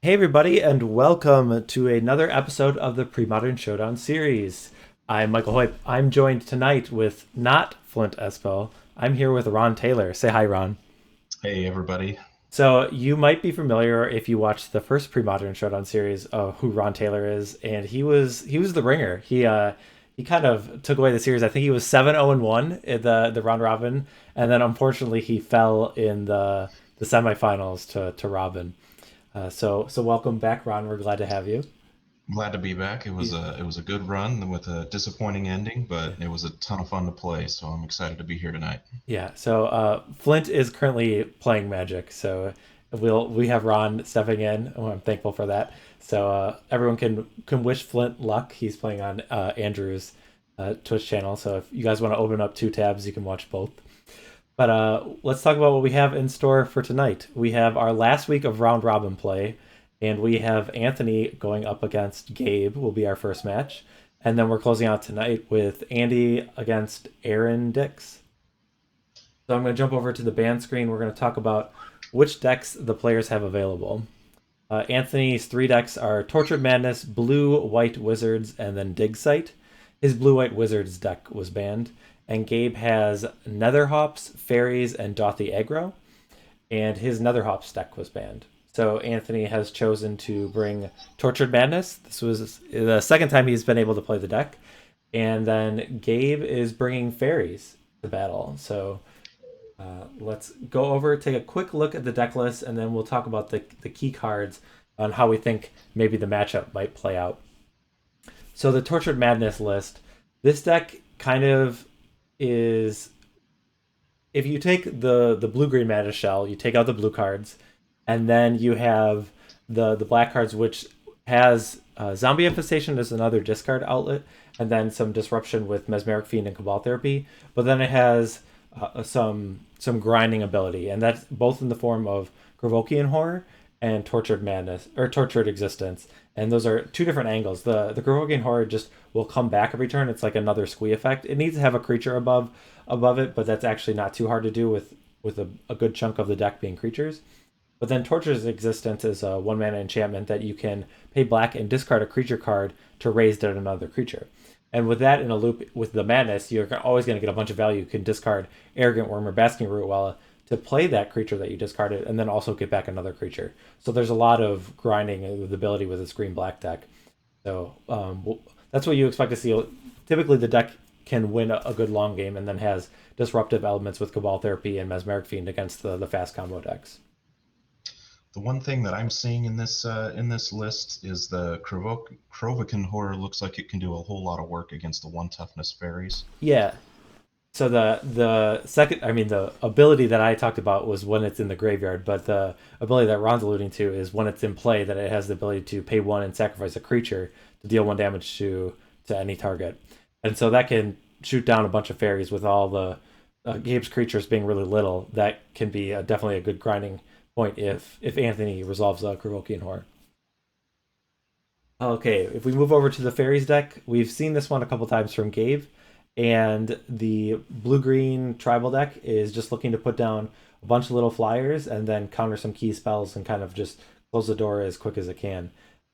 Hey, everybody, and welcome to another episode of the Premodern Showdown Series. I'm Michael Hoyp. I'm joined tonight with not Flint Espo. I'm here with Ron Taylor. Say hi, Ron. Hey everybody. So you might be familiar if you watched the first Premodern Showdown series of who Ron Taylor is, and he was the ringer. He kind of took away the series. I think he was 7-0-1 in the round robin, and then unfortunately he fell in the semifinals to Robin. So welcome back, Ron. We're glad to have you. Glad to be back. It was a good run with a disappointing ending, Yeah. but it was a ton of fun to play, so I'm excited to be here tonight. Yeah. So Flint is currently playing Magic, so we have Ron stepping in. Oh, I'm thankful for that. So everyone can wish Flint luck. He's playing on Andrew's Twitch channel. So if you guys want to open up two tabs, you can watch both. But let's talk about what we have in store for tonight. We have our last week of round robin play, and we have Anthony going up against Gabe. Will be our first match, and then we're closing out tonight with Andy against Aaron Dix. So I'm going to jump over to the band screen. We're going to talk about which decks the players have available. Anthony's three decks are Tortured Madness, Blue White Wizards, and then Dig Site. His Blue White Wizards deck was banned. And Gabe has Netherhops, Fairies, and Dothy Aggro. And his Netherhops deck was banned. So Anthony has chosen to bring Tortured Madness. This was the second time he's been able to play the deck. And then Gabe is bringing Fairies to battle. So let's go over, take a quick look at the deck list, and then we'll talk about the key cards on how we think maybe the matchup might play out. So the Tortured Madness list, this deck kind of is, if you take the blue green Madness shell, you take out the blue cards, and then you have the black cards, which has Zombie Infestation as another discard outlet, and then some disruption with Mesmeric Fiend and Cabal Therapy. But then it has some grinding ability, and that's both in the form of Grovokian Horror and Tortured Madness or Tortured Existence. And those are two different angles. The Grovokian Horror just will come back every turn. It's like another squee effect. It needs to have a creature above it, but that's actually not too hard to do with a good chunk of the deck being creatures. But then Torture's Existence is a one mana enchantment that you can pay black and discard a creature card to raise it another creature. And with that in a loop with the Madness, you're always going to get a bunch of value. You can discard Arrogant Worm or Basking Root Wella to play that creature that you discarded, and then also get back another creature. So there's a lot of grinding with ability with this green black deck. So that's what you expect to see. Typically, the deck can win a good long game, and then has disruptive elements with Cabal Therapy and Mesmeric Fiend against the fast combo decks. The one thing that I'm seeing in this list is the Krovikan Horror looks like it can do a whole lot of work against the one toughness fairies. Yeah. So the second, I mean, the ability that I talked about was when it's in the graveyard, but the ability that Ron's alluding to is when it's in play, that it has the ability to pay one and sacrifice a creature to deal one damage to any target, and so that can shoot down a bunch of fairies with all the Gabe's creatures being really little. That can be definitely a good grinding point if Anthony resolves a Krovokian Horror. Okay, if we move over to the fairies deck, we've seen this one a couple times from Gabe, and the blue green tribal deck is just looking to put down a bunch of little flyers and then counter some key spells and kind of just close the door as quick as it can.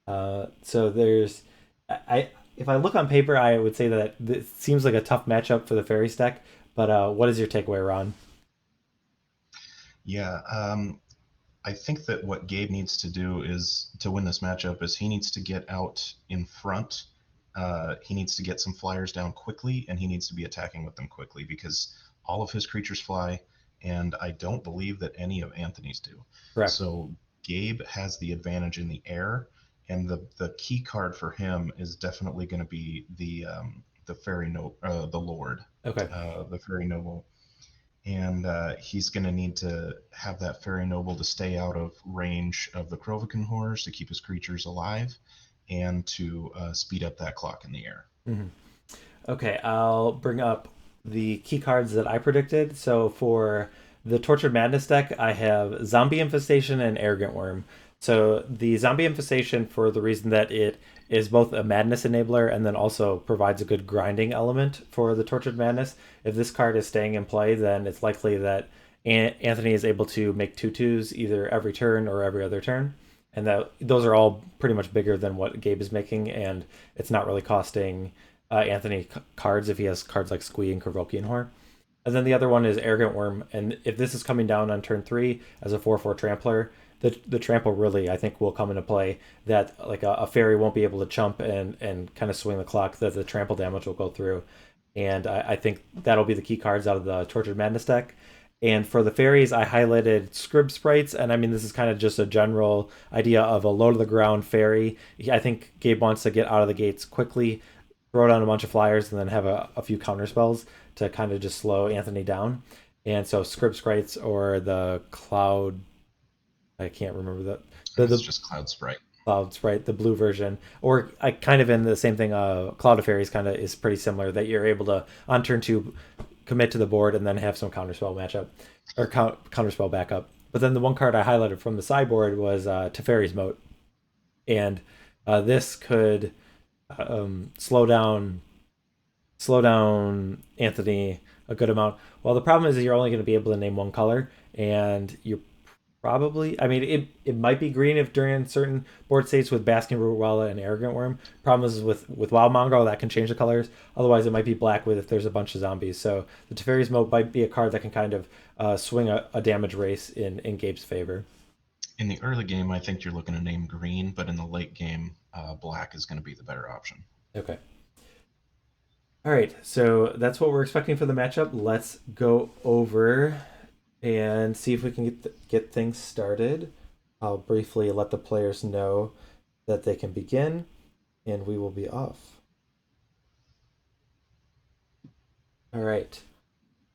So there's, I if I look on paper, I would say that this seems like a tough matchup for the fairies deck. But what is your takeaway, Ron? Yeah, I think that what Gabe needs to do is to win this matchup is he needs to get out in front. He needs to get some flyers down quickly, and he needs to be attacking with them quickly because all of his creatures fly, and I don't believe that any of Anthony's do. Correct. So Gabe has the advantage in the air, and the key card for him is definitely going to be the fairy no the Lord, Okay. the fairy noble, and he's going to need to have that fairy noble to stay out of range of the Krovikan horrors to keep his creatures alive and to speed up that clock in the air. Hmm. Okay, I'll bring up the key cards that I predicted. So for the Tortured Madness deck, I have Zombie Infestation and Arrogant Worm. So the Zombie Infestation, for the reason that it is both a Madness enabler and then also provides a good grinding element for the Tortured Madness. If this card is staying in play, then it's likely that Anthony is able to make 2/2s either every turn or every other turn. and that those are all pretty much bigger than what Gabe is making, and it's not really costing Anthony cards if he has cards like Squee and Kevokian. And then the other one is Arrogant Worm, and if this is coming down on turn 3 as a 4/4 trampler, the trample really I think will come into play. That like a fairy won't be able to chump and kind of swing the clock. That the trample damage will go through, and I think that'll be the key cards out of the Tortured Madness deck. And for the fairies, I highlighted Scrib Sprites, and I mean this is kind of just a general idea of a low to the ground fairy. I think Gabe wants to get out of the gates quickly, throw down a bunch of flyers, and then have a few counter spells to kind of just slow Anthony down. And so Scrib Sprites or the Cloud, I can't remember I think it's the just Cloud Sprite. Cloud Sprite, the blue version, or I kind of in the same thing. Cloud of Fairies kind of is pretty similar that you're able to on turn 2 commit to the board and then have some counterspell matchup or counterspell backup. But then the one card I highlighted from the sideboard was Teferi's Moat, and this could slow down Anthony a good amount. Well, the problem is you're only going to be able to name one color, and you're probably, I mean, it might be green if during certain board states with Basking Rootwalla and Arrogant Worm. Problem is with Wild Mongrel that can change the colors. Otherwise, it might be black with if there's a bunch of zombies. So the Teferi's Moat might be a card that can kind of swing a damage race in Gabe's favor. In the early game, I think you're looking to name green, but in the late game, black is going to be the better option. Okay. All right, so that's what we're expecting for the matchup. Let's go over and see if we can get things started. I'll briefly let the players know that they can begin, and we will be off. All right.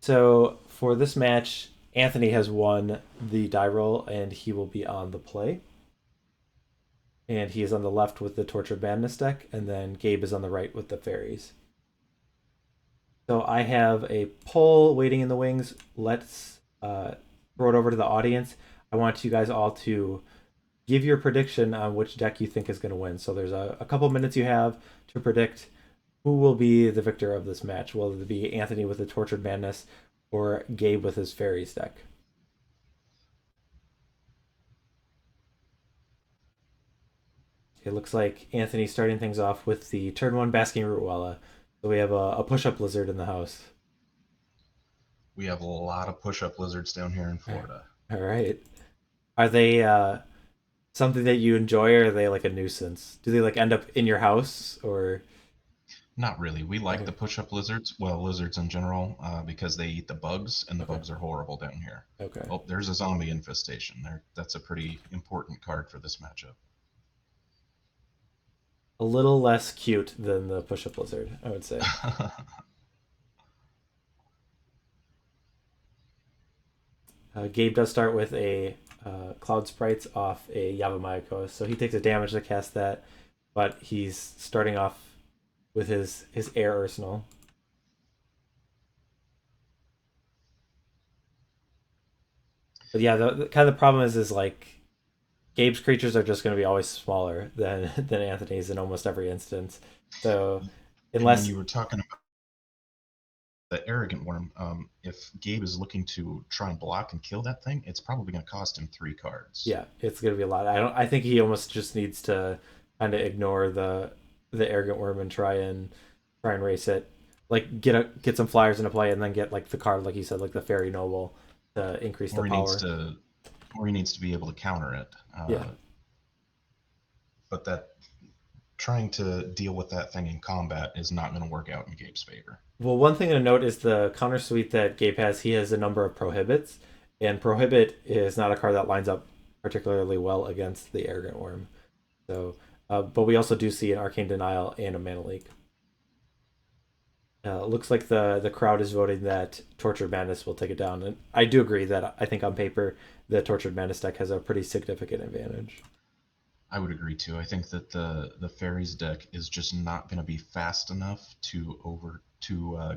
So for this match, Anthony has won the die roll, and he will be on the play. And he is on the left with the Tortured Madness deck, and then Gabe is on the right with the fairies. So I have a poll waiting in the wings. Let's throw it over to the audience. I want you guys all to give your prediction on which deck you think is going to win. So there's a couple minutes you have to predict who will be the victor of this match. Will it be Anthony with the Tortured Madness or Gabe with his Fairies deck? It looks like Anthony's starting things off with the turn 1 Basking Rootwalla. So we have a push-up lizard in the house. We have a lot of push-up lizards down here in Florida. All right. Are they something that you enjoy, or are they like a nuisance? Do they like end up in your house or? Not really. We like Okay. the push-up lizards, well, lizards in general, because they eat the bugs, and the Okay. bugs are horrible down here. Okay. Oh, there's a zombie infestation. That's a pretty important card for this matchup. A little less cute than the push-up lizard, I would say. Gabe does start with a Cloud Sprites off a Yavimaya, so he takes a damage to cast that, but he's starting off with his air arsenal. But yeah, the kind of the problem is like Gabe's creatures are just going to be always smaller than than Anthony's in almost every instance. So And when unless you were talking about the arrogant worm, if Gabe is looking to try and block and kill that thing, it's probably going to cost him 3 cards. yeah, it's going to be a lot. I think he almost just needs to kind of ignore the arrogant worm and try and race it. Like get some flyers into play and then get like the card like you said like the fairy noble to increase the Or he needs power. to, or he needs to be able to counter it. Yeah. But that trying to deal with that thing in combat is not going to work out in Gabe's favor. Well, one thing to note is the counter suite that Gabe has. He has a number of prohibits, and prohibit is not a card that lines up particularly well against the arrogant worm. So, but we also do see an arcane denial and a mana leak. Looks like the crowd is voting that Tortured Madness will take it down, and I do agree that I think on paper the Tortured Madness deck has a pretty significant advantage. I would agree too. I think that the Fairies deck is just not going to be fast enough to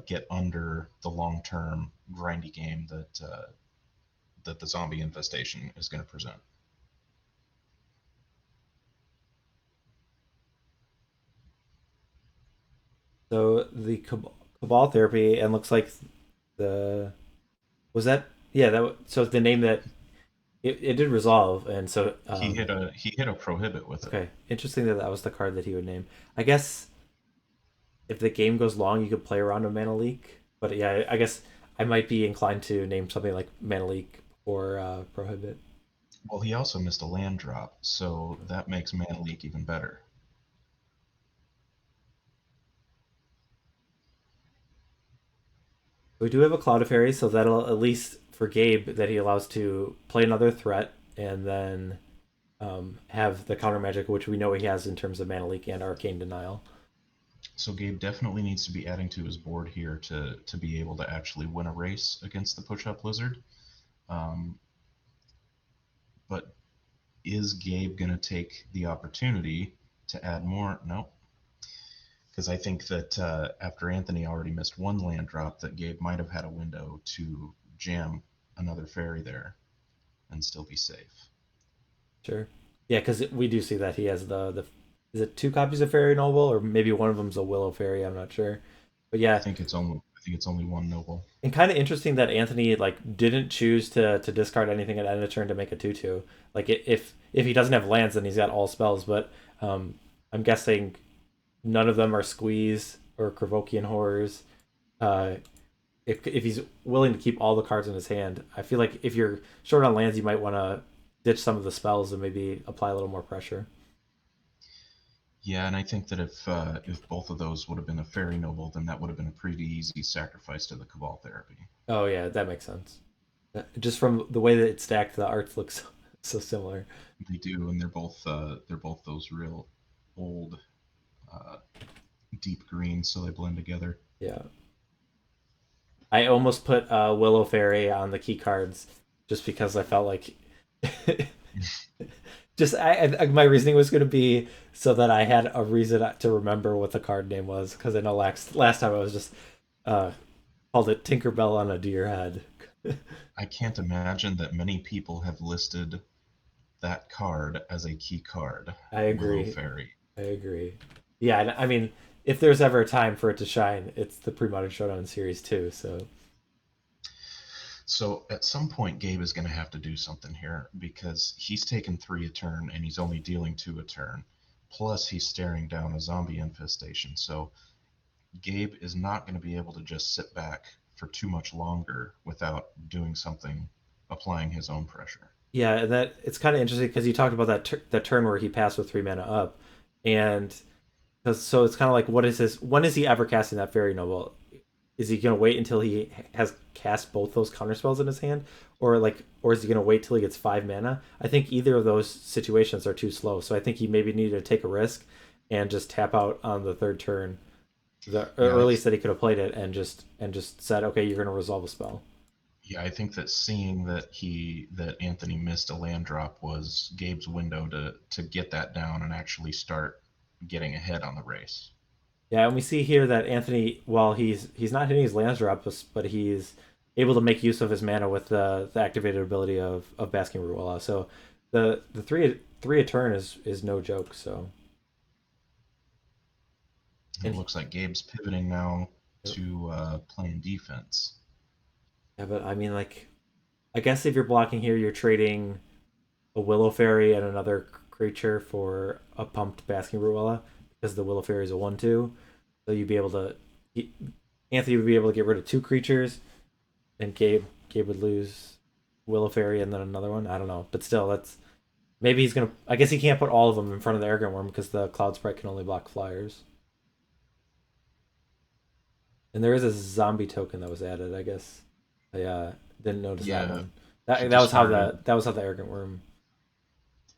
get under the long term grindy game that the zombie infestation is going to present. So the Cabal therapy and looks like the was that yeah that so the name that it did resolve, and so He hit a prohibit with it. okay, interesting that that was the card that he would name. I guess if the game goes long, you could play around a mana leak. But yeah, I guess I might be inclined to name something like mana leak or prohibit. Well, he also missed a land drop, so that makes Mana Leak even better. We do have a Cloud of Fairies, so that'll at least for Gabe that he allows to play another threat and then have the counter magic, which we know he has in terms of mana leak and arcane denial. So Gabe definitely needs to be adding to his board here to be able to actually win a race against the push-up lizard. Um, but is Gabe going to take the opportunity to add more? No, because I think that after Anthony already missed one land drop, that Gabe might have had a window to jam another fairy there and still be safe. Sure. Yeah, because we do see that he has the is it two copies of Fairy Noble or maybe one of them's a Willow Fairy. I'm not sure, but yeah, I think it's only one noble. and kind of interesting that Anthony like didn't choose to discard anything at end of turn to make a 2/2. Like if he doesn't have lands, then he's got all spells. But I'm guessing none of them are Squeeze or Krovokian Horrors. Uh, if he's willing to keep all the cards in his hand, I feel like if you're short on lands, you might want to ditch some of the spells and maybe apply a little more pressure. Yeah, and I think that if both of those would have been a fairy noble, then that would have been a pretty easy sacrifice to the Cabal therapy. Oh yeah, that makes sense. Just from the way that it's stacked, the arts look so similar. They do, and they're both those real old uh, deep greens, so they blend together. Yeah, I almost put Willow Fairy on the key cards just because I felt like just my reasoning was going to be so that I had a reason to remember what the card name was because I know last time I was just uh, called it Tinkerbell on a deer head. I can't imagine that many people have listed that card as a key card, I Willow agree. Fairy. I agree. Yeah, I mean, if there's ever a time for it to shine, it's the Premodern Showdown series too. So So at some point, Gabe is going to have to do something here because he's taken 3 a turn and he's only dealing 2 a turn. Plus, he's staring down a zombie infestation. So Gabe is not going to be able to just sit back for too much longer without doing something, applying his own pressure. yeah, and that it's kind of interesting because you talked about that turn where he passed with 3 mana up, and so it's kind of like what is his? When is he ever casting that Fairy Noble? Is he gonna wait until he has cast both those counterspells in his hand, or is he gonna wait till he gets 5 mana? I think either of those situations are too slow. So I think he maybe needed to take a risk and just tap out on the third turn, the Yeah, earliest that he could have played it, and just said, okay, you're gonna resolve a spell. yeah, I think that seeing that Anthony missed a land drop was Gabe's window to get that down and actually start getting ahead on the race. Yeah, and we see here that Anthony, while he's not hitting his lands drops, but he's able to make use of his mana with the activated ability of Basking Ruella. So the three a turn is no joke. So And and it looks like Gabe's pivoting now to playing defense. yeah, but I mean like I guess if you're blocking here, you're trading a Willow Fairy and another creature for a pumped Basking Ruella because the Willow Fairy is a 1/2. So you'd be able to Anthony would be able to get rid of two creatures and Gabe would lose Willow Fairy and then another one. I don't know, but still, that's maybe he's gonna. I guess he can't put all of them in front of the Arrogant Worm because the Cloud Sprite can only block flyers. And there is a zombie token that was added. I guess I didn't notice that Yeah, one. he That was how discarded. the Arrogant Worm.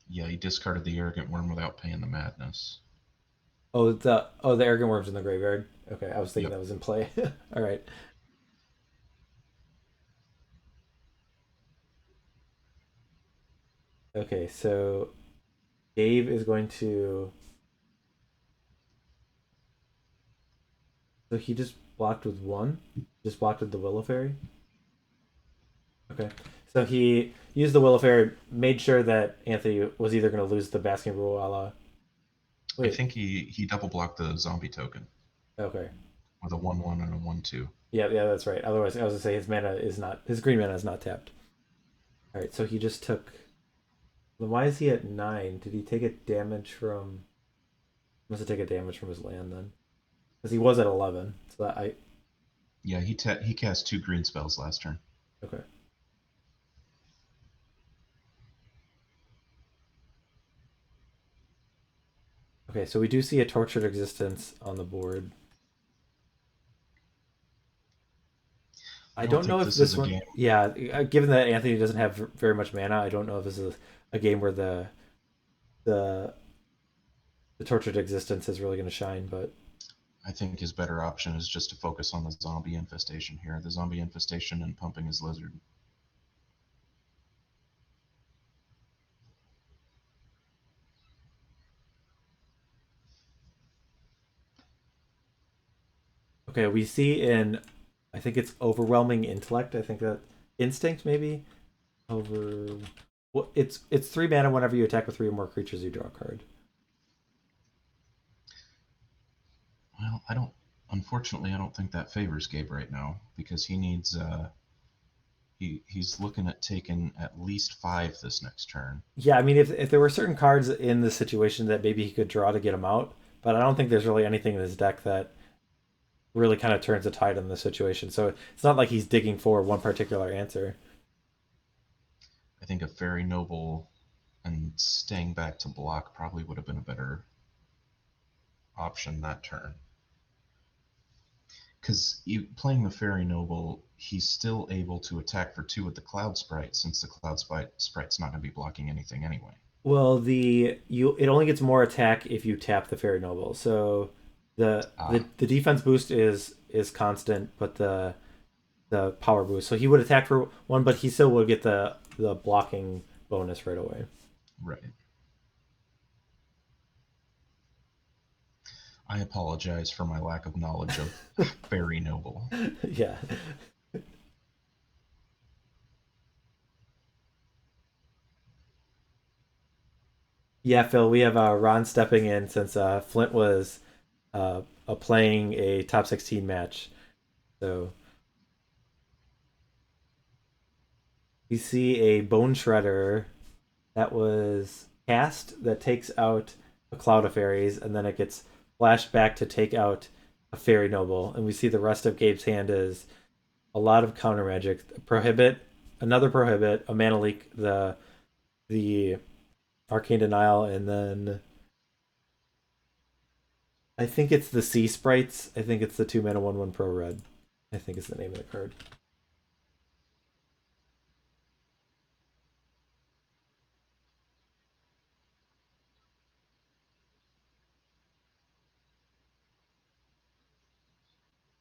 Yeah, he discarded the arrogant worm without paying the madness. The Arrogant Worm's in the graveyard. Okay, I was thinking Yep. that was in play. All right. Okay, so Gabe is going to. So he just blocked with one. Just blocked with the Willow Fairy. Okay. So he used the Willow Fairy, made sure that Anthony was either going to lose the Basking Ruala. I Wait. think he double blocked the zombie token Okay. with a 1/1 and a 1/2. Yeah, that's right. Otherwise, I was gonna say his green mana is not tapped. All right, so he just took. Then why is he at 9? Did he take a damage from? Must have taken damage from his land then, because he was at 11. So that I Yeah, he cast 2 green spells last turn. okay. Okay, so we do see a tortured existence on the board. I I don't don't know think if this is this a one. game. Yeah, given that Anthony doesn't have very much mana, I don't know if this is a game where the the tortured existence is really going to shine. But I think his better option is just to focus on the zombie infestation here. The zombie infestation and pumping his lizard. okay, we see in I think it's overwhelming intellect. I think that instinct maybe over. Well, it's 3 mana. Whenever you attack with 3 or more creatures, you draw a card. Well, I don't. Unfortunately, I don't think that favors Gabe right now because he needs. He's looking at taking at least 5 this next turn. Yeah, I mean, if there were certain cards in the situation that maybe he could draw to get him out, but I don't think there's really anything in his deck that really kind of turns the tide in this situation. So it's not like he's digging for one particular answer. I think a Fairy Noble and staying back to block probably would have been a better option that turn. Because playing the Fairy Noble, he's still able to attack for 2 with the Cloud Sprite, since the Cloud Sprite's not going to be blocking anything anyway. Well, the you it only gets more attack if you tap the Fairy Noble. So Ah, the defense boost is constant, but the power boost. So he would attack for 1, but he still would get the blocking bonus right away. right. I apologize for my lack of knowledge of Fairy Noble. Yeah. Yeah, Phil, we have Ron stepping in since Flint was playing a top 16 match. So we see a Bone Shredder that was cast that takes out a cloud of fairies, and then it gets flashed back to take out a fairy noble. And we see the rest of Gabe's hand is a lot of counter magic, prohibit, another prohibit, a mana leak, the arcane denial, and then I think it's the sea sprites. I think it's the 2 mana 1/1 pro red. I think is the name of the card.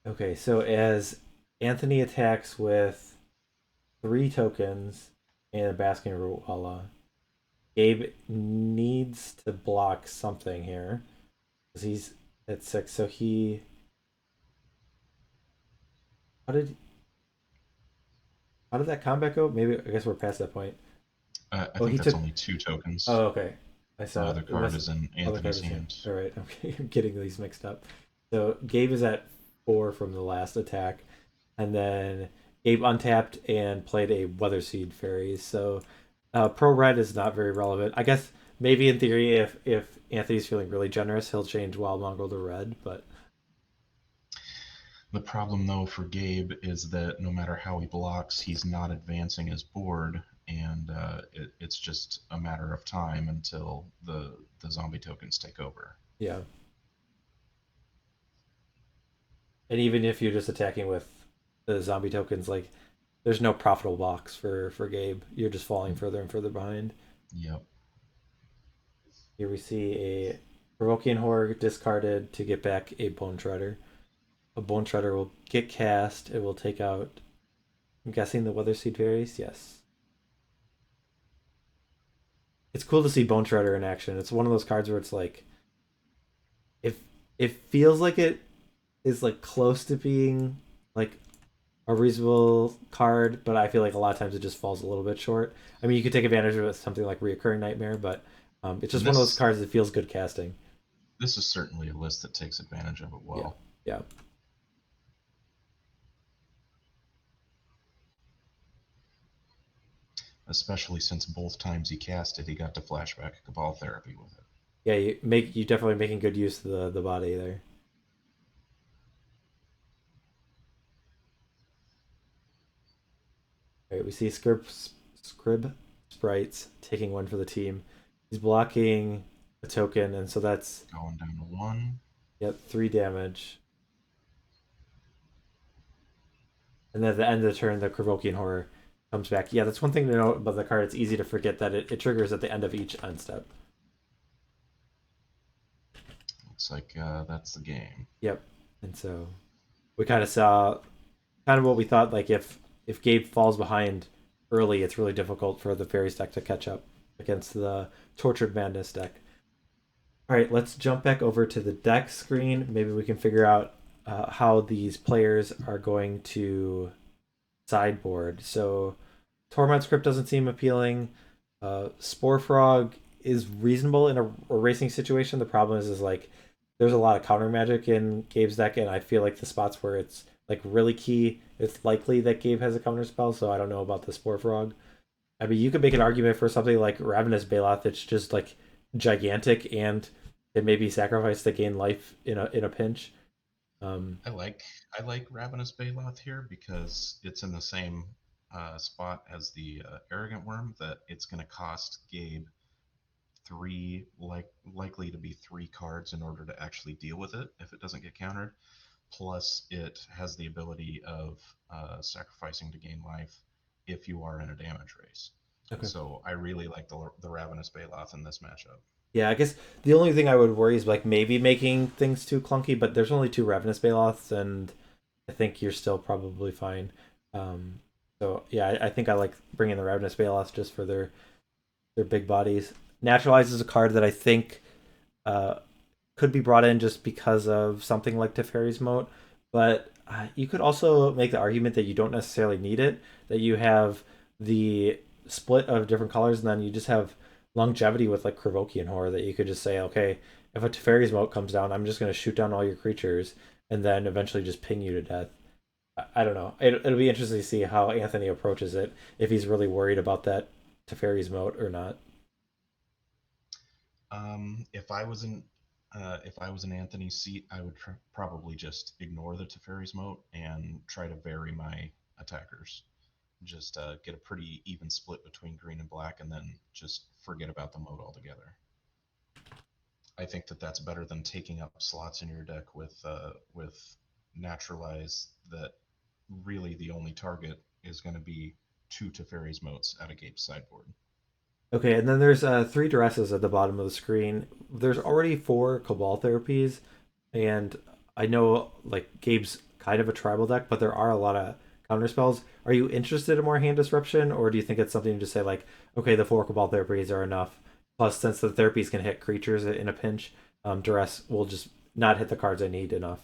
Okay, so as Anthony attacks with 3 tokens and a basking Ruala, Gabe needs to block something here because he's at 6. So he how did how did that combat go? Maybe I guess we're past that point. I Oh, think he that's took. only 2 tokens. Oh, okay. I The saw other it card must. is in Other card Anthony's is here. hand. All right, okay, I'm getting these mixed up. So Gabe is at 4 from the last attack, and then Gabe untapped and played a Weather Seed Fairies. So Pro Red is not very relevant. I guess maybe in theory, if Anthony's feeling really generous, he'll change Wild Mongrel to red. But The problem, though, for Gabe is that no matter how he blocks, he's not advancing his board, and it's just a matter of time until the zombie tokens take over. yeah, and even if you're just attacking with the zombie tokens, like there's no profitable box for Gabe. You're just falling further and further behind. Yep. Here we see a Provoking Horror discarded to get back a Bone Shredder. A Bone Shredder will get cast. It will take out. I'm guessing the Weather Seed Fairies. Yes. It's cool to see Bone Shredder in action. It's one of those cards where it's like, if it feels like it is like close to being like a reasonable card, but I feel like a lot of times it just falls a little bit short. I mean, you could take advantage of it with something like Reoccurring Nightmare, but it's just And one of those this cards that feels good casting. this is certainly a list that takes advantage of it Yeah, well. yeah. especially since both times he cast it, he got to flashback Cabal Therapy with it. Yeah, you definitely making good use of the body there. All right, we see Scrib Sprites taking one for the team. He's blocking a token, and so that's, Going down to one. yep, 3 damage. And then at the end of the turn, the Provoking Horror comes back. Yeah, that's one thing to note about the card. It's easy to forget that it triggers at the end of each end step. Looks like that's the game. Yep. And so we kind of saw kind of what we thought. Like if Gabe falls behind early, it's really difficult for the Fairies deck to catch up against the Tortured Madness deck. All right, let's jump back over to the deck screen. Maybe we can figure out how these players are going to sideboard. So Torment Script doesn't seem appealing. Spore Frog is reasonable in a racing situation. The problem is like there's a lot of counter magic in Gabe's deck, and I feel like the spots where it's like really key, it's likely that Gabe has a counter spell. So I don't know about the Spore Frog. I mean, you could make an argument for something like Ravenous Baloth. It's just like gigantic, and it may be sacrificed to gain life in a pinch. Um, I like Ravenous Baloth here because it's in the same spot as the Arrogant Worm, that it's going to cost Gabe three, likely to be 3 cards in order to actually deal with it if it doesn't get countered. Plus, it has the ability of sacrificing to gain life if you are in a damage race. okay. So I really like the Ravenous Baloth in this matchup. Yeah, I guess the only thing I would worry is like maybe making things too clunky, but there's only 2 Ravenous Baloths, and I think you're still probably fine. Um, so yeah, I think I like bringing the Ravenous Baloths just for their big bodies. Naturalize is a card that I think uh, could be brought in just because of something like Teferi's Moat, but you could also make the argument that you don't necessarily need it, that you have the split of different colors, and then you just have longevity with like Krivokian Horror that you could just say, okay, if a Teferi's Moat comes down, I'm just going to shoot down all your creatures and then eventually just ping you to death. I don't know. It'll be interesting to see how Anthony approaches it, if he's really worried about that Teferi's Moat or not. If I was in Anthony's seat, I would probably just ignore the Teferi's Moat and try to vary my attackers. Just get a pretty even split between green and black, and then just forget about the moat altogether. I think that that's better than taking up slots in your deck with naturalize, that really the only target is going to be 2 Teferi's Moats at a Gabe sideboard. Okay, and then there's 3 dresses at the bottom of the screen. There's already 4 Cabal therapies, and I know like Gabe's kind of a tribal deck, but there are a lot of counter spells. Are you interested in more hand disruption, or do you think it's something to just say like, okay, the 4 Cabal therapies are enough? Plus, since the therapies can hit creatures in a pinch, duress will just not hit the cards I need enough.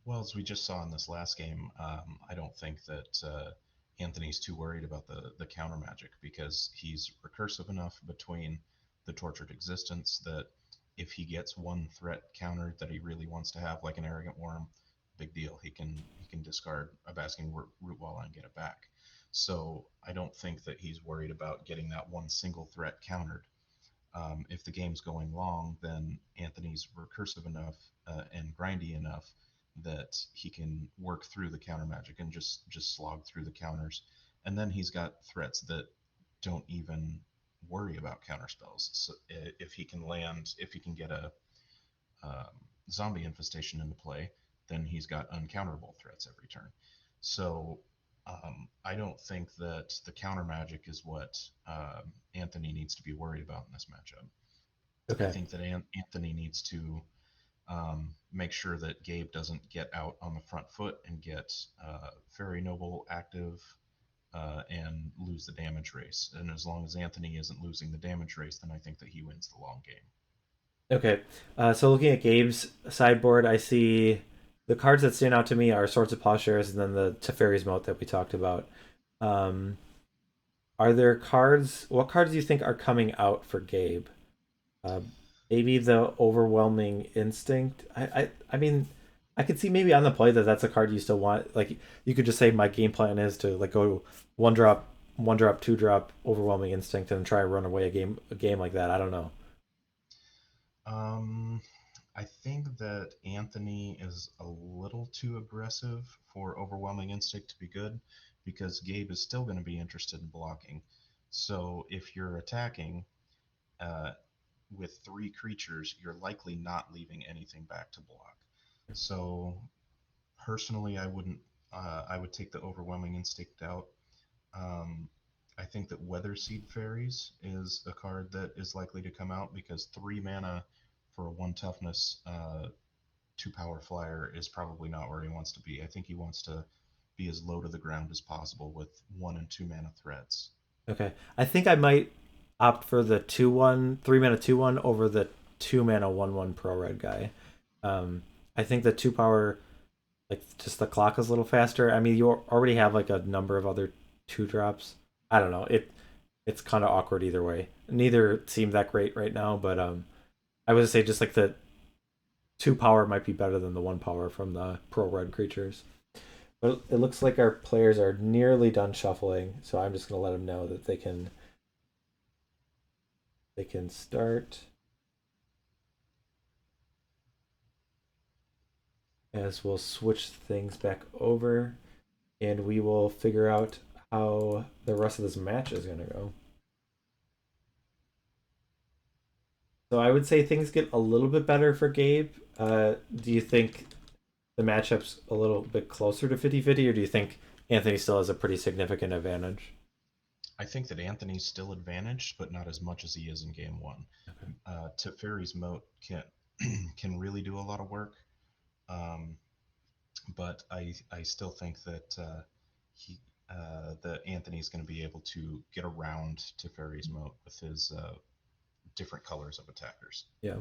Well, as we just saw in this last game, I don't think that Anthony's too worried about the counter magic, because he's recursive enough between the Tortured Existence that if he gets one threat countered that he really wants to have, like an Arrogant Worm, big deal. He can discard a Basking Root Wall and get it back. So I don't think that he's worried about getting that one single threat countered. If the game's going long, then Anthony's recursive enough and grindy enough that he can work through the counter magic and just slog through the counters, and then he's got threats that don't even worry about counter spells. So if he can get a um, zombie infestation into play, then he's got uncounterable threats every turn. So I don't think that the counter magic is what Anthony needs to be worried about in this matchup. I Okay. think that Anthony needs to make sure that Gabe doesn't get out on the front foot and get Fairy Noble active and lose the damage race. And as long as Anthony isn't losing the damage race, then I think that he wins the long game. Okay. So looking at Gabe's sideboard, I see the cards that stand out to me are Swords of Plowshares and then the Teferi's Moat that we talked about. Um, are there cards? What cards do you think are coming out for Gabe? Uh, Maybe the Overwhelming Instinct. I mean, I could see maybe on the play that that's a card you still want. Like you could just say my game plan is to like go 1 drop one drop, two drop, overwhelming instinct, and try to run away a game like that. I don't know. Um, I think that Anthony is a little too aggressive for Overwhelming Instinct to be good because Gabe is still going to be interested in blocking. So if you're attacking uh, with three creatures, you're likely not leaving anything back to block. So personally, I wouldn't. I would take the Overwhelming Instinct out. Um, I think that Weatherseed Fairies is a card that is likely to come out because 3 mana for a 1 toughness, 2 power flyer is probably not where he wants to be. I think he wants to be as low to the ground as possible with 1 and 2 mana threats. Okay, I think I might opt for the 2/1, 3 mana 2/1 over the 2 mana 1/1 pro red guy. I think the 2 power, like just the clock is a little faster. I mean, you already have like a number of other two drops. I don't know. It's kind of awkward either way. Neither seem that great right now, but I would say just like the 2 power might be better than the 1 power from the pro red creatures. But it looks like our players are nearly done shuffling, so I'm just gonna let them know that they can start as we'll switch things back over and we will figure out how the rest of this match is gonna go. So I would say things get a little bit better for Gabe. Do you think the matchup's a little bit closer to 50-50, or do you think Anthony still has a pretty significant advantage? I think that Anthony's still advantaged, but not as much as he is in game one. Okay. Teferi's moat can really do a lot of work, um, but I still think that he that Anthony's going to be able to get around Teferi's moat with his different colors of attackers. Yeah.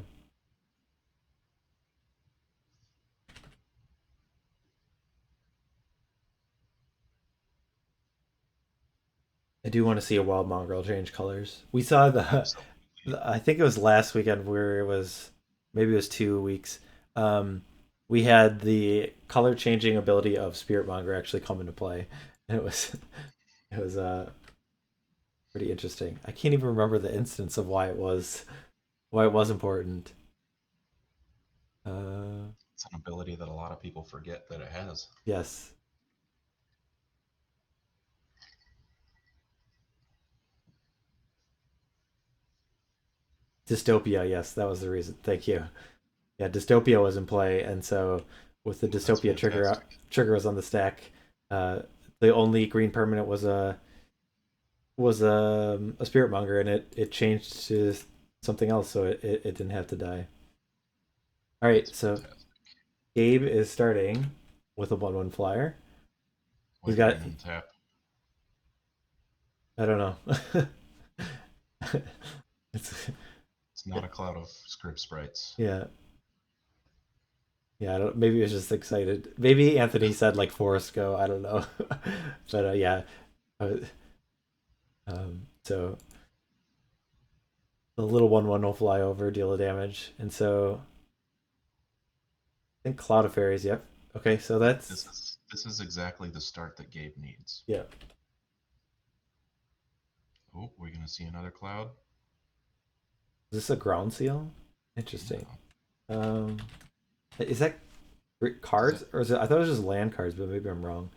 I do want to see a wild mongrel change colors. We saw Absolutely. I think it was last weekend where it was, maybe it was 2 weeks. Um, we had the color changing ability of Spirit Monger actually come into play, and it was pretty interesting. I can't even remember the instance of why it was important. Uh, It's an ability that a lot of people forget that it has. yes, Dystopia. Yes, that was the reason. Thank you. Yeah, Dystopia was in play, and so with the That's Dystopia fantastic. trigger was on the stack. Uh, the only green permanent was a spirit monger, and it changed to something else, so it didn't have to die. All right, That's so fantastic. Gabe is starting with a 1/1 flyer. He's What are you got, going to untap? I don't know. it's It's not a cloud of script sprites. yeah, yeah. I don't, maybe he was just excited. Maybe Anthony said like Forest Go. I don't know, but yeah. Uh, so the little 1/1 will fly over, deal the damage, and so I think Cloud of Fairies. Yep. Okay, so that's This is exactly the start that Gabe needs. yeah. Oh, we're going to see another cloud. Is this a ground seal? Yeah. Interesting. Um, is that Does cards that? or is it? I thought it was just land cards, but maybe I'm wrong.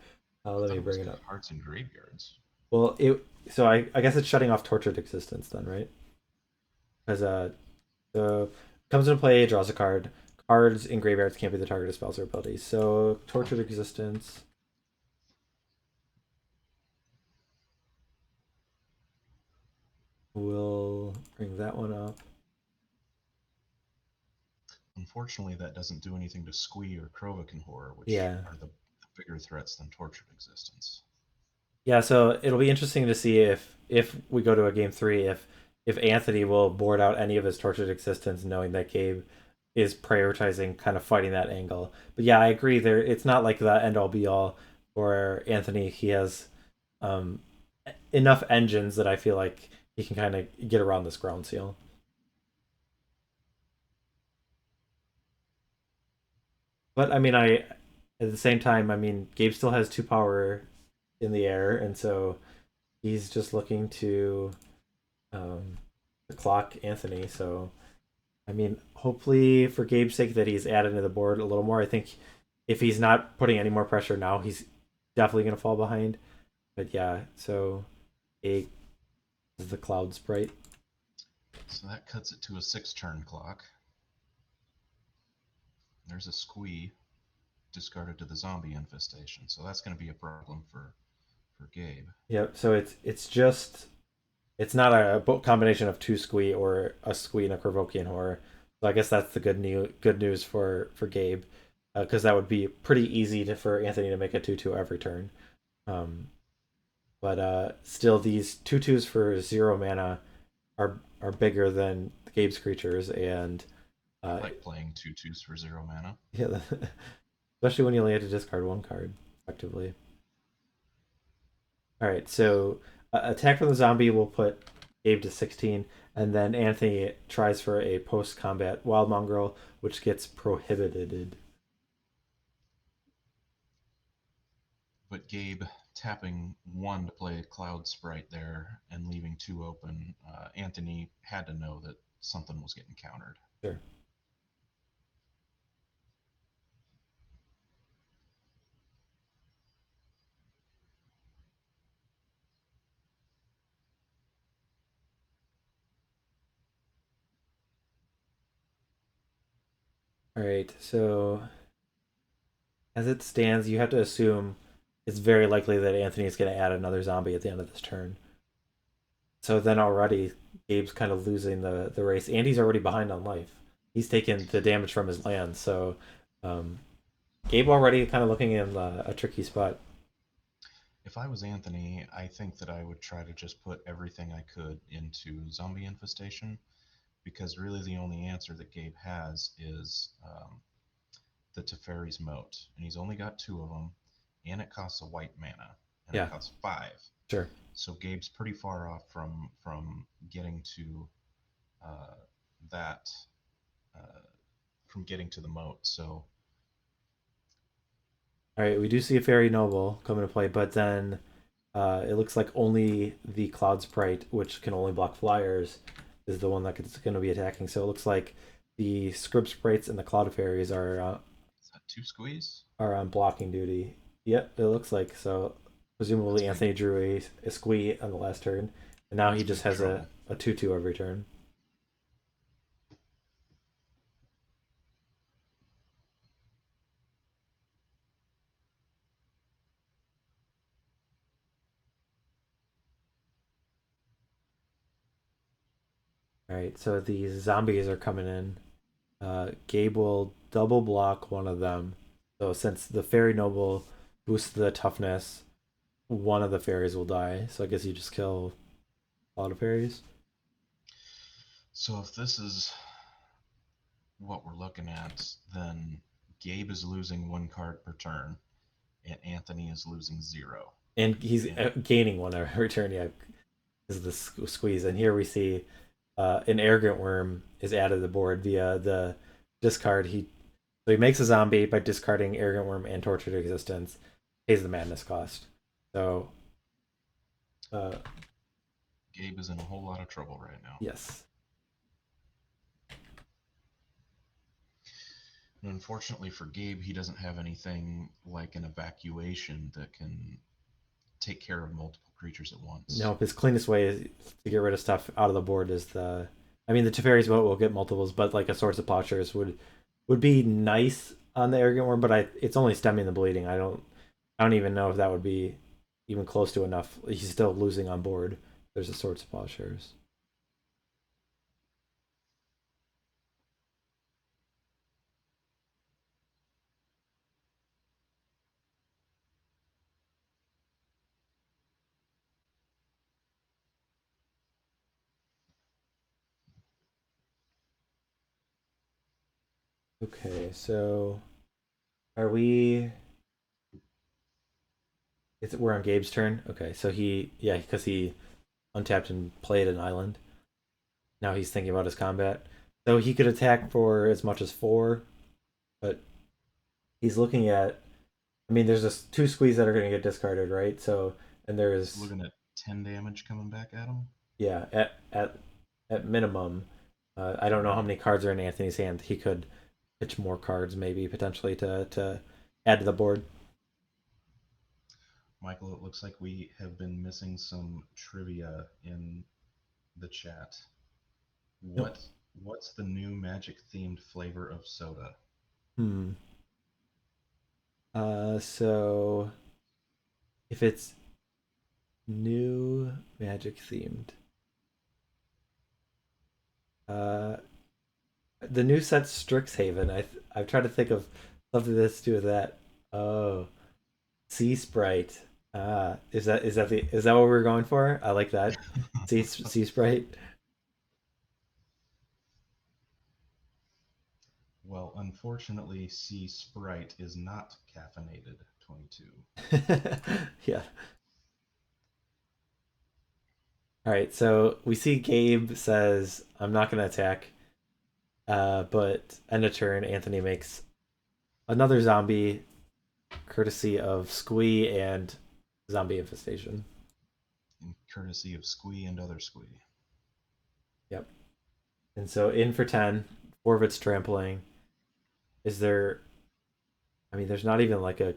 I Let thought me it was bring it up. cards and graveyards. Well, it. So I guess it's shutting off Tortured Existence then, right? Because the comes into play, draws a card. Cards in graveyards can't be the target of spells or abilities. So Tortured Okay. Existence will bring that one up. Unfortunately, that doesn't do anything to Squee or Krovikan Horror, which Yeah, are the bigger threats than Tortured Existence. yeah. So it'll be interesting to see if we go to a game 3, if Anthony will board out any of his Tortured Existence, knowing that Gabe is prioritizing kind of fighting that angle. But yeah, I agree. There, it's not like the end all be all for Anthony. He has um, enough engines that I feel like he can kind of get around this ground seal. But I mean, at the same time, I mean, Gabe still has 2 power in the air, and so he's just looking to um, clock Anthony. So I mean, hopefully for Gabe's sake that he's added to the board a little more. I think if he's not putting any more pressure now, he's definitely going to fall behind. But yeah, so A is the cloud sprite. So that cuts it to a 6-turn clock. There's a squee discarded to the zombie infestation, so that's going to be a problem for Gabe. Yep. So it's not a combination of two squee or a squee and a Kervokian horror. So I guess that's the good news for Gabe, because that would be pretty easy for Anthony to make a 2/2 every turn. Um, but still, these 2/2s for 0 mana are bigger than Gabe's creatures, and I like playing 2/2s for 0 mana. yeah, especially when you only have to discard one card effectively. All right, so attack from the zombie will put Gabe to 16, and then Anthony tries for a post combat wild mongrel, which gets prohibited. But Gabe tapping 1 to play a Cloud Sprite there and leaving 2 open, Anthony had to know that something was getting countered. Sure. All right, so as it stands, you have to assume it's very likely that Anthony is going to add another zombie at the end of this turn. So then already Gabe's kind of losing the race. Andy's already behind on life. He's taken the damage from his land, so um, Gabe already kind of looking in a tricky spot. If I was Anthony, I think that I would try to just put everything I could into zombie infestation, because really the only answer that Gabe has is the Teferi's Moat, and he's only got 2 of them, and it costs a white mana, and Yeah, it costs 5. sure. So Gabe's pretty far off from getting to uh, that uh, from getting to the moat. So All right, we do see a fairy noble come into play, but then it looks like only the cloud sprite, which can only block flyers, is the one that's going to be attacking. So it looks like the script sprites and the cloud fairies is that 2 squeeze? are on blocking duty. Yep, it looks like so. That's Presumably, big. Anthony drew a squee on the last turn, and now he That's just big has trouble. a 2/2 every turn. All right, so these zombies are coming in. Gabe will double block one of them. So since the fairy noble boosts the toughness, one of the fairies will die. So I guess you just kill a lot of fairies. So if this is what we're looking at, then Gabe is losing 1 card per turn, and Anthony is losing 0. And he's And gaining one every turn, yeah, is the squeeze. And here we see an arrogant worm is added to the board via the discard. He makes a zombie by discarding arrogant worm and tortured existence, pays the madness cost. So uh, Gabe is in a whole lot of trouble right now. yes, And unfortunately for Gabe, he doesn't have anything like an evacuation that can take care of multiple creatures at once. no, his cleanest way is to get rid of stuff out of the board is the. I mean, the Teferi's vote will get multiples, but like a Swords of Plowshares would be nice on the arrogant worm, but it's only stemming the bleeding. I don't even know if that would be even close to enough. He's still losing on board. There's a Swords of Plowshares. Okay, so are we? We're on Gabe's turn. Okay, so yeah, because he untapped and played an island. Now he's thinking about his combat. So he could attack for as much as 4, but he's looking at. I mean, there's just 2 squeeze that are going to get discarded, right? So and He's there's looking at 10 damage coming back at him. Yeah, at minimum. I don't know how many cards are in Anthony's hand. He could pitch more cards, maybe potentially to add to the board. Michael, it looks like we have been missing some trivia in the chat. Nope. What's the new magic themed flavor of soda? Hmm. So if it's new magic themed, uh, the new set's Strixhaven. I've tried to think of something that's to do with that. Oh, Sea Sprite. Is that what we're going for? I like that. Sea Sprite. Well, unfortunately, Sea Sprite is not caffeinated. 22. Yeah. All right. So we see Gabe says, "I'm not going to attack." But end of turn, Anthony makes another zombie, courtesy of Squee and zombie infestation. In courtesy of Squee and other Squee. Yep. And so in for 10, 4 of its trampling. Is there? I mean, there's not even like a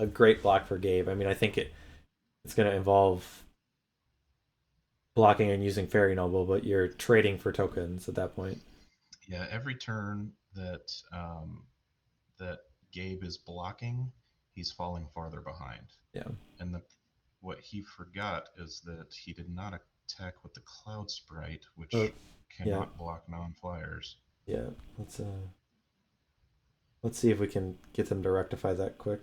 great block for Gabe. I mean, I think it's going to involve blocking and using Fairy Noble, but you're trading for tokens at that point. Yeah, every turn that Gabe is blocking, he's falling farther behind. Yeah. And what he forgot is that he did not attack with the Cloud Sprite, Oh, which yeah. cannot block non-flyers. Yeah. Let's see if we can get them to rectify that quick.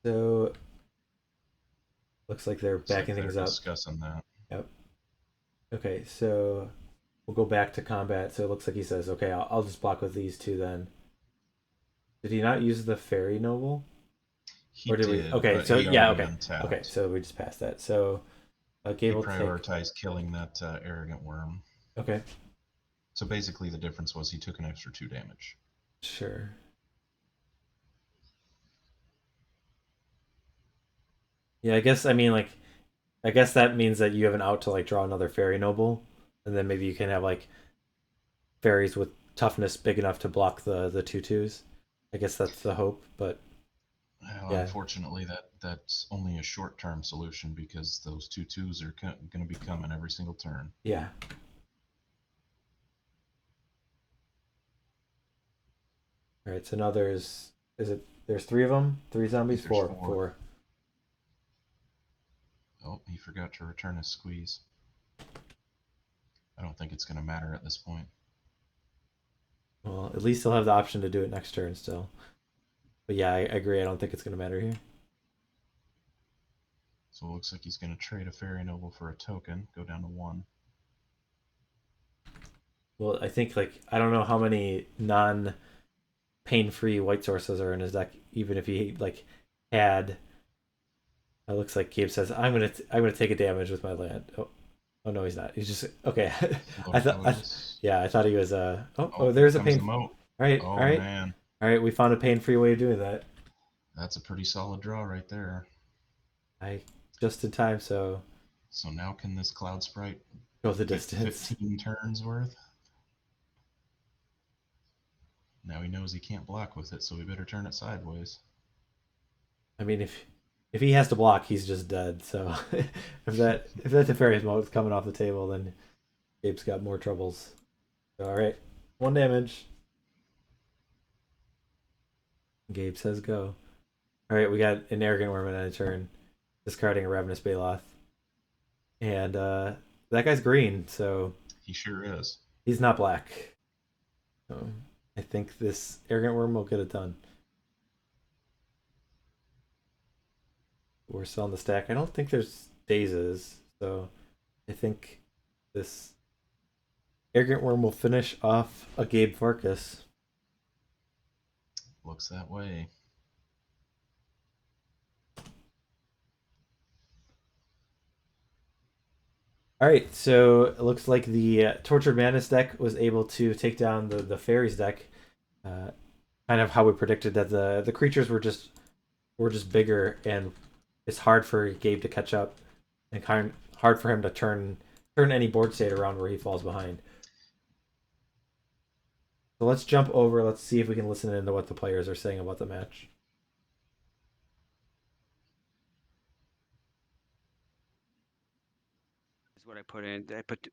So looks like they're Looks like backing they're things up. discussing that. Yep. Okay, so we'll go back to combat. So it looks like he says, "Okay, I'll just block with these two then." Did he not use the Fairy Noble, He or did we? did, Okay, but so he yeah, already okay, okay. untapped. So we just passed that. So Gabe He will take. prioritized killing that arrogant worm. Okay, So basically, the difference was he took an extra 2 damage. sure. Yeah, I guess I mean like I guess that means that you have an out to like draw another Fairy Noble, and then maybe you can have like fairies with toughness big enough to block the two-twos. I guess that's the hope, but Well, yeah, unfortunately, that's only a short-term solution because those 2/2s are going to be coming every single turn. yeah. All right, so now there's 3 of them, 3 I think zombies, there's 4, 4. 4. Oh, he forgot to return his squeeze. I don't think it's going to matter at this point. Well, at least he'll have the option to do it next turn still. But yeah, I agree. I don't think it's going to matter here. So it looks like he's going to trade a Fairy Noble for a token, go down to 1. Well, I think like I don't know how many non pain-free white sources are in his deck. Even if he like had, it looks like Gabe says, I'm gonna take a damage with my land." Oh no, he's not. He's just okay. I thought yeah, I thought he was Oh, here there's a comes pain. the moat. All right, Oh, all right, man. all right. We found a pain-free way of doing that. That's a pretty solid draw right there. I just in time, so So now can this Cloud Sprite go the get distance. 15 turns worth? Now he knows he can't block with it, so we better turn it sideways. I mean, if he has to block, he's just dead. So if that Teferi's mode's coming off the table, then Gabe's got more troubles. So, all right, 1 damage. Gabe says go. All right, we got an arrogant worm in a turn, discarding a ravenous Baloth, and that guy's green, so He sure is. he's not black. So I think this arrogant worm will get it done. We're still on the stack. I don't think there's dazes, so I think this arrogant worm will finish off a Gabe Farkas. Looks that way. All right, so it looks like the Tortured Madness deck was able to take down the Fairies deck. Uh, Kind of how we predicted that the creatures were just bigger, and it's hard for Gabe to catch up, and kind of hard for him to turn any board state around where he falls behind. So let's jump over. Let's see if we can listen into what the players are saying about the match. Is what I put in.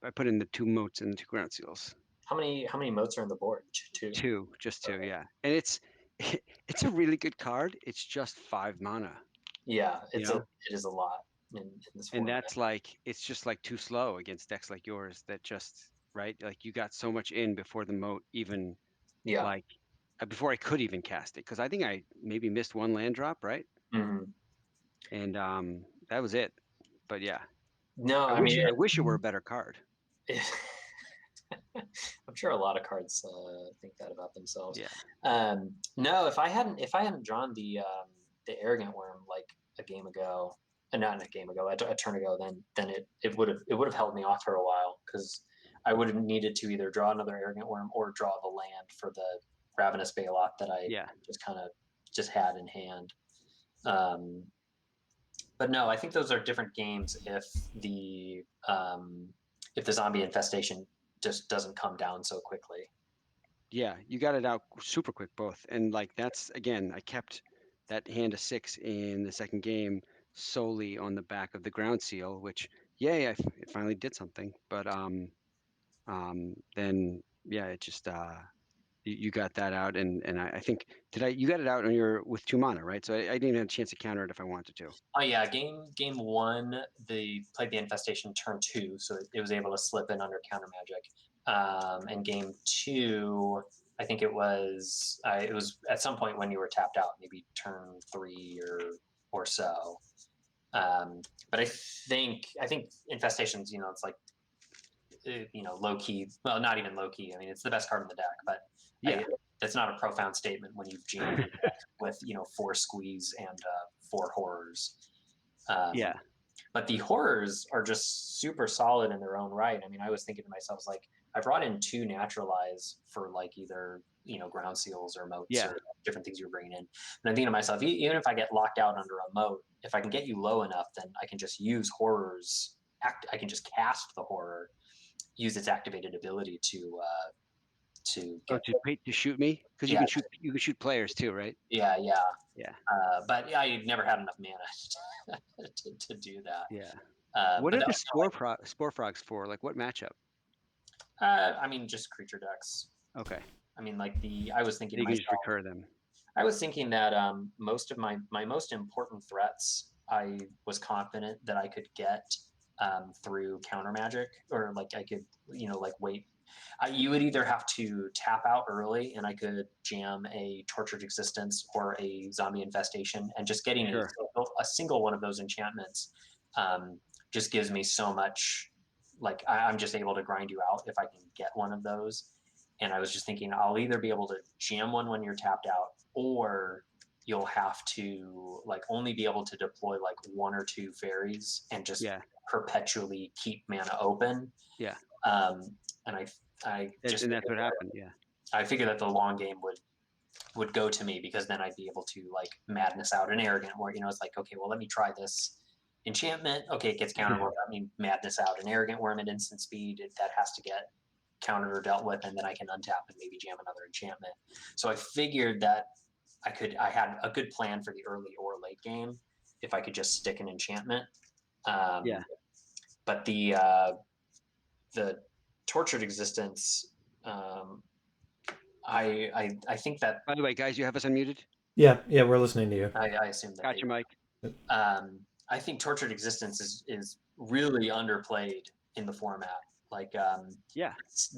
I put in the 2 moats and the 2 ground seals. How many moats are on the board? Two. 2, just 2, Okay. yeah. And it's it's a really good card. It's just 5 mana, Yeah, you it know? is a lot in this And format. that's like it's just like too slow against decks like yours that just right? Like you got so much in before the moat even Yeah. like before I could even cast it, because I think I maybe missed 1 land drop, right? hmm And that was it. But yeah, No, I I wish mean, I wish it were a better card. I'm sure a lot of cards think that about themselves. Yeah. No, if I hadn't drawn the arrogant worm like a game ago, not a game ago, a turn ago, then it would have held me off for a while because I would have needed to either draw another arrogant worm or draw the land for the ravenous Baloth that I Yeah. just kind of just had in hand. Um, but no, I think those are different games if the zombie infestation just doesn't come down so quickly. Yeah, you got it out super quick both. And like that's again, I kept that hand of 6 in the second game solely on the back of the ground seal, which yay, it finally did something. But then yeah, it just you got that out, and I think you got it out on your with 2 mana, right? So I didn't even have a chance to counter it if I wanted to. Oh yeah, game one, they played the infestation turn 2, so it was able to slip in under counter magic. And game 2, I think it was at some point when you were tapped out, maybe turn 3 or so. But I think infestations, it's like low key. Well, not even low key. I mean, it's the best card in the deck, but Yeah, that's not a profound statement when you've jammed your deck with 4 squeeze and 4 horrors. yeah, But the horrors are just super solid in their own right. I mean, I was thinking to myself, like, I brought in 2 naturalize for like either ground seals or moats yeah, or different things you're bringing in. And I'm thinking to myself, even if I get locked out under a moat, if I can get you low enough, then I can just use horrors. I can just cast the horror, use its activated ability to oh, get. to shoot me, because Yeah, you can shoot players too, right? yeah, yeah. Yeah, But yeah, I never had enough mana to do that. yeah. What But are that the was spore frogs for? Like what matchup? I mean, just creature decks. Okay, I mean, like I was thinking so to you can just myself, recur them. I was thinking that most of my most important threats, I was confident that I could get through counter magic, or like I could, like wait. You would either have to tap out early, and I could jam a tortured existence or a zombie infestation, and just getting Sure. a single one of those enchantments um, just gives me so much. Like I'm just able to grind you out if I can get one of those. And I was just thinking, I'll either be able to jam one when you're tapped out, or you'll have to like only be able to deploy like 1 or 2 fairies and just Yeah, perpetually keep mana open. yeah. Um, and I just And that's what happened. Yeah, I figured that the long game would go to me, because then I'd be able to like madness out an arrogant, where it's like, okay, well, let me try this enchantment. Okay, it gets countered. Let me madness out an arrogant worm at instant speed. That has to get countered or dealt with, and then I can untap and maybe jam another enchantment. So I figured that I had a good plan for the early or late game if I could just stick an enchantment. yeah. But the tortured existence, um, I think that By the way, guys, you have us unmuted. Yeah, yeah, we're listening to you. I assume that Gotcha, Mike. I think tortured existence is really underplayed in the format. Like Yeah,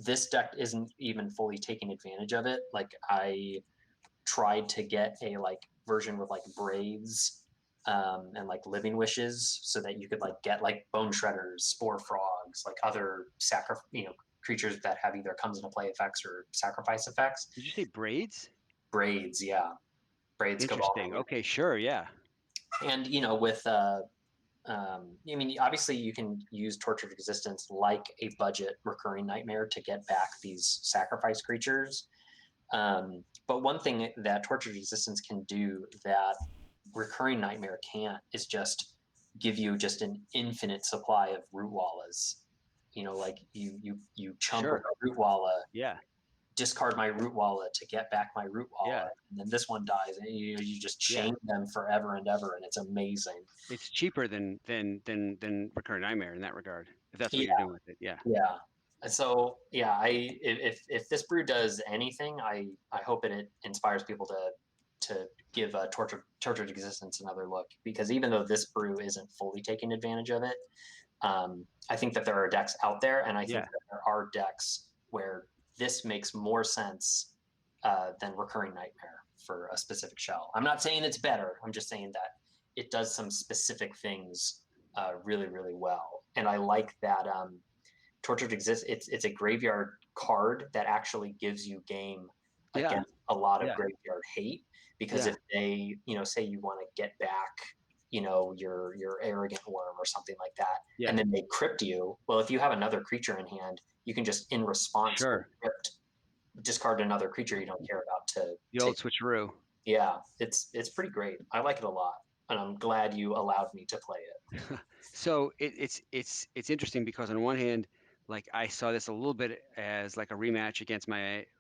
this deck isn't even fully taking advantage of it. Like I tried to get a like version with like braids and like living wishes, so that you could like get like bone shredders, spore frogs, like other creatures that have either comes into play effects or sacrifice effects. did you say braids? Braids, yeah. Afraid's Cabal. Interesting. Okay, sure, yeah. And with I mean, obviously you can use Tortured Existence like a budget recurring nightmare to get back these sacrifice creatures. But one thing that Tortured Existence can do that recurring nightmare can't is just give you just an infinite supply of root wallas. Like you chump with Sure. a root walla, Yeah. discard my root walla to get back my root walla, Yeah. and then this one dies, and you just Yeah. chain them forever and ever, and it's amazing. It's cheaper than recurring nightmare in that regard, if that's what Yeah. you're doing with it. Yeah. Yeah. So yeah, if this brew does anything, I hope it inspires people to give Tortured Existence another look, because even though this brew isn't fully taking advantage of it, I think that there are decks out there, and I think Yeah. that there are decks where this makes more sense than Recurring Nightmare for a specific shell. I'm not saying it's better. I'm just saying that it does some specific things really, really well, and I like that. Tortured Exists. It's a graveyard card that actually gives you game Yeah. against a lot of Yeah. graveyard hate, because Yeah. if they, say you want to get back, your arrogant worm or something like that, Yeah. and then they crypt you. Well, if you have another creature in hand, you can just in response to Sure. crypt, discard another creature you don't care about to The old switcheroo. Yeah, it's pretty great. I like it a lot, and I'm glad you allowed me to play it. So it's interesting because on one hand, like I saw this a little bit as like a rematch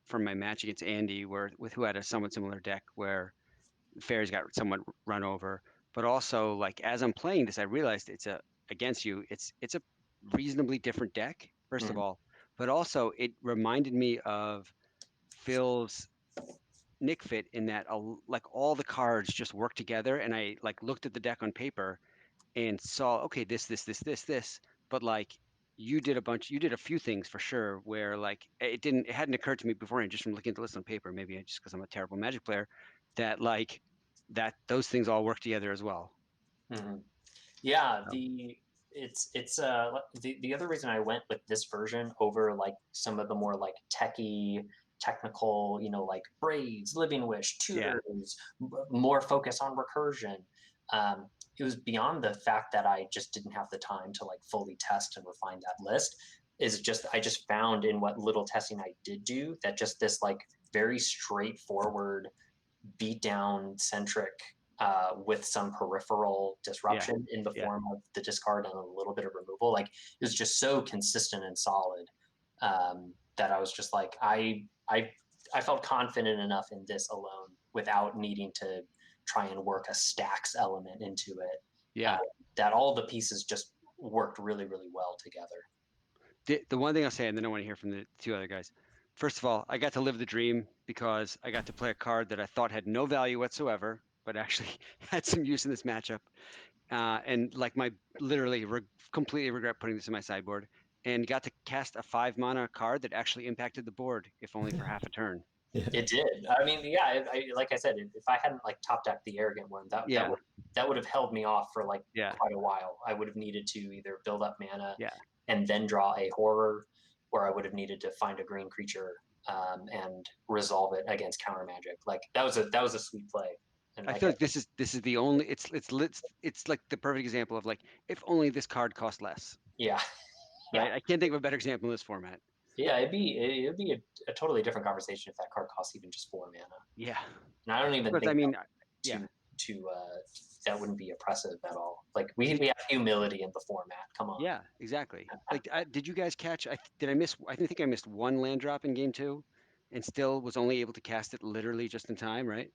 from my match against Andy, who had a somewhat similar deck where Fairies got somewhat run over. But also, like as I'm playing this, I realized against you. It's a reasonably different deck, first of Mhm. all, but also it reminded me of Phil's Nick Fit in that like all the cards just work together, and I like looked at the deck on paper and saw, okay, this, but like you did a few things for sure where like it hadn't occurred to me beforehand just from looking at the list on paper, maybe just because I'm a terrible Magic player, that like that those things all work together as well. Mhm. Yeah, So, the other reason I went with this version over like some of the more like technical, like Braves, Living Wish, yeah, Tutors, more focus on recursion. It was beyond the fact that I just didn't have the time to like fully test and refine that list. I just found in what little testing I did do that just this like very straightforward beatdown centric with some peripheral yeah, disruption in the yeah. form of the discard and a little bit of removal. Like it was just so consistent and solid that I was just like I felt confident enough in this alone without needing to try and work a stacks element into it. Yeah. That all the pieces just worked really, really well together. The one thing I'll say, and then I want to hear from the two other guys. First of all, I got to live the dream because I got to play a card that I thought had no value whatsoever, but actually had some use in this matchup. And like literally completely regret putting this in my sideboard, and got to cast a 5 mana card that actually impacted the board, if only for half a turn. Yeah. It did. I mean, yeah. Like I said, if I hadn't like top decked the arrogant one, Yeah, that would have held me off for like yeah, quite a while. I would have needed to either build up mana yeah. and then draw a horror, or I would have needed to find a green creature and resolve it against counter magic. Like that was a sweet play. And I like feel like this is the only it's like the perfect example of like if only this card cost less, yeah, right? yeah, I can't think of a better example in this format. yeah. It'd be a totally different conversation if that card costs even just 4 mana. Yeah, And I don't even because I think mean, yeah, to that wouldn't be oppressive at all. Like we have humility in the format. Come on. yeah, exactly. Like, did you guys catch? Did I miss? I think I missed one land drop in game two, and still was only able to cast it literally just in time, right?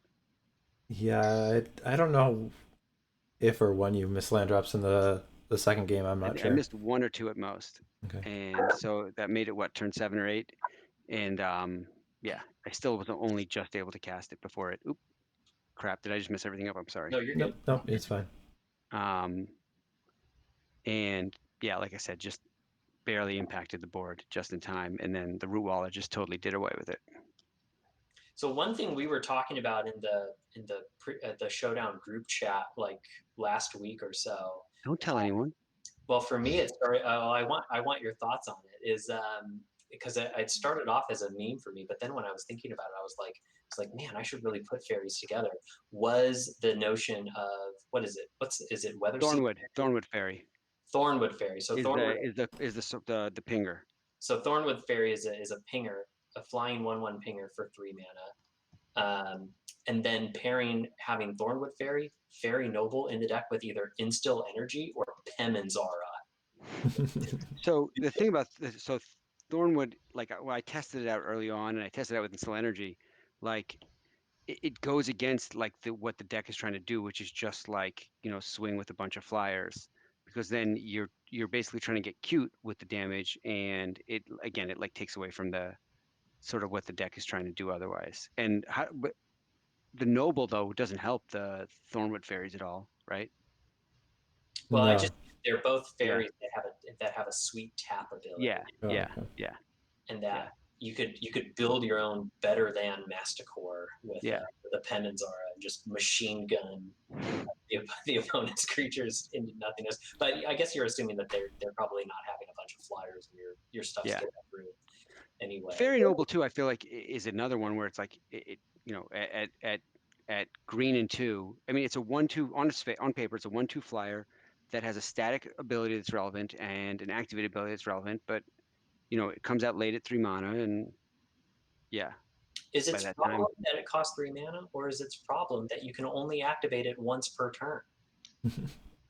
Yeah, I don't know if or when you miss land drops in the second game. I'm not I sure. missed one or two at most, Okay. and so that made it what turn 7 or 8, and yeah, I still was only just able to cast it before it. Oop, crap! Did I just mess everything up? I'm sorry. No, you're Nope, good. nope, it's fine. Um, and yeah, like I said, just barely impacted the board just in time, and then the root wallet just totally did away with it. So one thing we were talking about in the showdown group chat like last week or so. Don't tell anyone. Well, for me, it started. I want your thoughts on it. Is because it started off as a meme for me, but then when I was thinking about it, I was like, man, I should really put fairies together. Was the notion of what is it? Is it weather seed? Thornwood Fairy Thornwood fairy. So is Thornwood. the pinger. So Thornwood fairy is a pinger, a flying 1/1 pinger for 3 mana. And then having Thornwood Fairy, Fairy Noble in the deck with either Instill Energy or Pemenzara. So the thing about so Thornwood, like well, I tested it out early on, and I tested it out with Instill Energy, like it goes against like what the deck is trying to do, which is just like swing with a bunch of flyers, because then you're basically trying to get cute with the damage, and it like takes away from the sort of what the deck is trying to do otherwise. And but the Noble though doesn't help the Thornwood Fairies at all, right? Well, No. they're both Yeah. fairies that have a sweet tap ability. Yeah, Oh, yeah, okay. yeah. And that Yeah. you could build your own better than Masticore with Yeah. the Pemenzara and just machine gun the opponent's creatures into nothingness. But I guess you're assuming that they're probably not having a bunch of flyers and your stuff's Yeah. getting through anyway. Fairy Noble too, I feel like is another one where it's like at green and 2. I mean, it's a 1/2 on paper. It's a 1/2 flyer that has a static ability that's relevant and an activated ability that's relevant, but it comes out late at 3 mana, and yeah, Is by its that problem time. that it costs 3 mana, or is its problem that you can only activate it once per turn?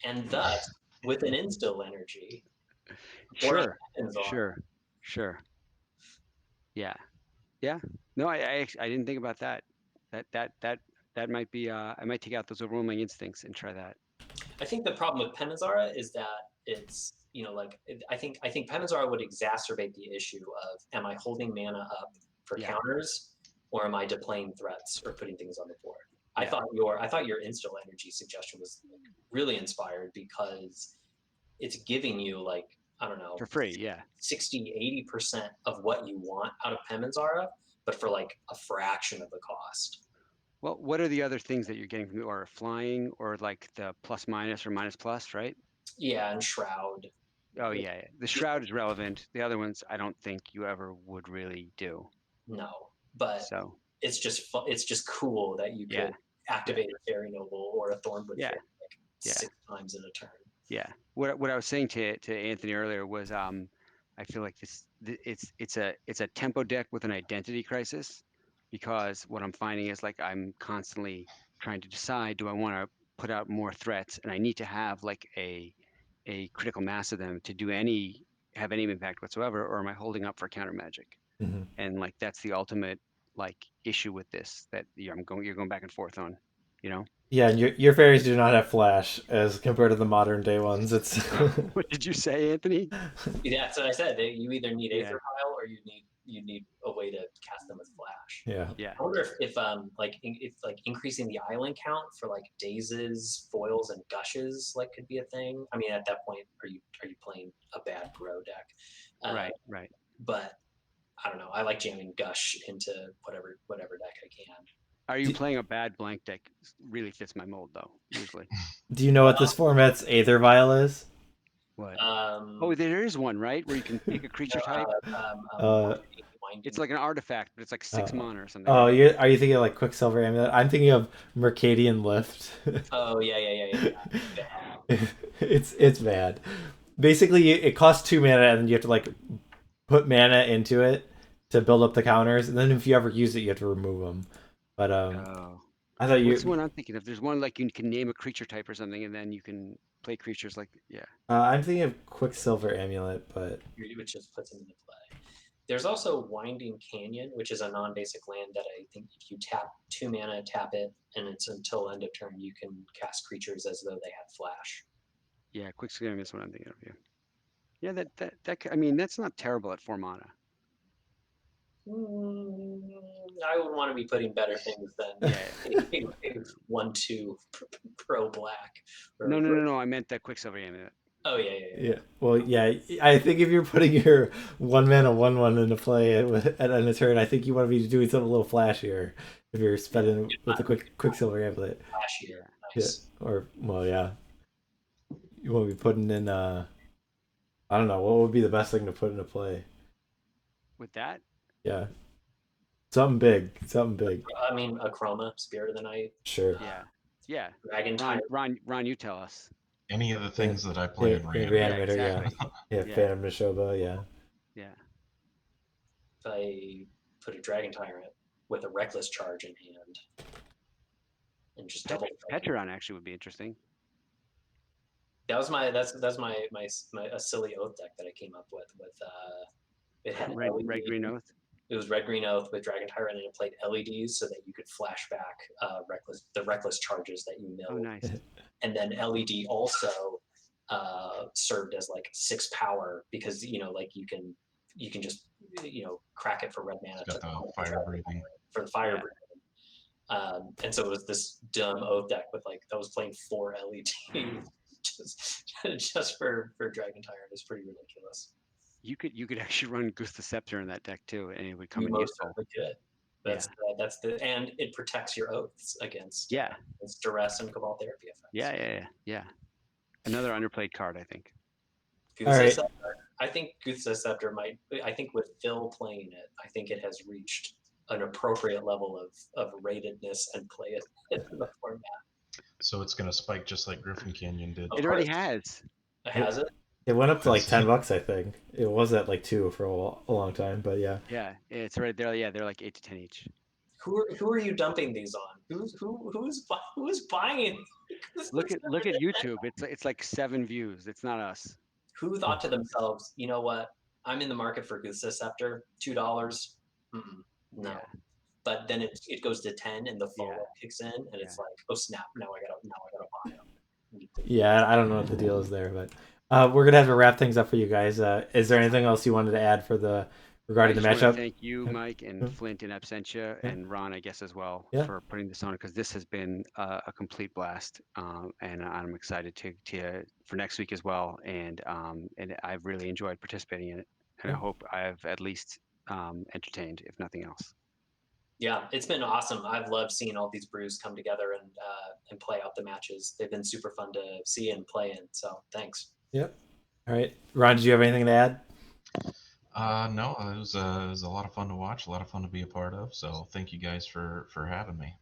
And thus, with an instill energy, or Sure. Yeah. No, I didn't think about that. That might be. I might take out those overwhelming instincts and try that. I think the problem with Pemenzara is that it's I think Pemenzara would exacerbate the issue of, am I holding mana up for counters, or am I deploying threats or putting things on the board? I thought your instill energy suggestion was really inspired because it's giving you I don't know, For free, yeah. 60-80% of what you want out of Pemenzara, but for like a fraction of the cost. Well, what are the other things that you're getting from or flying or like the plus minus or minus plus, right? Yeah, and Shroud. Oh yeah. The Shroud is relevant. The other ones I don't think you ever would really do. No, but so it's just cool that you could activate a Fairy Noble or a Thornwood Fairy like 6 times in a turn. Yeah. What I was saying to Anthony earlier was I feel like it's a tempo deck with an identity crisis, because what I'm finding is like I'm constantly trying to decide, do I want to put out more threats, and I need to have like a critical mass of them to have any impact whatsoever, or am I holding up for counter magic? Mm-hmm. And like that's the ultimate like issue with this that you're going back and forth on, Yeah, and your fairies do not have flash as compared to the modern day ones. It's What did you say, Anthony? Yeah, that's what I said. You either need Aether Vial or you need a way to cast them with flash. Yeah. I wonder if increasing the island count for like dazes, foils, and gushes could be a thing. I mean, at that point, are you playing a bad grow deck? Right. But I don't know. I like jamming gush into whatever deck I can. Are you playing a bad blank deck? Really fits my mold though, usually. Do you know what this format's Aether Vial is? What? Oh, there is one, right? Where you can pick a creature type? It's like an artifact, but it's like 6 mana or something. Oh, right? Are you thinking of like Quicksilver Amulet? I'm thinking of Mercadian Lift. Oh, yeah. It's bad. Basically, it costs 2 mana, and then you have to like put mana into it to build up the counters, and then if you ever use it, you have to remove them. But I thought what's the one I'm thinking of? There's one like you can name a creature type or something, and then you can play creatures like I'm thinking of Quicksilver Amulet, but which just puts them into play. There's also Winding Canyon, which is a non-basic land that I think if you tap 2 mana, tap it, and it's until end of turn, you can cast creatures as though they had flash. Yeah, Quicksilver is what I'm thinking of. Yeah, that I mean that's not terrible at 4 mana. I would want to be putting better things than a 1/2 pro black. No. I meant that Quicksilver Amulet. Oh yeah. Well, yeah. I think if you're putting your 1 mana 1/1 into play at a turn, I think you want to be doing something a little flashier. If you're spending with the Quicksilver Amulet. Flashier, nice. Yeah. Or you want to be putting in. I don't know what would be the best thing to put into play. With that? Yeah. Something big. Something big. I mean, Akroma, Spirit of the Night, Sure. Yeah. Yeah. Dragon Ron, Tyrant. Ron, you tell us. Any of the things that I play Yeah, in yeah, Reanimator. Yeah, Reanimator, yeah. exactly. Yeah, Yeah. Phantom Nishoba, yeah. Yeah. If I put a Dragon Tyrant with a Reckless Charge in hand and just double. Petron actually would be interesting. That was my a silly oath deck that I came up with it had Red LED. Green Oath. It was Red Green Oath with Dragon Tyrant, and it played LEDs so that you could flash back the reckless charges that you Oh, milled. nice. And then LED also served as like 6 power because like you can just crack it for red mana It's got the fire breathing. for the fire Yeah. breathing. And so it was this dumb oath deck with like that was playing 4 LEDs just for Dragon Tyrant. Is pretty ridiculous. You could actually run Goose the Scepter in that deck too, and it would come You in most useful. certainly could. That's and it protects your oaths against duress and cabal therapy effects. Yeah. Another underplayed card, I think. All right. I think Guth's Scepter I think with Phil playing it, I think it has reached an appropriate level of ratedness and play it in the format. So it's going to spike just like Griffin Canyon did. It already has. Has it? It went up to like $10, I think. It was at like 2 for a long time, but yeah. Yeah, it's right there. Yeah, they're like 8 to 10 each. Who are you dumping these on? Who's buying? Look at YouTube. It's like 7 views. It's not us. Who thought to themselves, you know what? I'm in the market for Guth's Scepter, $2. No. Yeah. But then it goes to 10 and the follow-up kicks in and it's Yeah. like, oh snap, now I gotta buy them. Yeah, I don't know what the deal is there, but we're gonna have to wrap things up for you guys. Is there anything else you wanted to add regarding the matchup? Thank you, Mike, and Flint in absentia, and Ron, I guess, as well, for putting this on, because this has been a complete blast, and I'm excited to for next week as well, and I've really enjoyed participating in it, and I hope I've at least entertained, if nothing else. Yeah, it's been awesome. I've loved seeing all these brews come together and play out the matches. They've been super fun to see and play in. So thanks. Yep. All right, Ron, did you have anything to add? No, it was a lot of fun to watch, a lot of fun to be a part of. So thank you guys for having me.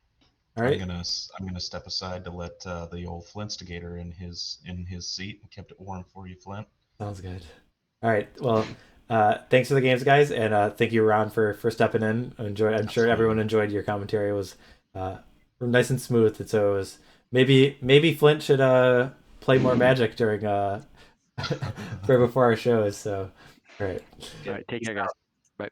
All right. I'm gonna step aside to let the old Flintstigator in his seat and kept it warm for you, Flint. Sounds good. All right. Well, thanks for the games, guys, and thank you, Ron, for stepping in. I'm sure everyone enjoyed your commentary. It was nice and smooth. And so it was maybe Flint should play more Magic during right before our shows. So, all right. All right, take care, guys. Bye.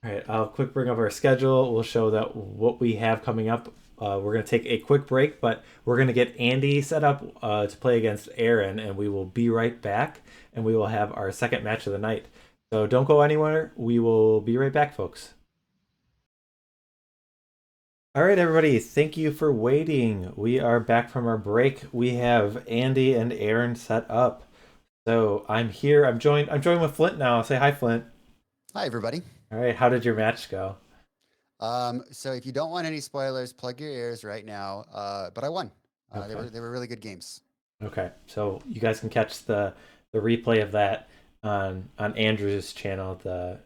All right, I'll quick bring up our schedule. We'll show that what we have coming up. We're going to take a quick break, but we're going to get Andy set up to play against Aaron, and we will be right back, and we will have our second match of the night. So don't go anywhere. We will be right back, folks. All right, everybody. Thank you for waiting. We are back from our break. We have Andy and Aaron set up. So I'm here. I'm joined with Flint now. Say hi, Flint. Hi, everybody. All right. How did your match go? So if you don't want any spoilers, plug your ears right now. But I won. Okay. They were really good games. Okay. So you guys can catch the replay of that on Andrew's channel, the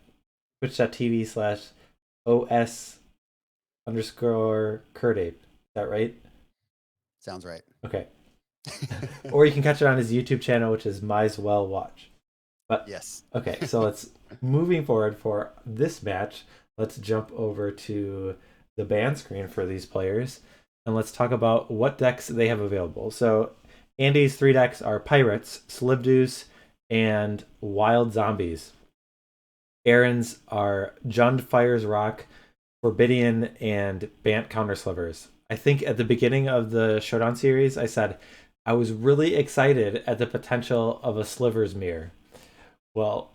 twitch.tv/OS_Kurdape. Is that right? Sounds right. Okay. Or you can catch it on his YouTube channel, which is Misewell Watch. But yes. Okay, so let's moving forward for this match. Let's jump over to the ban screen for these players, and let's talk about what decks they have available. So Andy's 3 decks are Pirates, Slivdus, and Wild Zombies. Aaron's are Jund Fires Rock, Forbidian, and Bant Counterslivers. I think at the beginning of the Showdown series, I said I was really excited at the potential of a Slivers mirror. Well,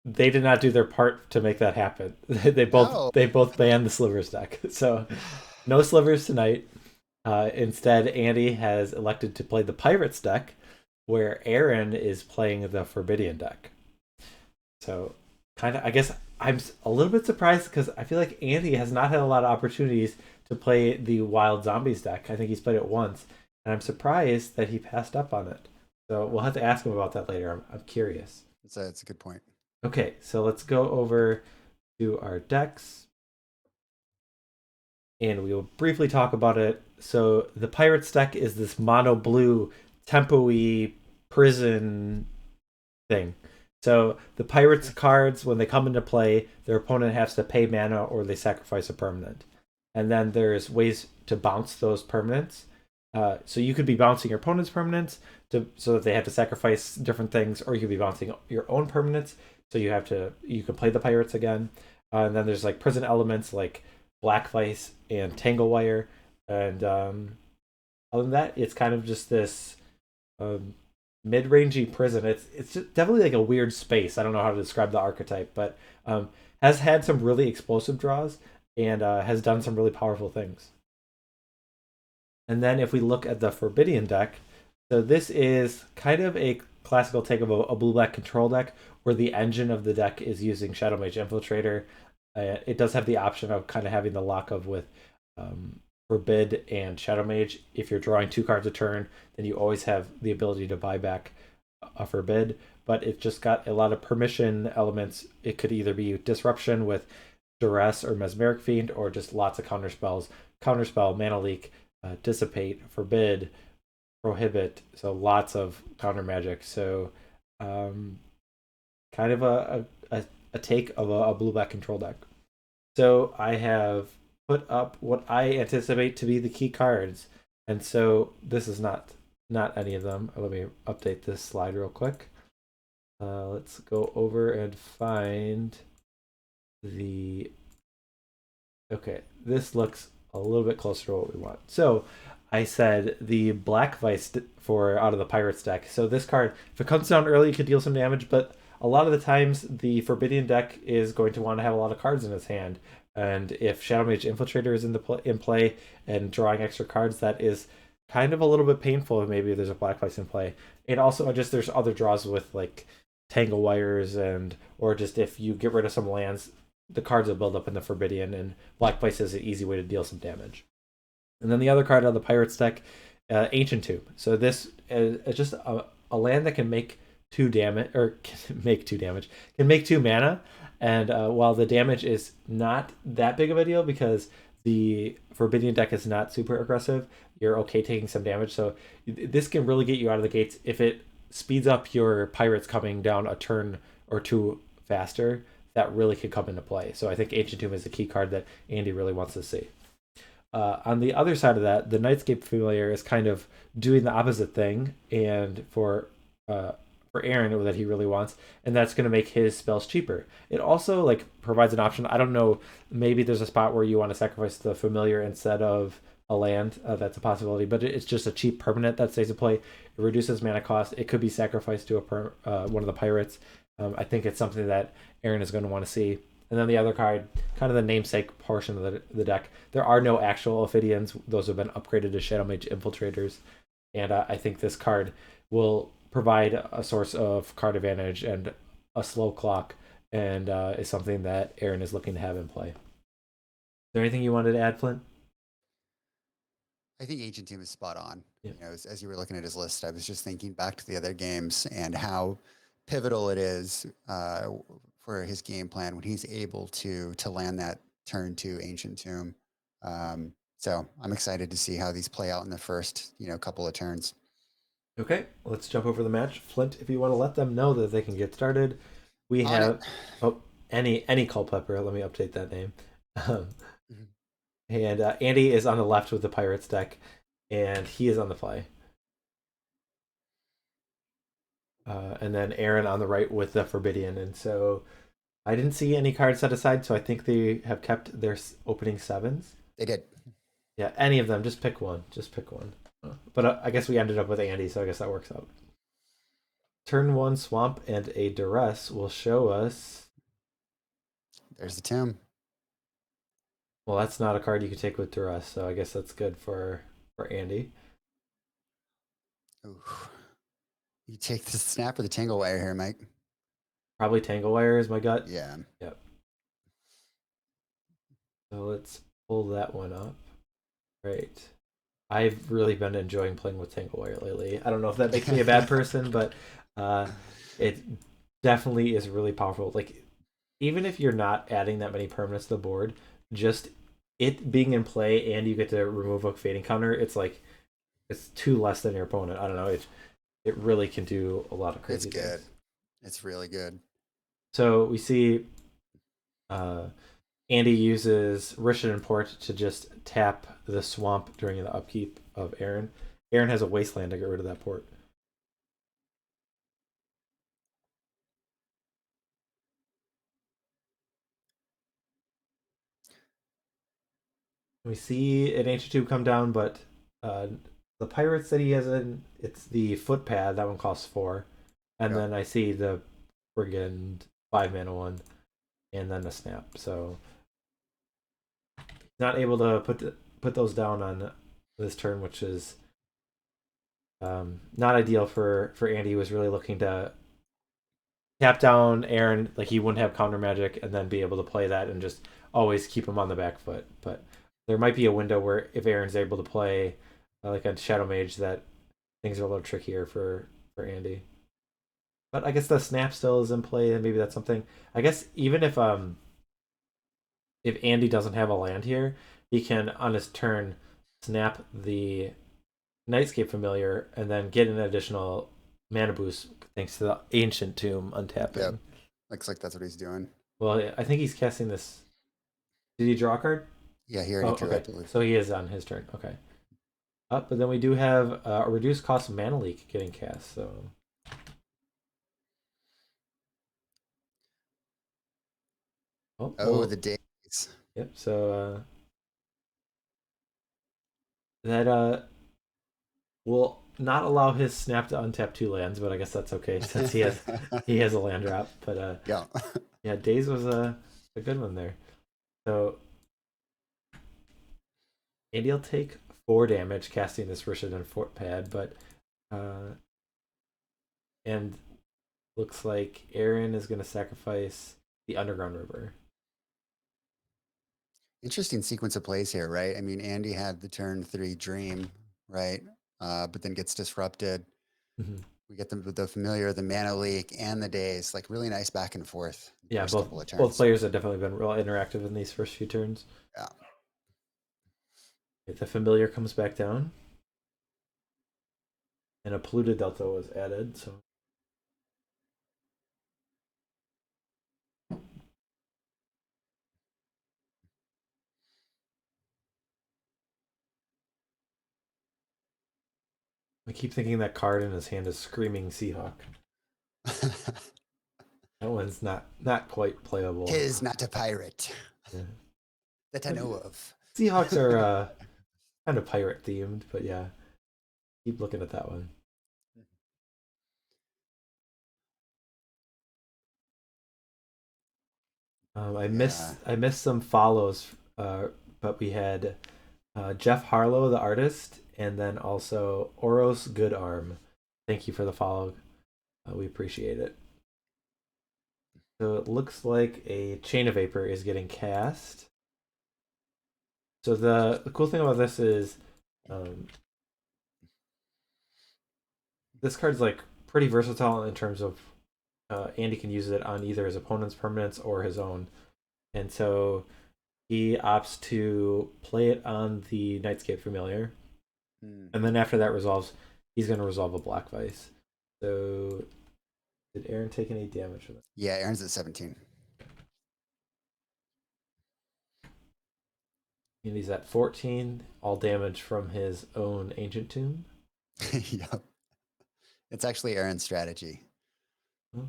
they did not do their part to make that happen. They both banned the Slivers deck. So no Slivers tonight. Instead, Andy has elected to play the Pirates deck, where Aaron is playing the Forbidian deck. So I guess I'm a little bit surprised because I feel like Andy has not had a lot of opportunities to play the Wild Zombies deck. I think he's played it once, and I'm surprised that he passed up on it. So we'll have to ask him about that later. I'm curious. It's a good point. Okay, so let's go over to our decks, and we will briefly talk about it. So the Pirates deck is this mono blue tempo-y prison thing. So the Pirates cards, when they come into play, their opponent has to pay mana or they sacrifice a permanent. And then there's ways to bounce those permanents. So you could be bouncing your opponent's permanents so that they have to sacrifice different things, or you could be bouncing your own permanents. So you can play the Pirates again. And then there's like prison elements like Black Vice and Tangle Wire. And other than that, it's kind of just this mid-rangey prison. It's definitely like a weird space. I don't know how to describe the archetype, but has had some really explosive draws and has done some really powerful things. And then if we look at the Forbidden deck, so this is kind of a classical take of a blue-black control deck where the engine of the deck is using Shadow Mage Infiltrator. It does have the option of kind of having the lock of with Forbid and Shadow Mage. If you're drawing 2 cards a turn, then you always have the ability to buy back a Forbid. But it's just got a lot of permission elements. It could either be Disruption with Duress or Mesmeric Fiend, or just lots of counter spells. Counterspell, Mana Leak, Dissipate, Forbid, Prohibit. So lots of counter magic. So kind of a take of a blue-black control deck. So I have put up what I anticipate to be the key cards. And so this is not any of them. Let me update this slide real quick. Let's go over and find the... Okay, this looks a little bit closer to what we want. So I said the Black Vice for out of the Pirates deck. So this card, if it comes down early, you could deal some damage, but a lot of the times the Forbidden deck is going to want to have a lot of cards in its hand. And if Shadow Mage Infiltrator is in play and drawing extra cards, that is kind of a little bit painful if maybe there's a Black Vice in play. And also just there's other draws with like Tangle Wires or just if you get rid of some lands, the cards will build up in the Forbidden, and Black Vice is an easy way to deal some damage. And then the other card out of the Pirates deck, Ancient Tomb. So this is just a land that can make 2 damage, or can make 2 mana. And while the damage is not that big of a deal because the Forbidden deck is not super aggressive, you're okay taking some damage. So this can really get you out of the gates if it speeds up your Pirates coming down a turn or 2 faster. That really could come into play. So I think Ancient Tomb is the key card that Andy really wants to see. On the other side of that, the Nightscape Familiar is kind of doing the opposite thing, and for Aaron that he really wants, and that's going to make his spells cheaper. It also like provides an option. I don't know, maybe there's a spot where you want to sacrifice the Familiar instead of a land. That's a possibility, but it's just a cheap permanent that stays in play. It reduces mana cost. It could be sacrificed to one of the Pirates. I think it's something that Aaron is going to want to see. And then the other card, kind of the namesake portion of the deck, there are no actual Ophidians. Those have been upgraded to Shadow Mage Infiltrators. And I think this card will provide a source of card advantage and a slow clock, and is something that Aaron is looking to have in play. Is there anything you wanted to add, Flint? I think Ancient Tomb is spot on. Yeah. You know, as you were looking at his list, I was just thinking back to the other games and how pivotal it is for his game plan when he's able to land that turn to Ancient Tomb. So I'm excited to see how these play out in the first, couple of turns. Okay, let's jump over the match. Flint, if you want to let them know that they can get started, we have Andy Culpepper. Let me update that name. And Andy is on the left with the Pirates deck, and he is on the fly. And then Aaron on the right with the Forbidden. And so I didn't see any cards set aside, so I think they have kept their opening 7s. They did. Yeah, any of them. Just pick one. But I guess we ended up with Andy, so I guess that works out. Turn 1 Swamp and a Duress will show us... There's the tomb. Well, that's not a card you can take with Duress, so I guess that's good for Andy. Ooh. You take the snap or the Tangle Wire here, Mike? Probably Tangle Wire is my gut. Yeah. Yep. So let's pull that one up. Right. I've really been enjoying playing with Tangle Wire lately. I don't know if that makes me a bad person, but it definitely is really powerful. Like, even if you're not adding that many permanents to the board, just it being in play and you get to remove a fading counter, it's like it's two less than your opponent. I don't know. It really can do a lot of It's crazy good. things. It's really good. So we see uh, Andy uses Rishan and Port to just tap the swamp during the upkeep of Aaron. Aaron has a wasteland to get rid of that port. We see an ancient tube come down, but the pirates that he has in it's the footpad. That one costs 4, and Yep. then I see the brigand 5 mana one, and then a snap. So not able to put those down on this turn, which is not ideal for Andy. He was really looking to tap down Aaron, like he wouldn't have counter magic, and then be able to play that and just always keep him on the back foot. But there might be a window where if Aaron's able to play like a Shadow Mage, that things are a little trickier for Andy. But I guess the snap still is in play, and maybe that's something. I guess even if Andy doesn't have a land here, he can on his turn snap the Nightscape Familiar and then get an additional mana boost thanks to the Ancient Tomb untapping. Yep. Looks like that's what he's doing. Well, I think he's casting this. Did he draw a card? Yeah, he already drew, I okay. believe. So he is on his turn. Okay. But then we do have a reduced cost mana leak getting cast. So. Oh, the days. Yep. So that will not allow his snap to untap 2 lands, but I guess that's okay since he has a land drop. But yeah, yeah, Days was a good one there. So Andy will take 4 damage casting this Rishadan Fort pad, but and looks like Aaron is going to sacrifice the Underground River. interesting sequence of plays here, right? I mean, Andy had the turn 3 Dream, right? But then gets disrupted. Mm-hmm. We get the familiar, the mana leak, and the days. Like really nice back and forth. Yeah, First couple of turns. both players have definitely been real interactive in these first few turns. Yeah. The familiar comes back down, and a polluted delta was added. So I keep thinking that card in his hand is Screaming Seahawk. That one's not quite playable. Tis not a pirate. Yeah. That I know of. Seahawks are kind of pirate themed, but yeah, keep looking at that one. I missed some follows, but we had Jeff Harlow, the artist, and then also Oros Goodarm. Thank you for the follow. We appreciate it. So it looks like a Chain of Vapor is getting cast. So the cool thing about this is this card's like pretty versatile in terms of Andy can use it on either his opponent's permanents or his own. And so he opts to play it on the Nightscape Familiar. And then after that resolves, he's going to resolve a Black Vice. So did Aaron take any damage from that? Yeah, Aaron's at 17. And he's at 14, all damage from his own Ancient Tomb. Yep. It's actually Aaron's strategy.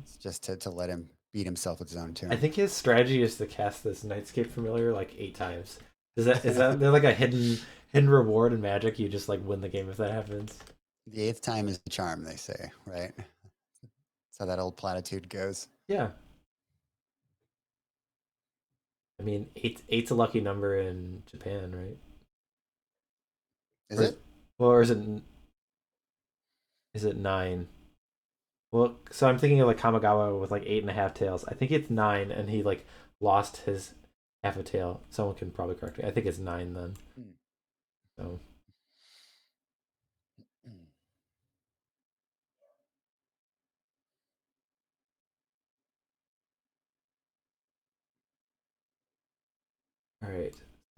It's just to let him beat himself with his own tomb. I think his strategy is to cast this Nightscape Familiar like 8 times. Is that there like a hidden reward in Magic? You just like win the game if that happens. The 8th time is the charm, they say, right? That's how that old platitude goes. Yeah. I mean, eight's a lucky number in Japan, right? Is it? Well, or is it 9? Well, so I'm thinking of like Kamigawa with like 8.5 tails. I think it's 9, and he like lost his half a tail. Someone can probably correct me. I think it's 9 then. So.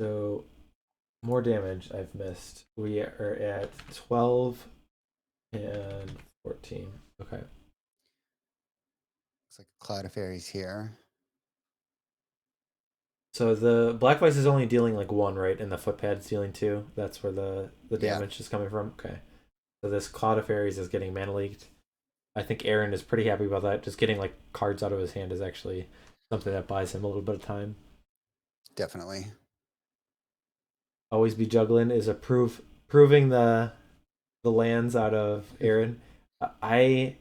So more damage I've missed. We are at 12 and 14. Okay. Looks like a cloud of fairies here. So the Black Vice is only dealing like 1, right? And the footpad's dealing 2. That's where the Yeah. damage is coming from. Okay. So this Cloud of Fairies is getting mana leaked. I think Aaron is pretty happy about that. Just getting like cards out of his hand is actually something that buys him a little bit of time. Definitely. Always be juggling is proving the lands out of Aaron. I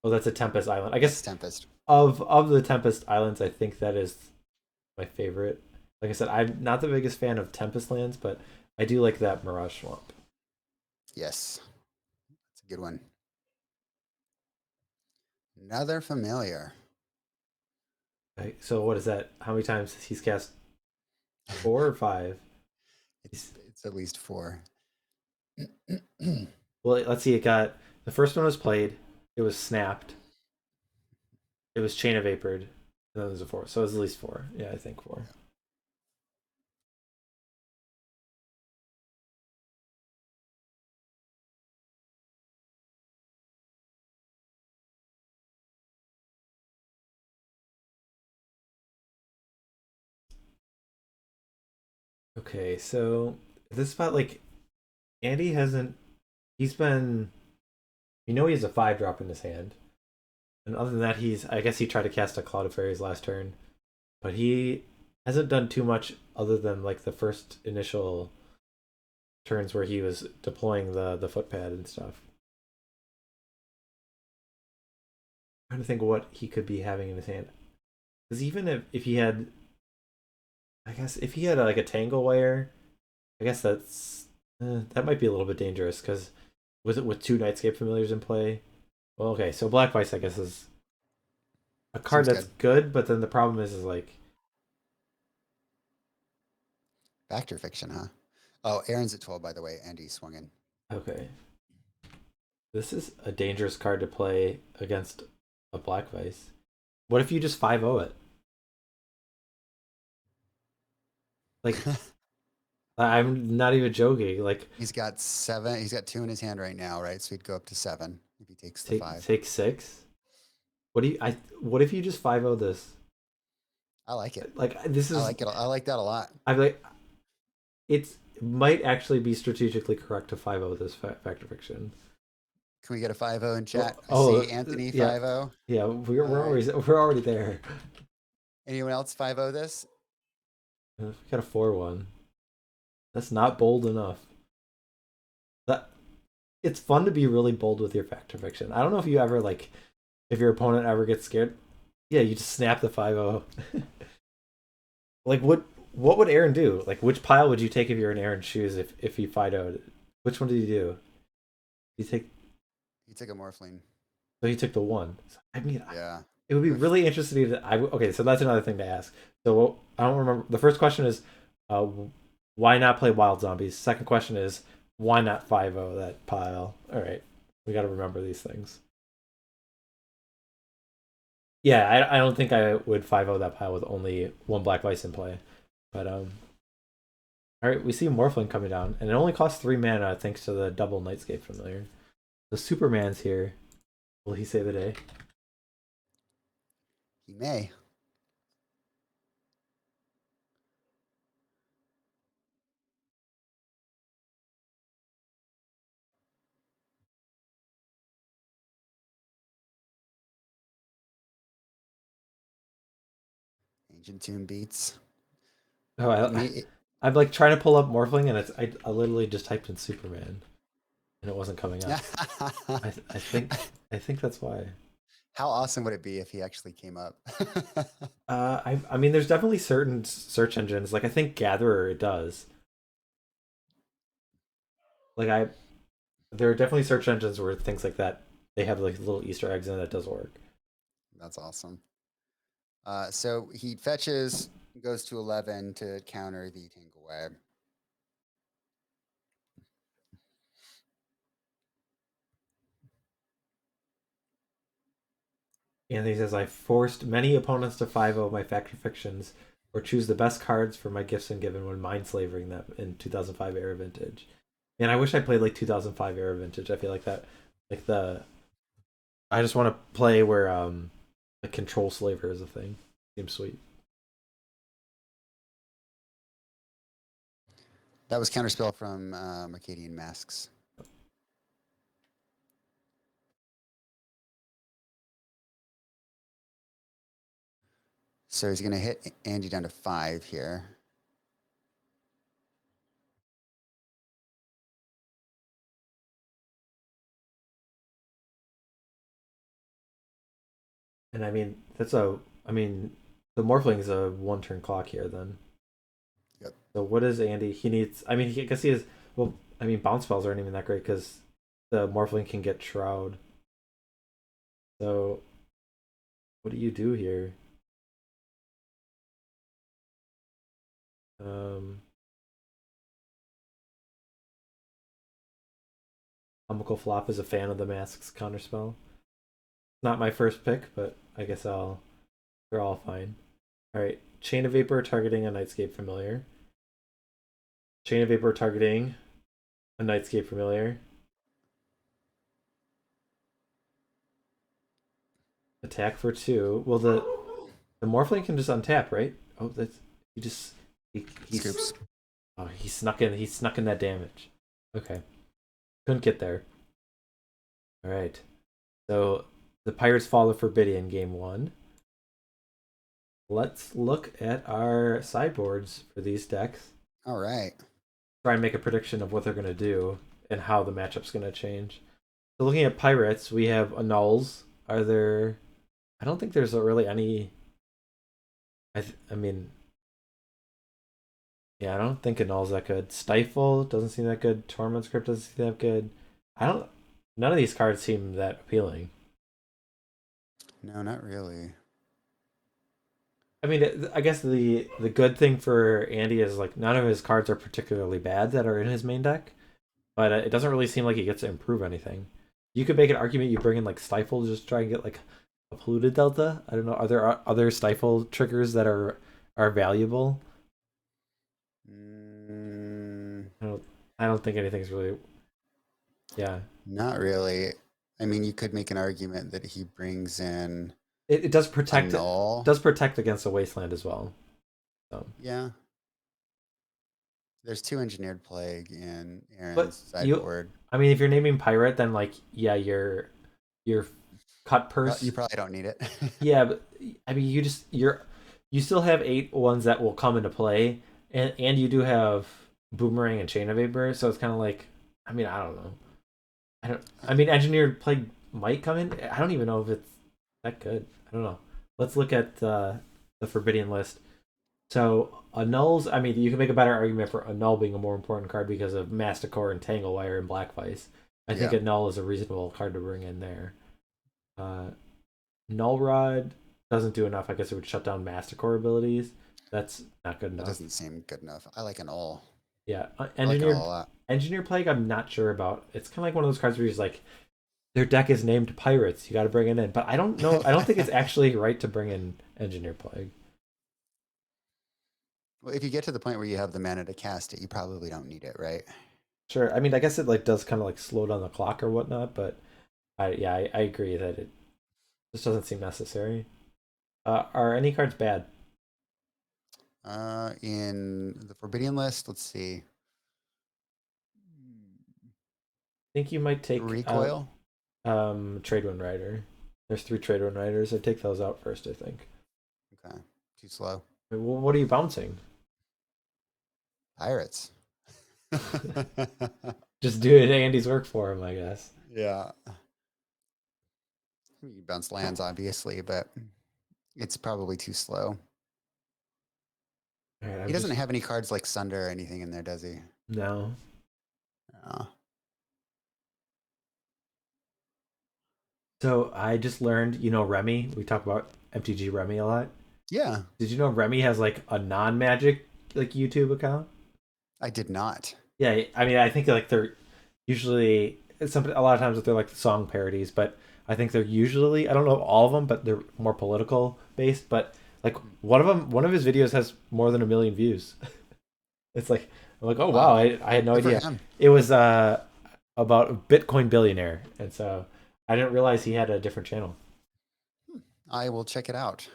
Oh, that's a Tempest Island. I guess Tempest. of the Tempest Islands, I think that is my favorite. Like I said, I'm not the biggest fan of Tempest lands, but I do like that Mirage Swamp. Yes. That's a good one. Another familiar. Okay, so what is that? How many times he's cast? 4 or 5? It's at least 4. Well, let's see. It got the first one was played. It was snapped. It was Chain of Vapored. And then there's a 4. So it was at least 4. Yeah, I think 4. Okay, so this spot, like, Andy hasn't. He's been. You know, he has a 5-drop in his hand. And other than that, I guess he tried to cast a Cloud of Fairies last turn. But he hasn't done too much other than, like, the first initial turns where he was deploying the footpad and stuff. I'm trying to think what he could be having in his hand. Because even if he had. I guess if he had like a Tangle Wire, I guess that might be a little bit dangerous because with 2 Nightscape Familiars in play. Well, okay, so Black Vice I guess is a card Seems that's good, but then the problem is like Fact or fiction, huh? Oh, Aaron's at 12, by the way. Andy swung in. okay, this is a dangerous card to play against a Black Vice. What if you just 5-0 it? Like I'm not even joking. Like He's got 7. He's got 2 in his hand right now, right? So he'd go up to 7 if he takes the 5. take 6. What if you just 5-0 this? I like it. Like this is I like it. I like that a lot. I'm like it might actually be strategically correct to 5-0 this Fact or Fiction. Can we get a 5-0 in chat? Oh, I see Anthony yeah. 5-0. Yeah, we're All right. already there. Anyone else 5-0 this? We got a 4-1. That's not bold enough. That it's fun to be really bold with your Fact or Fiction. I don't know if you ever like if your opponent ever gets scared. Yeah, you just snap the 5-0. Like what would Aaron do? Like which pile would you take if you're in Aaron's shoes if he 5-0'd? Which one did he do? He took a Morphling. So he took the 1. I mean, Yeah. it would be really interesting to. Okay, so that's another thing to ask. So I don't remember. The first question is, why not play Wild Zombies? Second question is, why not 5-0 that pile? All right, we got to remember these things. Yeah, I don't think I would 5-0 that pile with only 1 Black Vice in play, but all right, we see Morphling coming down, and it only costs 3 mana thanks to the double Nightscape Familiar. The Superman's here. Will he save the day? He may. Ancient Tomb beats. Oh, I'm like trying to pull up Morphling, and I literally just typed in Superman, and it wasn't coming up. I think that's why. How awesome would it be if he actually came up? I mean, there's definitely certain search engines. Like I think Gatherer it does. Like there are definitely search engines where things like that they have like little Easter eggs in it that does work. That's awesome. So he fetches, goes to 11 to counter the Tangle Web. Anthony says I forced many opponents to 5-0 my Fact or Fictions or choose the best cards for my gifts and given when mind slavering them in 2005 Era Vintage. Man, I wish I played like 2005 Era Vintage. I feel like that, like I just want to play where like control slaver is a thing. Seems sweet. That was Counterspell from Arcadian Masks. So he's going to hit Andy down to 5 here. And I mean, the Morphling's a 1-turn clock here then. Yep. So what is Andy? He needs, I mean, I guess he has, well, I mean, bounce spells aren't even that great because the Morphling can get Shroud. So what do you do here? Comical Flop is a fan of the Mask's counterspell. Not my first pick, but I guess they're all fine. Alright, Chain of Vapor targeting a Nightscape Familiar. Chain of Vapor targeting a Nightscape Familiar. Attack for 2. Well, the Morphling can just untap, right? Oh, that's he Scoops. Oh, he snuck in that damage. Okay. Couldn't get there. Alright. So the Pirates fall to Forbidian game 1. Let's look at our sideboards for these decks. All right. Try and make a prediction of what they're going to do and how the matchup's going to change. So looking at Pirates, we have Annuls. Are there... I don't think there's really any... I mean... Yeah, I don't think Annul's that good. Stifle doesn't seem that good. Torment Script doesn't seem that good. None of these cards seem that appealing. No, not really. I mean, I guess the good thing for Andy is like none of his cards are particularly bad that are in his main deck, but it doesn't really seem like he gets to improve anything. You could make an argument you bring in like Stifle just to try and get like a polluted delta. I don't know. Are there other Stifle triggers that are valuable? I don't think anything's really. Yeah. Not really. I mean, you could make an argument that he brings in. It does protect. Annull. It does protect against a wasteland as well. So. Yeah. There's 2 Engineered Plague in Aaron's sideboard. I mean, if you're naming Pirate, then like, yeah, your Cut Purse. You probably don't need it. Yeah, but I mean, you still have 8 ones that will come into play, and you do have Boomerang and Chain of Vapor, so it's kind of like, I mean, I don't know. I mean, Engineered Plague might come in. I don't even know if it's that good. I don't know. Let's look at the Forbidian list. So Annuls, I mean, you can make a better argument for Annul being a more important card because of Masticore and Tanglewire and Black Vice. I think Annul is a reasonable card to bring in there. Null Rod doesn't do enough. I guess it would shut down Masticore abilities. That's not good enough. That doesn't seem good enough. I like Annul. Yeah, Engineer Plague, I'm not sure about. It's kind of like one of those cards where he's like, their deck is named Pirates. You got to bring it in, but I don't know. I don't think it's actually right to bring in Engineer Plague. Well, if you get to the point where you have the mana to cast it, you probably don't need it, right? Sure. I mean, I guess it like does kind of like slow down the clock or whatnot, but I agree that it just doesn't seem necessary. Are any cards bad? In the Forbidian list, let's see. I think you might take Recoil. Trade Wind Rider. There's 3 Trade Wind Riders. I take those out first, I think. Okay. Too slow. Well, what are you bouncing? Pirates. Just do it Andy's work for him, I guess. Yeah. You bounce lands, obviously, but it's probably too slow. Right, he doesn't have any cards like Sunder or anything in there, does he? No. So I just learned, Remy. We talk about MTG Remy a lot. Yeah. Did you know Remy has like a non-Magic like YouTube account? I did not. Yeah, I mean, I think like they're usually a lot of times they're like song parodies, but I think they're usually, I don't know all of them, but they're more political based. But Like one of his videos has more than 1 million views. It's like I'm like, oh wow, I had no Good for idea. him. It was about a Bitcoin billionaire, and so I didn't realize he had a different channel. I will check it out.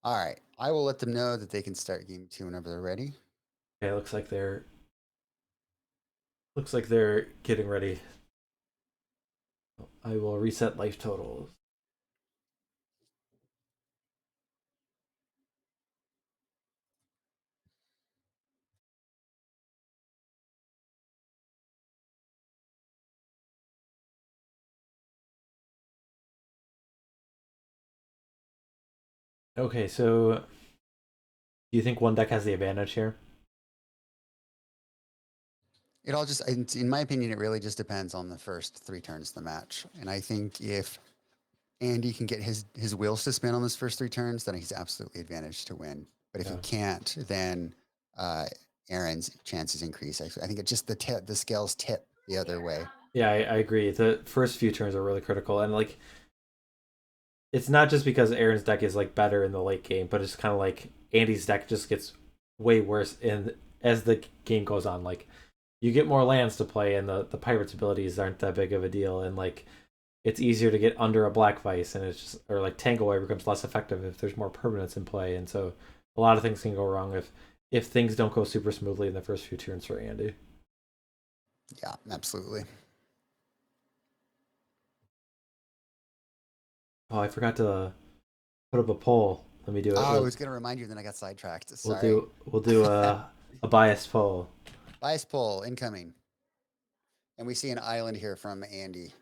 All right. I will let them know that they can start game 2 whenever they're ready. Okay, looks like they're getting ready. I will reset life totals. Okay, so do you think one deck has the advantage here? It all just, in my opinion, it really just depends on the first 3 turns of the match. And I think if Andy can get his wheels to spin on those first 3 turns, then he's absolutely advantaged to win. But if he can't, then Aaron's chances increase. I think it just the scales tip the other way. Yeah, I agree. The first few turns are really critical, and like it's not just because Aaron's deck is like better in the late game, but it's kind of like Andy's deck just gets way worse as the game goes on. Like you get more lands to play, and the pirates' abilities aren't that big of a deal, and like it's easier to get under a black vice, and it's just or like Tanglewire becomes less effective if there's more permanents in play, and so a lot of things can go wrong if things don't go super smoothly in the first few turns for Andy. Yeah, absolutely. Oh, I forgot to put up a poll. Let me do it. I was going to remind you, then I got sidetracked. Sorry. We'll do a biased poll. Bias poll incoming. And we see an island here from Andy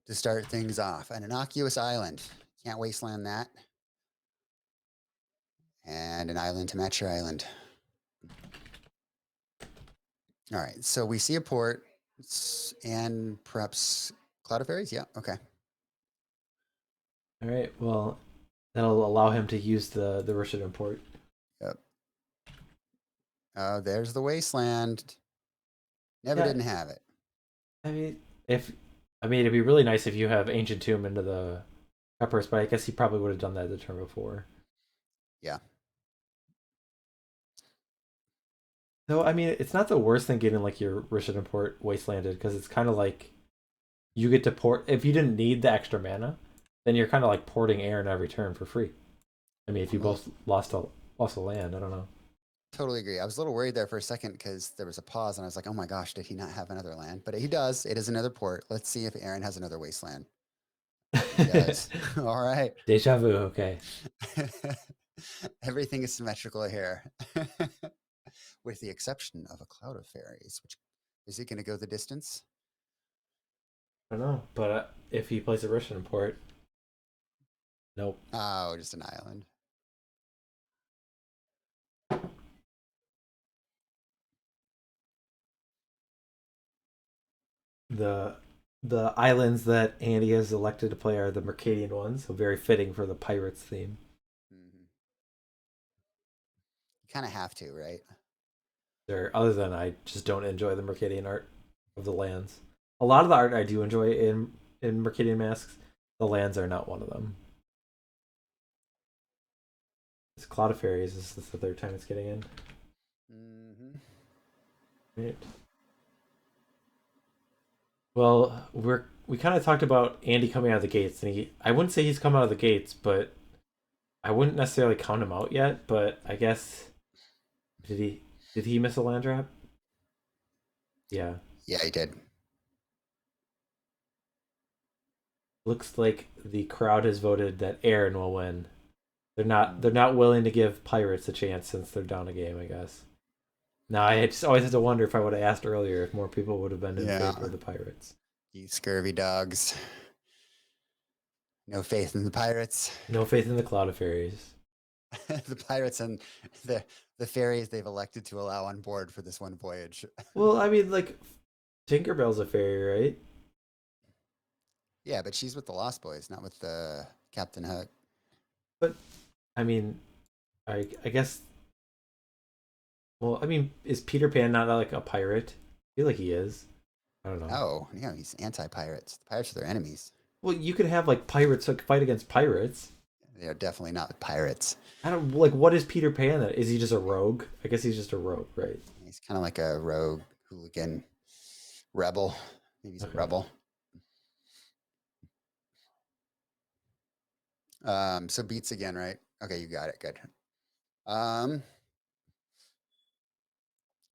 to start things off. An innocuous island. Can't wasteland that. And an island to match your island. All right, so we see a port and perhaps Cloud of Fairies. Yeah, okay. All right, well, that'll allow him to use the Russian import. Yep. Oh, there's the wasteland. Never didn't have it. I mean, it'd be really nice if you have Ancient Tomb into the peppers, but I guess he probably would have done that the turn before. Yeah. So I mean, it's not the worst thing getting like your Russian import wastelanded because it's kind of like you get to port if you didn't need the extra mana, then you're kind of like porting Aaron every turn for free. I mean, if you both lost a land, I don't know. Totally agree. I was a little worried there for a second because there was a pause and I was like, oh my gosh, did he not have another land? But he does. It is another port. Let's see if Aaron has another wasteland. He does. All right. Deja vu. Okay. Everything is symmetrical here. With the exception of a Cloud of Fairies, which is he going to go the distance? I don't know, but if he plays a Russian import, nope. Oh, just an island. The islands that Andy has elected to play are the Mercadian ones, so very fitting for the pirates theme. Mm-hmm. You kind of have to, right? Other than I just don't enjoy the Mercadian art of the lands. A lot of the art I do enjoy in Mercadian Masks, the lands are not one of them. It's Cloud of Fairies. This is the third time it's getting in. Mm-hmm. Right. Well, we kind of talked about Andy coming out of the gates, and I wouldn't say he's come out of the gates, but I wouldn't necessarily count him out yet. But I guess did he miss a land trap? Yeah. Yeah, he did. Looks like the crowd has voted that Aaron will win. They're not willing to give pirates a chance since they're down a game, I guess. Now I just always have to wonder if I would have asked earlier if more people would have been in favor of the pirates. You scurvy dogs. No faith in the pirates. No faith in the Cloud of Fairies. The pirates and the fairies they've elected to allow on board for this one voyage. Well, I mean, like Tinkerbell's a fairy, right? Yeah, but she's with the Lost Boys, not with the Captain Hook. But I mean, I guess. Well, I mean, is Peter Pan not like a pirate? I feel like he is. I don't know. Oh, yeah, he's anti-pirates. The pirates are their enemies. Well, you could have like pirates like fight against pirates. They're definitely not pirates. I don't like. What is Peter Pan? Is he just a rogue? I guess he's just a rogue, right? He's kind of like a rogue hooligan rebel. Maybe he's a Okay. rebel. So beats again, right? Okay, you got it. Good.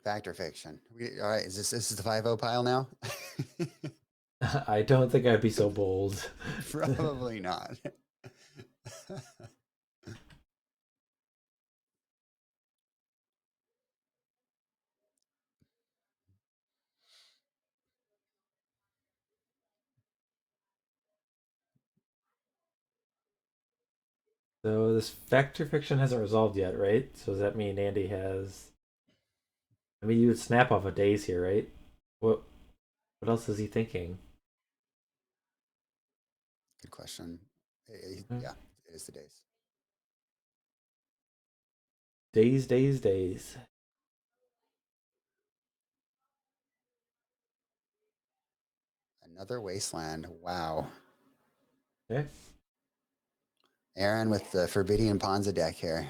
Fact or fiction? All right, is this is the 5-0 pile now? I don't think I'd be so bold. Probably not. So this fact or fiction hasn't resolved yet, right? So does that mean Andy has? I mean, you would snap off a days here, right? What? What else is he thinking? Good question. Hmm. Yeah, it is the days. Days, days, days. Another wasteland. Wow. Okay. Aaron with the Forbidian Ponza deck here.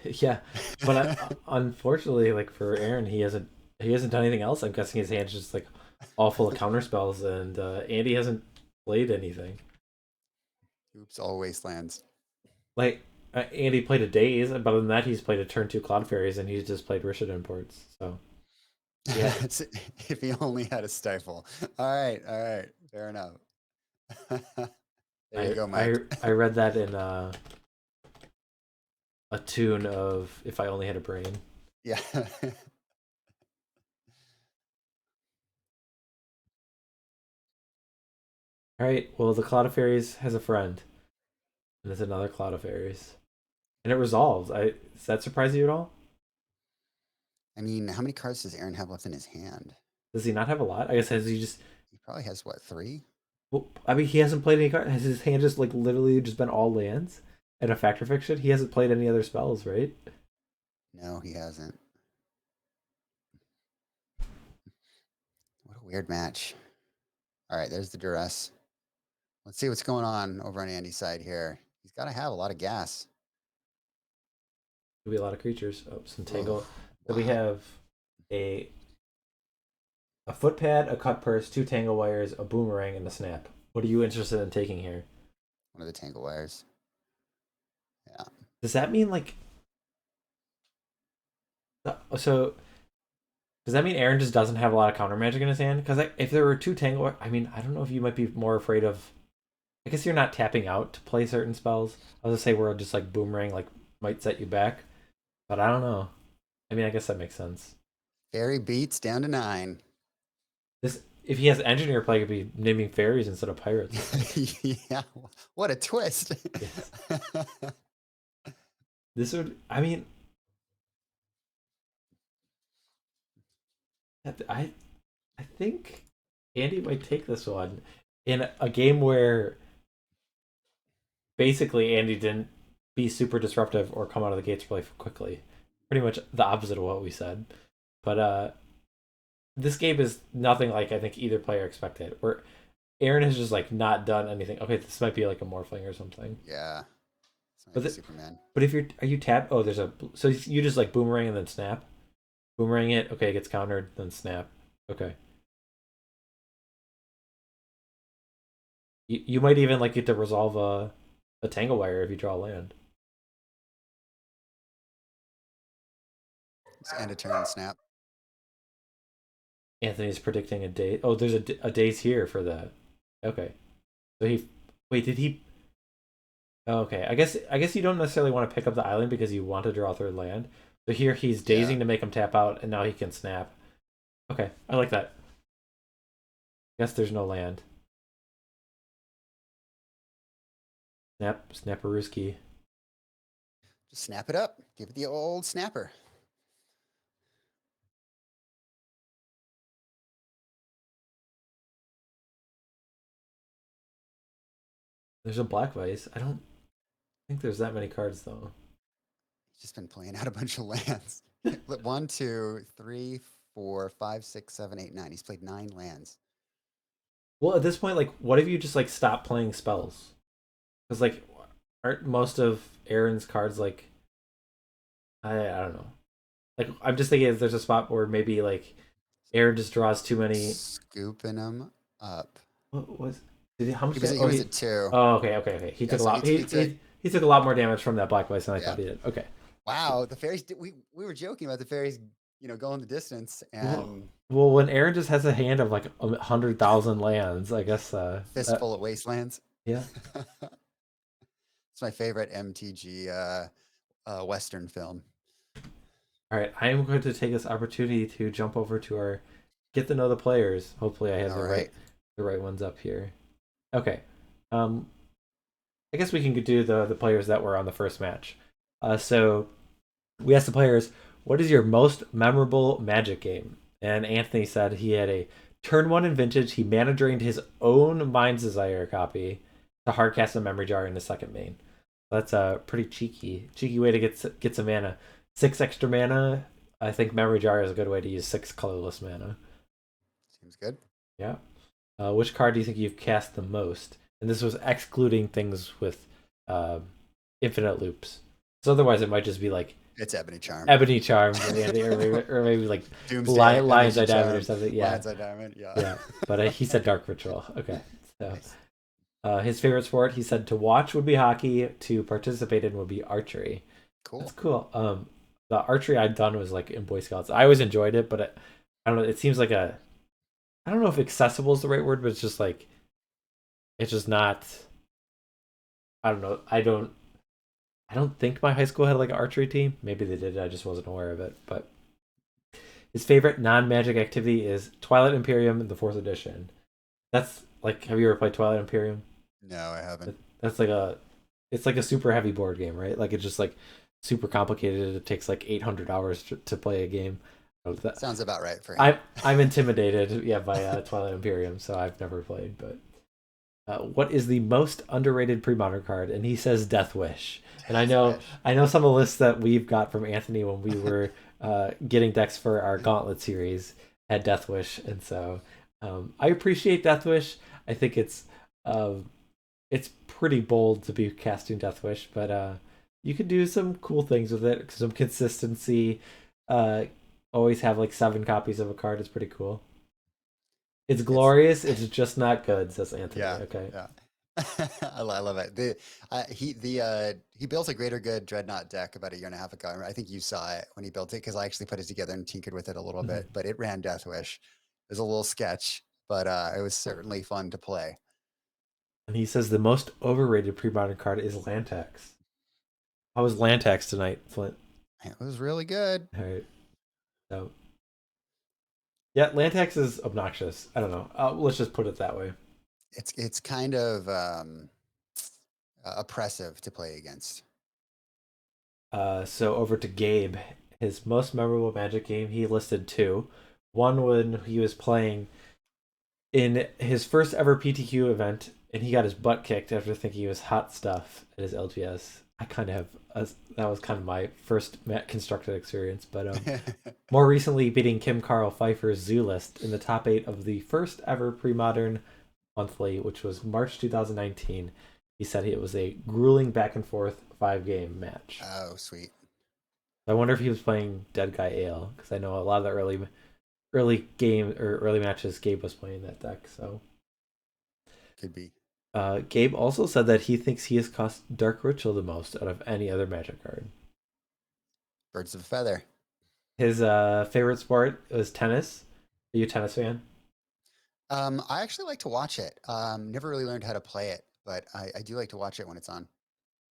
Yeah, but unfortunately, like for Aaron, he hasn't done anything else. I'm guessing his hand's just like all full of counter spells, and Andy hasn't played anything. Oops, all wastelands. Like Andy played a days, but other than that, he's played a turn 2 Cloud Fairies, and he's just played Rishid imports. So yeah, If he only had a stifle. All right, fair enough. There you go, Mike. I read that in a tune of "If I Only Had a Brain." Yeah. All right, well, the Cloud of Fairies has a friend, and it's another Cloud of Fairies, and it resolves. Does that surprise you at all? I mean, how many cards does Aaron have left in his hand? Does he not have a lot? I guess has he just? He probably has what, 3? Well, I mean, he hasn't played any cards. Has his hand just like literally just been all lands and a Factor Fiction? He hasn't played any other spells, right? No, he hasn't. What a weird match. All right, there's the duress. Let's see what's going on over on Andy's side here. He's got to have a lot of gas. Could be a lot of creatures. Oh, some tangle. Oof, So we wow. have a footpad, a cut purse, 2 tangle wires, a boomerang, and a snap. What are you interested in taking here? One of the tangle wires. Yeah. Does that mean like? So does that mean Aaron just doesn't have a lot of counter magic in his hand? Because like, if there were 2 tangle, I mean, I don't know if you might be more afraid of. I guess you're not tapping out to play certain spells. I was gonna say where just like boomerang like might set you back, but I don't know. I mean, I guess that makes sense. Fairy beats down to 9. This if he has engineer play, could be naming fairies instead of pirates. I think. Yeah. What a twist. Yes. This would. I mean, I I think Andy might take this one in a game where basically Andy didn't be super disruptive or come out of the gates really quickly. Pretty much the opposite of what we said. But this game is nothing like I think either player expected. Where Aaron has just like not done anything. Okay, this might be like a morphling or something. Yeah. It's But like the, Superman. but if you're are you tap? Oh, there's a so you just like boomerang and then snap. Boomerang it. Okay, it gets countered. Then snap. Okay. You might even like get to resolve a tangle wire if you draw land. It's end of turn snap. Anthony's predicting a day. Oh, there's a days here for that. Okay. So he wait, did he oh, okay. I guess you don't necessarily want to pick up the island because you want to draw a third land. So here he's dazing to make him tap out and now he can snap. Okay, I like that. Guess there's no land. Snapperooski. Just snap it up. Give it the old snapper. There's a black vice. I don't think there's that many cards though. He's just been playing out a bunch of lands. 1, 2, 3, 4, 5, 6, 7, 8, 9. He's played 9 lands. Well, at this point, like, what if you just like stop playing spells? Because like, aren't most of Aaron's cards like I don't know. Like I'm just thinking if there's a spot where maybe like Aaron just draws too many. Scooping them up. What was? Did he? How much? He was at 2. Oh, okay. He Yeah, took a so lot. he took- He took a lot more damage from that black place than I Yeah. thought he did. Okay. Wow, the fairies. We were joking about the fairies, going the distance, and Well, when Aaron just has a hand of like 100,000 lands, I guess. fistful of wastelands. Yeah. It's my favorite MTG Western film. All right, I am going to take this opportunity to jump over to our get to know the players. Hopefully, I have All the right ones up here. Okay, I guess we can do the players that were on the first match. So we asked the players, "What is your most memorable Magic game?" And Anthony said he had a turn 1 in Vintage. He mana drained his own Mind's Desire copy to hardcast a Memory Jar in his second main. That's a pretty cheeky way to get some mana. 6 extra mana. I think Memory Jar is a good way to use 6 colorless mana. Seems good. Yeah. Which card do you think you've cast the most? And this was excluding things with infinite loops. So otherwise, it might just be like It's Ebony Charm. Ebony Charm, or maybe like Doomsday, Lion's Eye Ebony Diamond or Charm, something. Yeah. Lion's Eye Diamond. Yeah. Yeah. But he said Dark Ritual. Okay. So. Nice. His favorite sport, he said, to watch would be hockey. To participate in would be archery. Cool. That's cool. The archery I'd done was like in Boy Scouts. I always enjoyed it, but I don't know. It seems like I don't know if accessible is the right word, but it's just like, it's just not. I don't know. I don't think my high school had like an archery team. Maybe they did. I just wasn't aware of it. But his favorite non-magic activity is Twilight Imperium in the 4th edition. That's like, have you ever played Twilight Imperium? No, I haven't. That's like it's like a super heavy board game, right? Like it's just like super complicated. It takes like 800 hours to play a game. That sounds about right for him. I'm intimidated, by Twilight Imperium, so I've never played. But what is the most underrated pre-modern card? And he says Death Wish. And I know some of the lists that we've got from Anthony when we were getting decks for our Gauntlet series had Death Wish, and so I appreciate Death Wish. I think it's pretty bold to be casting Death Wish, but you could do some cool things with it. Some consistency. Always have like 7 copies of a card is pretty cool. It's glorious. It's just not good, says Anthony. Yeah. Okay. Yeah. I love it. He built a Greater Good Dreadnought deck about a year and a half ago. I think you saw it when he built it because I actually put it together and tinkered with it a little bit. But it ran Death Wish. It was a little sketch, but it was certainly fun to play. And he says the most overrated pre-modern card is Lantax. How was Lantax tonight, Flint? It was really good. All right. So, yeah, Lantax is obnoxious. I don't know. Let's just put it that way. It's kind of oppressive to play against. So over to Gabe. His most memorable Magic game, he listed 2. One when he was playing in his first ever PTQ event, and he got his butt kicked after thinking he was hot stuff at his LGS. I kind of have that was kind of my first constructed experience, but more recently beating Kim Carl Pfeiffer's Zoo List in the top 8 of the first ever pre-modern monthly, which was March 2019. He said it was a grueling back and forth 5-game match. Oh, sweet. I wonder if he was playing Dead Guy Ale, because I know a lot of the early game or early matches Gabe was playing that deck. So could be. Gabe also said that he thinks he has cost Dark Ritual the most out of any other Magic card. Birds of a feather. His favorite sport was tennis. Are you a tennis fan? I actually like to watch it. Never really learned how to play it, but I do like to watch it when it's on.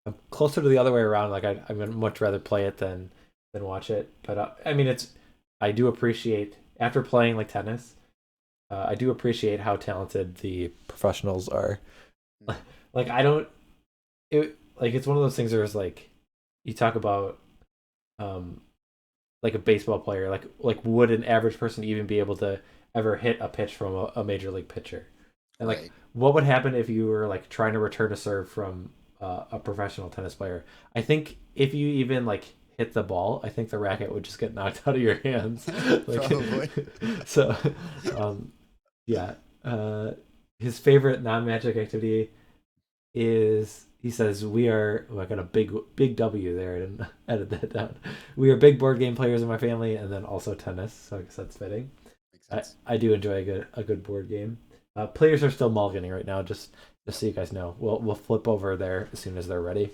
I'm closer to the other way around. Like I would much rather play it than watch it. But I mean, I do appreciate after playing like tennis. I do appreciate how talented the professionals are. Like it's one of those things where it's like you talk about like a baseball player, like would an average person even be able to ever hit a pitch from a major league pitcher? And like Right. what would happen if you were like trying to return a serve from a professional tennis player? I think if you even like hit the ball, I think the racket would just get knocked out of your hands. Probably. So yeah. His favorite non-magic activity is he says we are. Oh, I got a big W there. I didn't edit that down. We are big board game players in my family, and then also tennis. So I guess that's fitting. Makes sense. I do enjoy a good board game. Players are still mulliganing right now. Just so you guys know, we'll flip over there as soon as they're ready.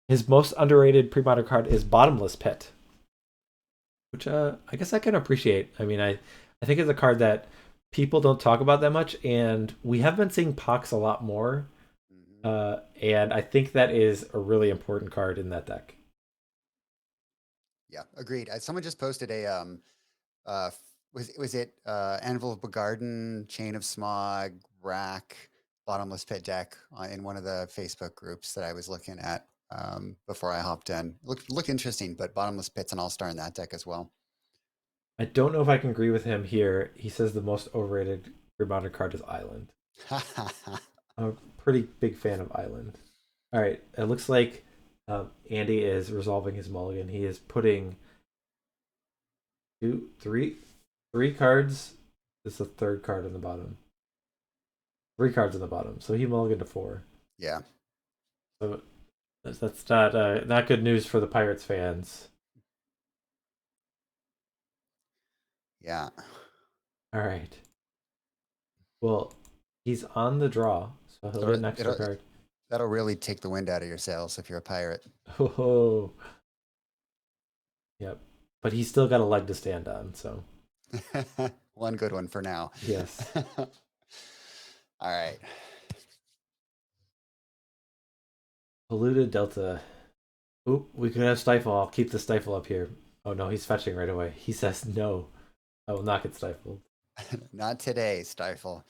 His most underrated pre-modern card is Bottomless Pit, which I guess I can appreciate. I mean, I think it's a card that people don't talk about that much, and we have been seeing Pox a lot more. And I think that is a really important card in that deck. Yeah, agreed. Someone just posted a was it Anvil of Begarden, Chain of Smog, Rack, Bottomless Pit deck in one of the Facebook groups that I was looking at before I hopped in. Looked interesting, but Bottomless Pit's an all-star in that deck as well. I don't know if I can agree with him here. He says the most overrated pre-modern card is Island. I'm a pretty big fan of Island. All right, it looks like Andy is resolving his mulligan. He is putting three cards. This is the third card on the bottom. 3 cards on the bottom. So he mulliganed to 4. Yeah. So that's not good news for the Pirates fans. Yeah. All right. Well, he's on the draw, so he'll get an extra card. That'll really take the wind out of your sails if you're a pirate. Oh. Yep. But he's still got a leg to stand on, so. One good one for now. Yes. All right. Polluted Delta. Oop, we could have Stifle. I'll keep the Stifle up here. Oh no, he's fetching right away. He says no. I will not get stifled. Not today, Stifle.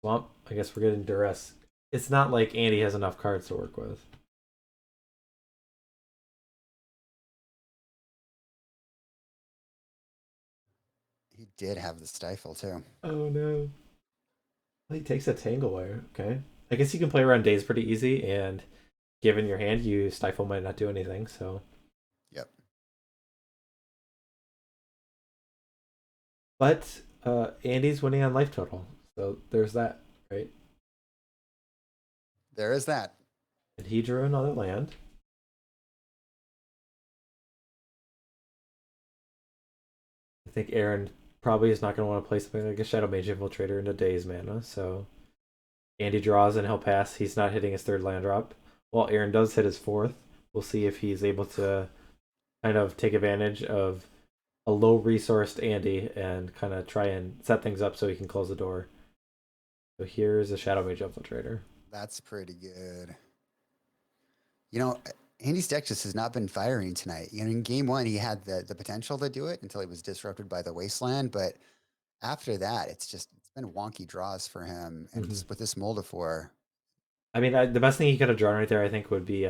Swamp, I guess we're getting duress. It's not like Andy has enough cards to work with. He did have the Stifle too. Oh no. Well, he takes a Tanglewire. Okay. I guess you can play around days pretty easy, and given your hand, you Stifle might not do anything, so. Yep. But Andy's winning on life total, so there's that, right? There is that. And he drew another land. I think Aaron probably is not going to want to play something like a Shadow Mage Infiltrator into Daze mana, so Andy draws and he'll pass. He's not hitting his 3rd land drop. Well, Aaron does hit his 4th. We'll see if he's able to kind of take advantage of a low-resourced Andy and kind of try and set things up so he can close the door. So here's a Shadow Mage Infiltrator. That's pretty good. You know, Andy's deck just has not been firing tonight. You know, in game 1, he had the potential to do it until he was disrupted by the Wasteland, but after that, it's been wonky draws for him. And just with this Moldifor. I mean, the best thing he could have drawn right there, I think, would be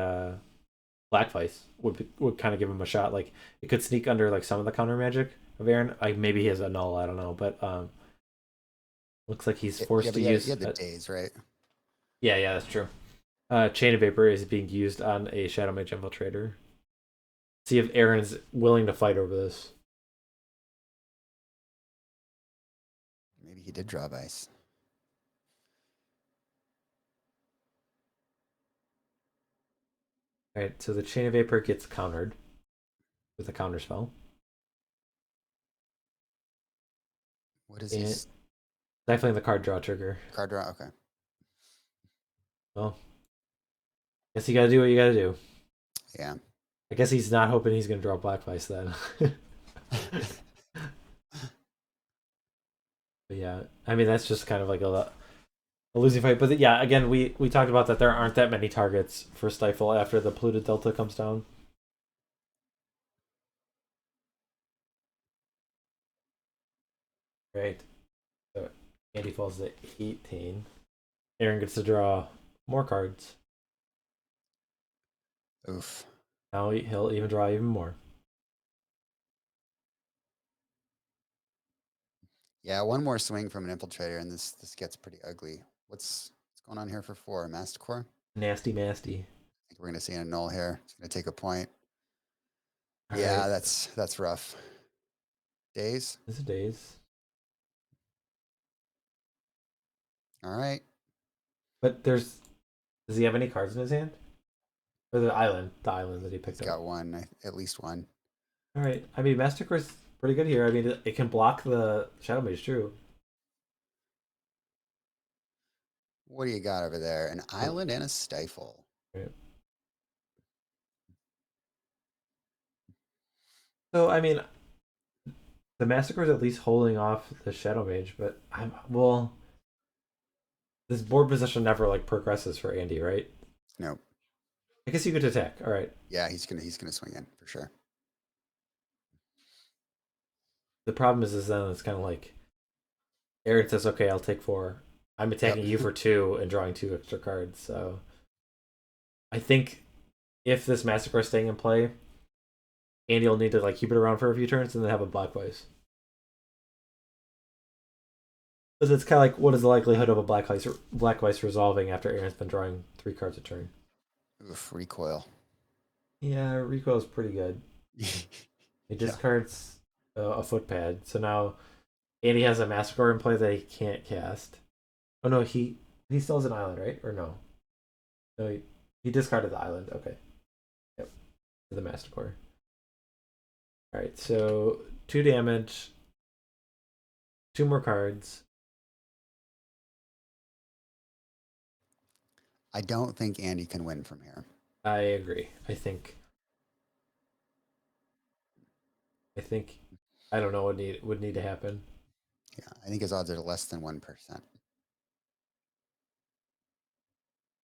Black Vice. Would kind of give him a shot. Like, it could sneak under like some of the counter magic of Aaron. Like, maybe he has a null, I don't know. But looks like he's forced to use... He had the days, right? Yeah, that's true. Chain of Vapor is being used on a Shadow Mage Infiltrator. See if Aaron's willing to fight over this. Maybe he did draw Vice. All right, so the Chain of Vapor gets countered with a counter spell. What is this? Definitely the card draw trigger. Card draw, okay. Well, guess you gotta do what you gotta do. Yeah. I guess he's not hoping he's gonna draw Black Vice then. But yeah, I mean that's just kind of like a losing fight. But yeah, again, we talked about that there aren't that many targets for Stifle after the Polluted Delta comes down. Right. So Andy falls to 18. Aaron gets to draw more cards. Oof. Now he'll even draw even more. Yeah, one more swing from an Infiltrator, and this gets pretty ugly. What's going on here for 4? Masticore? Nasty Masty. I think we're gonna see a null here. It's gonna take a point. All yeah, right. that's rough. Days? This is Days. All right. But there's Does he have any cards in his hand? Or the island that he He's picked got up. one, at least one. All right. I mean, Mastercore's pretty good here. I mean, it can block the Shadow Mage too. What do you got over there? An island and a stifle. Right. So I mean, the Massacre's at least holding off the Shadow Mage, but this board position never like progresses for Andy, right? Nope. I guess you could attack. All right. Yeah, he's gonna swing in for sure. The problem is then it's kind of like Aaron says, "Okay, I'll take 4. I'm attacking Yep. you for 2 and drawing 2 extra cards." So I think if this Massacre is staying in play, Andy will need to like keep it around for a few turns and then have a Black Vice. Because it's kind of like, what is the likelihood of a Black Vice resolving after Aaron's been drawing 3 cards a turn? Oof, recoil. Yeah, Recoil is pretty good. He discards a footpad, so now Andy has a Massacre in play that he can't cast. Oh no, he still has an island, right? Or no? No, he discarded the island. Okay. Yep. The Massacre. Alright, so 2 damage. 2 more cards. I don't think Andy can win from here. I agree. I think I don't know what would need to happen. Yeah, I think his odds are less than 1%.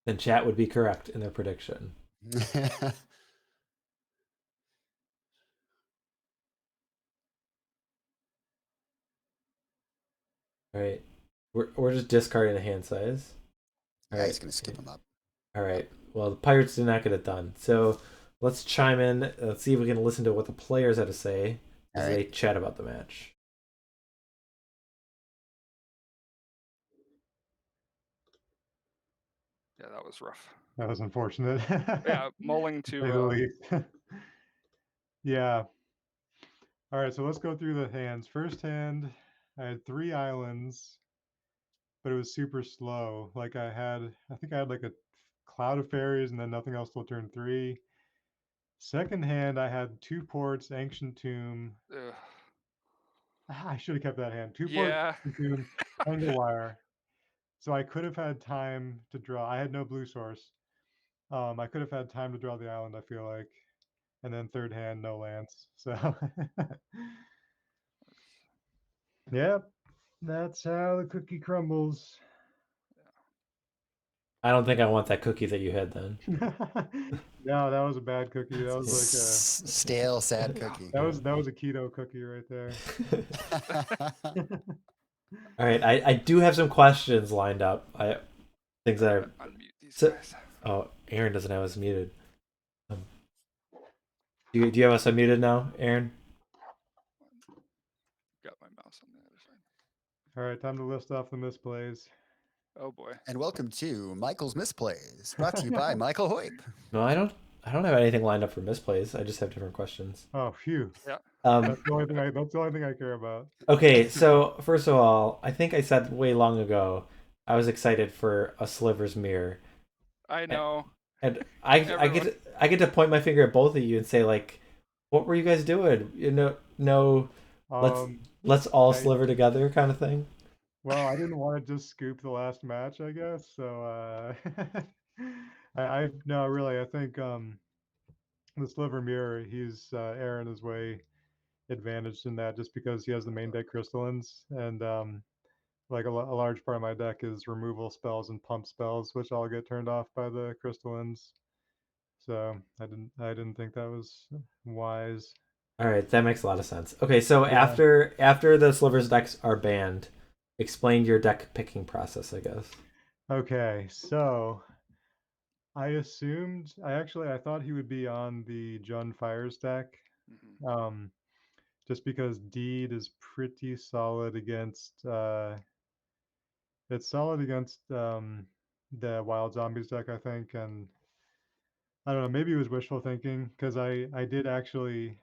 Then chat would be correct in their prediction. Alright. We're just discarding the hand size. Yeah, he's gonna skip him up. Alright. Well, the Pirates did not get it done. So let's chime in. Let's see if we can listen to what the players had to say as they chat about the match. Yeah, that was rough. That was unfortunate. Yeah, mulling to say the to least. Yeah. All right, so let's go through the hands. First hand, I had 3 islands, but it was super slow. Like I think I had like a cloud of fairies and then nothing else till turn 3. Second hand, I had 2 ports, Ancient Tomb. I should have kept that hand. 2 ports, yeah. Ancient Tomb, Tangle Wire. So I could have had time to draw. I had no blue source. I could have had time to draw the island, I feel like. And then third hand, no lance. So, yep, that's how the cookie crumbles. I don't think I want that cookie that you had then. No, that was a bad cookie. That was like a stale, sad cookie. that was a keto cookie right there. All right, I do have some questions lined up. Things that are Unmute these so, guys. Oh, Aaron doesn't have us muted. Do you have us unmuted now, Aaron? Got my mouse on the other side. All right, time to list off the misplays. Oh boy. And welcome to Michael's Misplays, brought to you by Michael Hoyp. No, I don't have anything lined up for misplays. I just have different questions. Oh, phew. Yeah. That's the only thing I care about. Okay, so first of all, I think I said way long ago I was excited for a Sliver's Mirror. I know. And I get to point my finger at both of you and say like, what were you guys doing? No, let's all sliver together kind of thing. Well, I didn't want to just scoop the last match, I guess. So I no, really, I think the Sliver Mirror, Aaron is way advantaged in that just because he has the main deck crystallines and like a large part of my deck is removal spells and pump spells, which all get turned off by the crystallines. So I didn't think that was wise. All right, that makes a lot of sense. Okay, so Yeah. after the Slivers decks are banned, explain your deck picking process, I guess. Okay, so I thought he would be on the Jun Fires deck. Mhm. Just because Deed is pretty solid against it's solid against the Wild Zombies deck, I think, and I don't know, maybe it was wishful thinking because I did actually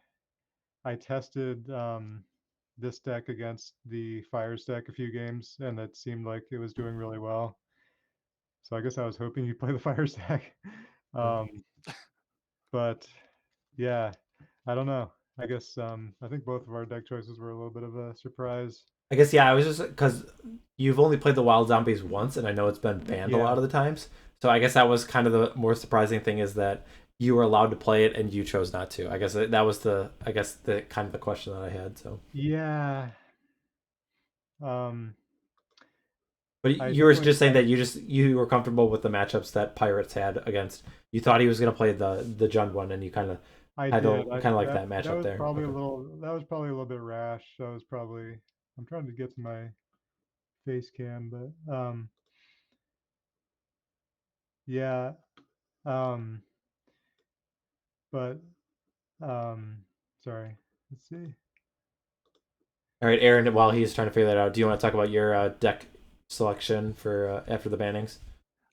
I tested this deck against the Fires deck a few games and it seemed like it was doing really well. So I guess I was hoping you'd play the Fairies Deck. But yeah, I don't know. I guess I think both of our deck choices were a little bit of a surprise. I guess I was just because you've only played the Wild Zombies once, and I know it's been banned a Yeah. lot of the times. So I guess that was kind of the more surprising thing is that you were allowed to play it and you chose not to. I guess that was the kind of the question that I had. So, Yeah. but I you were definitely just saying thought- that you were comfortable with the matchups that Pirates had against. You thought he was going to play the Jund one, and you kind of I don't did. kind of like that That matchup was there. probably Okay. that was probably a little bit rash. That was probably I'm trying to get to my face cam, but yeah. But sorry. Let's see. All right, Aaron. While he's trying to figure that out, do you want to talk about your deck selection for after the bannings?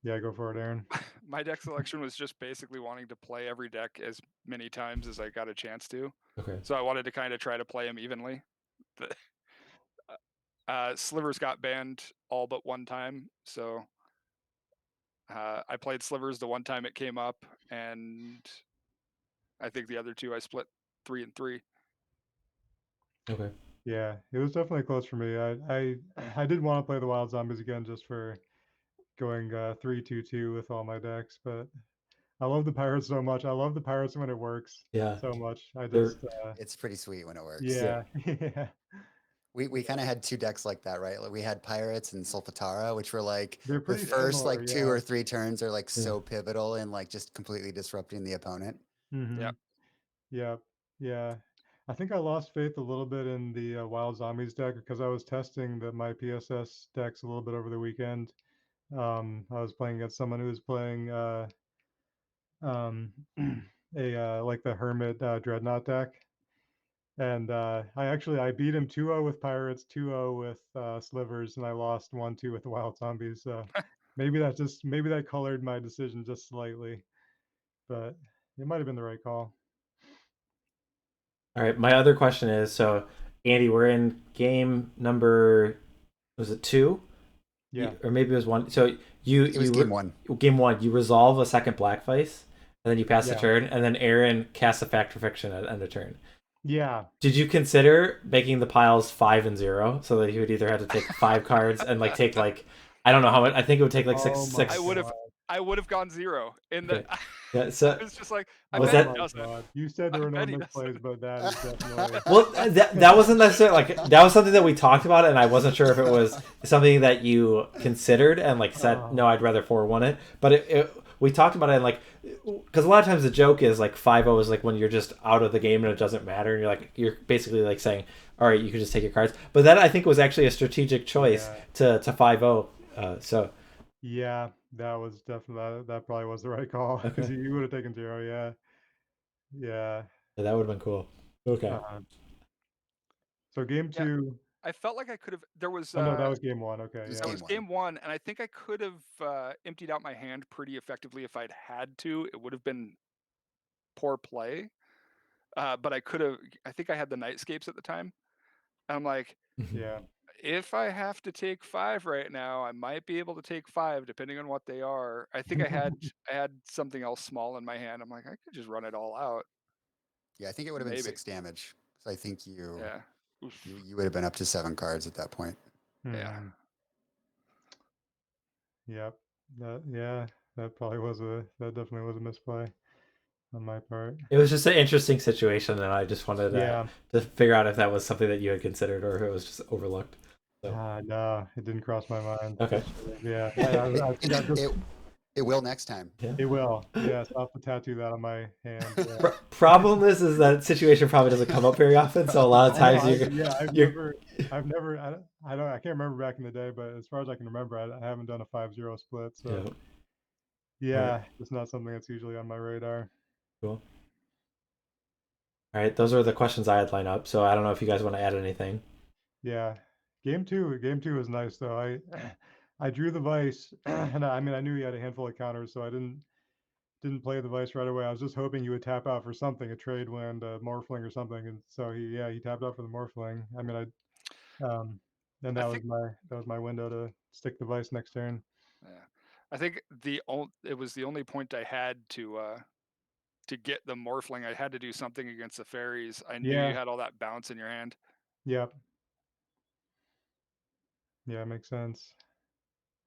Yeah, go for it, Aaron. My deck selection was just basically wanting to play every deck as many times as I got a chance to. Okay. So I wanted to kind of try to play them evenly. Slivers got banned all but one time, so I played Slivers the one time it came up, and I think the other two I split 3 and 3. Okay. Yeah, it was definitely close for me. I did want to play the Wild Zombies again just for going 3-2-2 with all my decks, but I love the Pirates so much. I love the Pirates when it works. Yeah. So much. I They're- just It's pretty sweet when it works. yeah. Yeah. We kind of had two decks like that, right? Like we had Pirates and Solfatara, which were like They're the pretty first similar, like 2 yeah. or 3 turns are like Yeah. so pivotal and like just completely disrupting the opponent. Mm-hmm. Yep. Yep. Yeah. I think I lost faith a little bit in the Wild Zombies deck because I was testing my PSS decks a little bit over the weekend. I was playing against someone who was playing a like the Hermit Dreadnought deck. And I beat him 2-0 with Pirates, 2-0 with Slivers, and I lost 1-2 with the Wild Zombies. So maybe that colored my decision just slightly, but it might have been the right call. All right. My other question is so, Andy, we're in game number, was it 2? Yeah. Or maybe it was 1. So It was you game 1. Game 1, you resolve a second black face, and then you pass the Yeah. turn, and then Aaron casts a Fact or Fiction at end of turn. Yeah. Did you consider making the piles 5 and 0 so that he would either have to take 5 cards and like take like I don't know how much. I think it would take like Oh my six. I would have gone 0 in the. Okay. Yeah, so I was just like, I Was bet that- he doesn't. God. You said there I were no bet he misplays, doesn't. but that is definitely. well, that wasn't necessarily like that was something that we talked about, and I wasn't sure if it was something that you considered and like said no, I'd rather 4-1 it. But we talked about it and like because a lot of times the joke is like 5-0 is like when you're just out of the game and it doesn't matter, and you're basically like saying, all right, you can just take your cards. But that I think was actually a strategic choice to 5-0. So Yeah, that was definitely that probably was the right call because Okay. you would have taken 0. Yeah. Yeah. that would have been cool. Okay. So game Yeah. 2. I felt like I could have. There was. Oh no, that was game 1. Okay. It was Yeah. That was game game 1, and I think I could have emptied out my hand pretty effectively if I'd had to. It would have been poor play, but I could have. I think I had the Nightscapes at the time, and I'm like, Yeah. if I have to take 5 right now, I might be able to take 5 depending on what they are. I think I had something else small in my hand. I'm like, I could just run it all out. Yeah, I think it would have been Maybe. 6 damage. So I think you Yeah. Oof. you would have been up to 7 cards at that point. Yeah. Mhm. Yep. That probably that definitely was a misplay on my part. It was just an interesting situation, and I just wanted to figure out if that was something that you had considered or if it was just overlooked. So. No, it didn't cross my mind. Okay. Yeah, I think I just. It will next time. Yeah. It will. Yes, I'll have to tattoo that on my hand. Yeah. Problem is that situation probably doesn't come up very often. So a lot of times I've never. I can't remember back in the day, but as far as I can remember, I haven't done a 5-0 split. So yeah, it's not something that's usually on my radar. Cool. All right, those are the questions I had lined up. So I don't know if you guys want to add anything. Yeah, game two was nice though. I drew the vice, and I knew he had a handful of counters, so I didn't play the vice right away. I was just hoping he would tap out for something, a trade land, a morphling or something, and so he tapped out for the morphling. And that was my window to stick the vice next turn. Yeah. I think it was the only point I had to get the Morphling. I had to do something against the fairies. I knew Yeah. you had all that bounce in your hand. Yep. Yeah, makes sense.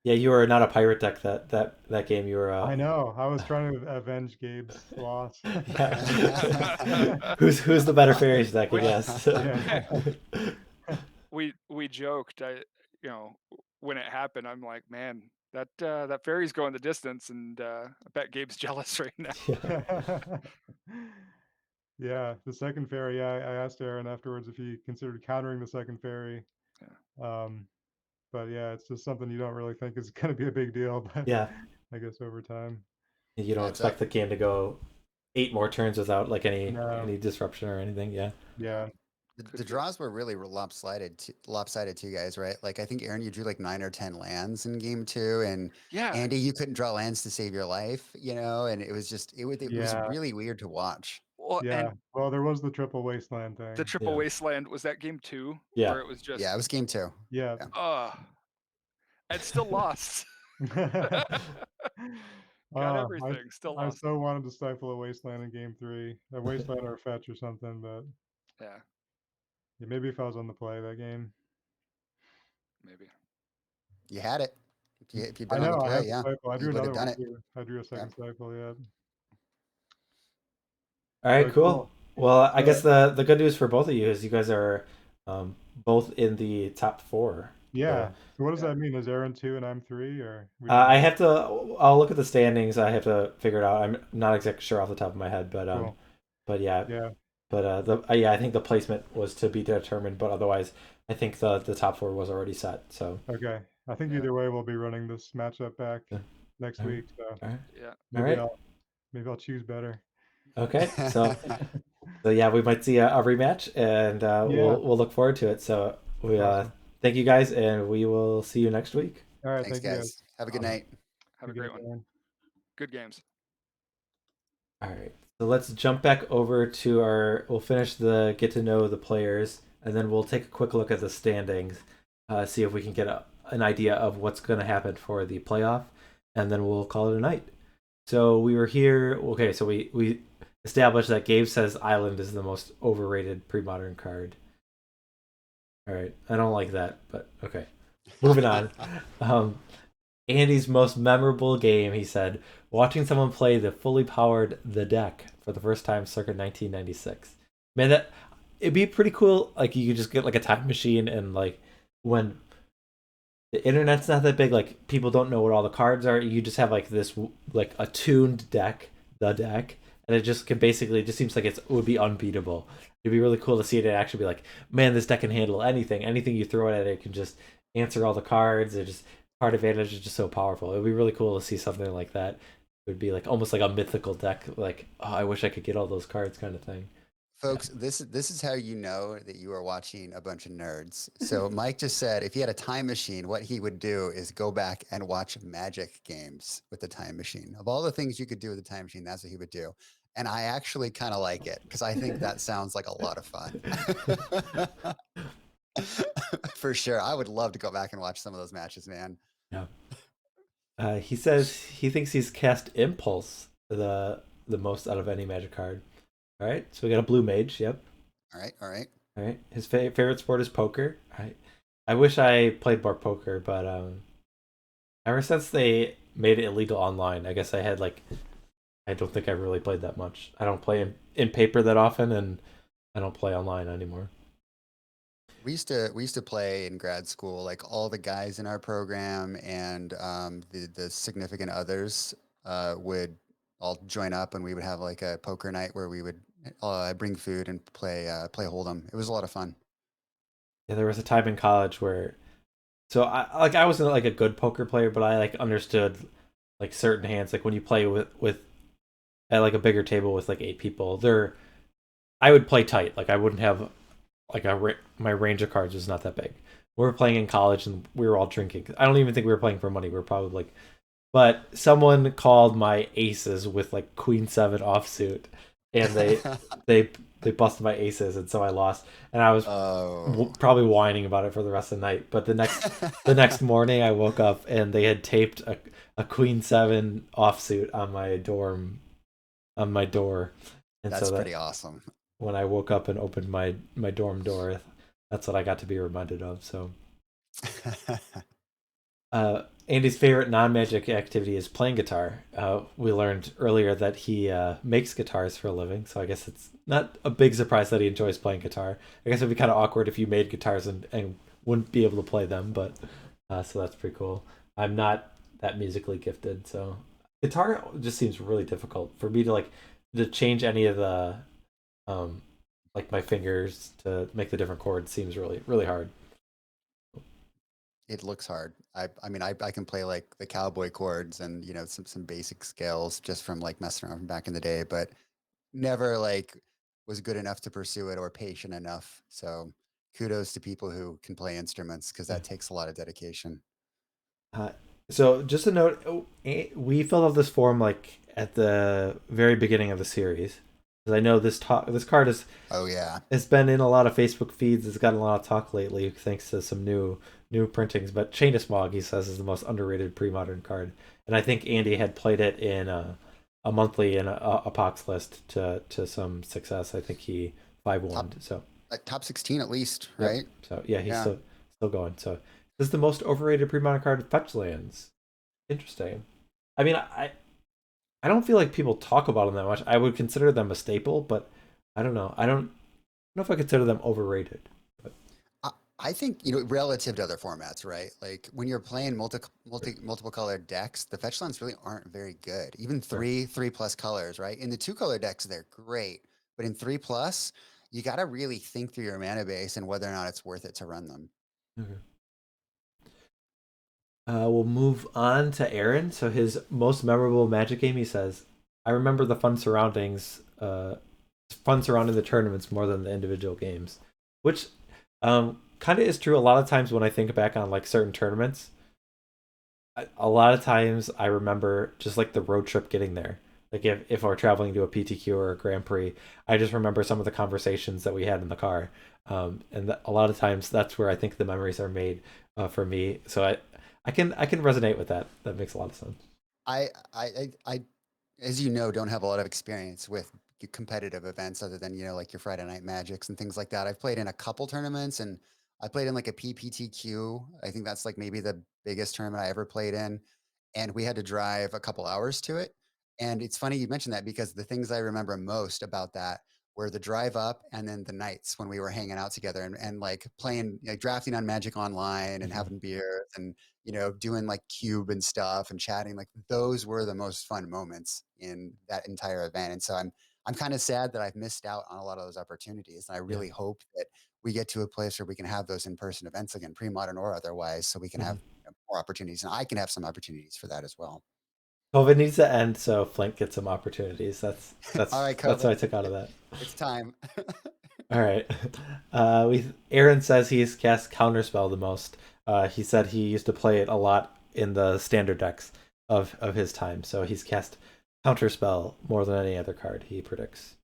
Yeah, you were not a pirate deck that game. You were I know. I was trying to avenge Gabe's loss. yeah. Who's the better fairies deck? I guess. Yeah. we joked. When it happened, I'm like, man, that fairy's going the distance, and I bet Gabe's jealous right now. Yeah. Yeah, the second fairy. I asked Aaron afterwards if he considered countering the second fairy. But yeah, it's just something you don't really think is going to be a big deal. But Yeah. I guess over time. You don't expect the game to go 8 more turns without like any disruption or anything. Yeah. Yeah. The draws were really lopsided too, guys, right? Like I think Aaron, you drew like 9 or 10 lands in game 2, and Yeah. Andy, you couldn't draw lands to save your life, and it was just it was really weird to watch. Well, Yeah. Well, there was the triple wasteland thing. The triple wasteland, was that game 2? Yeah. Where it was just it was game 2. Yeah. And still lost. Got everything. Still lost. I so wanted to stifle a wasteland in game 3, a wasteland or a fetch or something, but yeah, maybe if I was on the play that game. Maybe you had it. If you'd been I know, on the play, I had yeah, I drew another one it. too. I drew a second stifle. Yeah. All right, cool. Well, I guess the good news for both of you is you guys are both in the top 4. Yeah. So what does that mean? Is Aaron 2 and I'm 3, or? I'll look at the standings. I have to figure it out. I'm not exactly sure off the top of my head, but cool. But yeah. Yeah. But I think the placement was to be determined, but otherwise, I think the top 4 was already set. So okay, I think either way we'll be running this matchup back next week. So yeah, maybe I'll choose better. Okay, so yeah, we might see a rematch, and we'll look forward to it. So we thank you guys, and we will see you next week. All right, thanks, guys. Have a good night. Have a great one. Good games. All right, so let's jump back over to we'll finish the get to know the players, and then we'll take a quick look at the standings, see if we can get an idea of what's going to happen for the playoff, and then we'll call it a night. So we were here. Okay, so we established that Gabe says Island is the most overrated pre-modern card. All right, I don't like that, but okay. Moving on. Andy's most memorable game, he said, watching someone play the fully powered The Deck for the first time circa 1996. Man, it'd be pretty cool. Like you could just get like a time machine, and like when the internet's not that big, like people don't know what all the cards are. You just have like this like a tuned deck, The Deck, and it just can basically, it just seems like it would be unbeatable. It'd be really cool to see it actually be like, man, this deck can handle anything. Anything you throw at it can just answer all the cards. It just, card advantage is just so powerful. It would be really cool to see something like that. It would be like almost like a mythical deck, like, oh, I wish I could get all those cards kind of thing. Folks, this is how you know that you are watching a bunch of nerds. So Mike just said if he had a time machine, what he would do is go back and watch Magic games with the time machine. Of all the things you could do with the time machine, that's what he would do. And I actually kind of like it because I think that sounds like a lot of fun. For sure. I would love to go back and watch some of those matches, man. Yeah. He says he thinks he's cast Impulse the most out of any Magic card. All right, so we got a blue Mage. Yep. All right. His favorite sport is poker. I wish I played more poker, but ever since they made it illegal online, I guess I don't think I really played that much. I don't play in paper that often, and I don't play online anymore. We used to play in grad school, like all the guys in our program and the significant others would all join up, and we would have like a poker night where we would bring food and play Hold'em. It was a lot of fun. Yeah, there was a time in college where, so I wasn't like a good poker player, but I like understood like certain hands. Like when you play with at like a bigger table with like 8 people, I would play tight. Like I wouldn't have like my range of cards was not that big. We were playing in college and we were all drinking. I don't even think we were playing for money. We were probably like, but someone called my aces with like Queen 7 offsuit, and they they busted my aces, and so I lost. And I was Oh. probably whining about it for the rest of the night. But the next morning, I woke up and they had taped a Queen 7 offsuit on my door, and That's so that pretty awesome. when I woke up and opened my dorm door, that's what I got to be reminded of. So Andy's favorite non-magic activity is playing guitar. We learned earlier that he makes guitars for a living, so I guess it's not a big surprise that he enjoys playing guitar. I guess it'd be kind of awkward if you made guitars and wouldn't be able to play them, but so that's pretty cool. I'm not that musically gifted, so guitar just seems really difficult for me to change any of the like my fingers to make the different chords seems really really hard. It looks hard. I mean, I can play like the cowboy chords and some basic scales just from like messing around from back in the day, but never like was good enough to pursue it or patient enough. So kudos to people who can play instruments because that takes a lot of dedication. Uh, so just a note, we filled out this form like at the very beginning of the series because I know this card is Oh yeah, it's been in a lot of Facebook feeds. It's gotten a lot of talk lately thanks to some new printings. But Chain of Smog, he says, is the most underrated pre-modern card, and I think Andy had played it in a monthly in a Pox list to some success. I think he 5-1. So like top 16 at least, yep. right? So yeah, he's Yeah. still going. So this is the most overrated pre-modern card, Fetch Lands. Interesting. I mean, I don't feel like people talk about them that much. I would consider them a staple, but I don't know. I don't know if I consider them overrated. But I think, relative to other formats, right? Like when you're playing multiple colored decks, the fetch lands really aren't very good. Even three plus colors, right? In the 2-color decks, they're great, but in 3+, you got to really think through your mana base and whether or not it's worth it to run them. okay. We'll move on to Aaron. So his most memorable Magic game, he says, I remember the fun surrounding the tournaments more than the individual games, which kind of is true. A lot of times when I think back on like certain tournaments, a lot of times I remember just like the road trip getting there. Like if we're traveling to a PTQ or a Grand Prix, I just remember some of the conversations that we had in the car. And a lot of times that's where I think the memories are made for me. So I can resonate with that. That makes a lot of sense. I as you know, don't have a lot of experience with competitive events other than, like your Friday Night Magics and things like that. I've played in a couple tournaments and I played in like a PPTQ. I think that's like maybe the biggest tournament I ever played in. And we had to drive a couple hours to it. And it's funny you mentioned that because the things I remember most about that were the drive up and then the nights when we were hanging out together and like playing, like drafting on Magic Online and having beers and doing like cube and stuff and chatting. Like those were the most fun moments in that entire event. And so I'm kind of sad that I've missed out on a lot of those opportunities. And I really hope that we get to a place where we can have those in-person events again, pre-modern or otherwise, so we can have more opportunities and I can have some opportunities for that as well. COVID needs to end so Flint gets some opportunities. That's all right, that's what I took out of that. It's time. All right. Aaron says he's cast Counterspell the most. He said he used to play it a lot in the standard decks of his time. So he's cast Counterspell more than any other card, he predicts.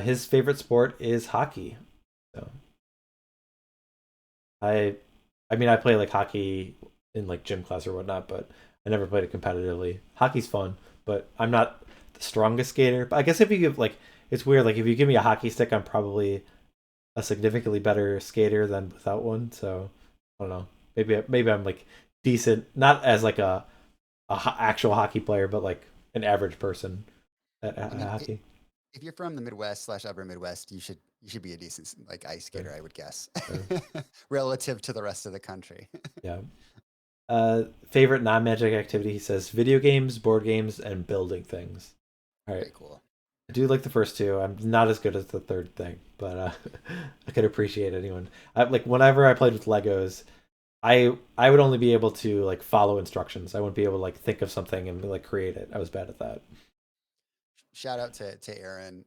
His favorite sport is hockey. So I mean I play like hockey in like gym class or whatnot, but I never played it competitively. Hockey's fun, but I'm not the strongest skater. But I guess if you give like it's weird, like if you give me a hockey stick, I'm probably a significantly better skater than without one. So I don't know. Maybe I'm like decent, not as like a actual hockey player, but like an average person at hockey. If you're from the Midwest / upper Midwest, you should be a decent like ice skater, I would guess, relative to the rest of the country. Yeah. Favorite non-magic activity, he says video games, board games, and building things. All right. Very cool. I do like the first two. I'm not as good as the third thing, but I could appreciate anyone. Like whenever I played with Legos, I would only be able to like follow instructions. I wouldn't be able to like think of something and like create it. I was bad at that. Shout out to Aaron.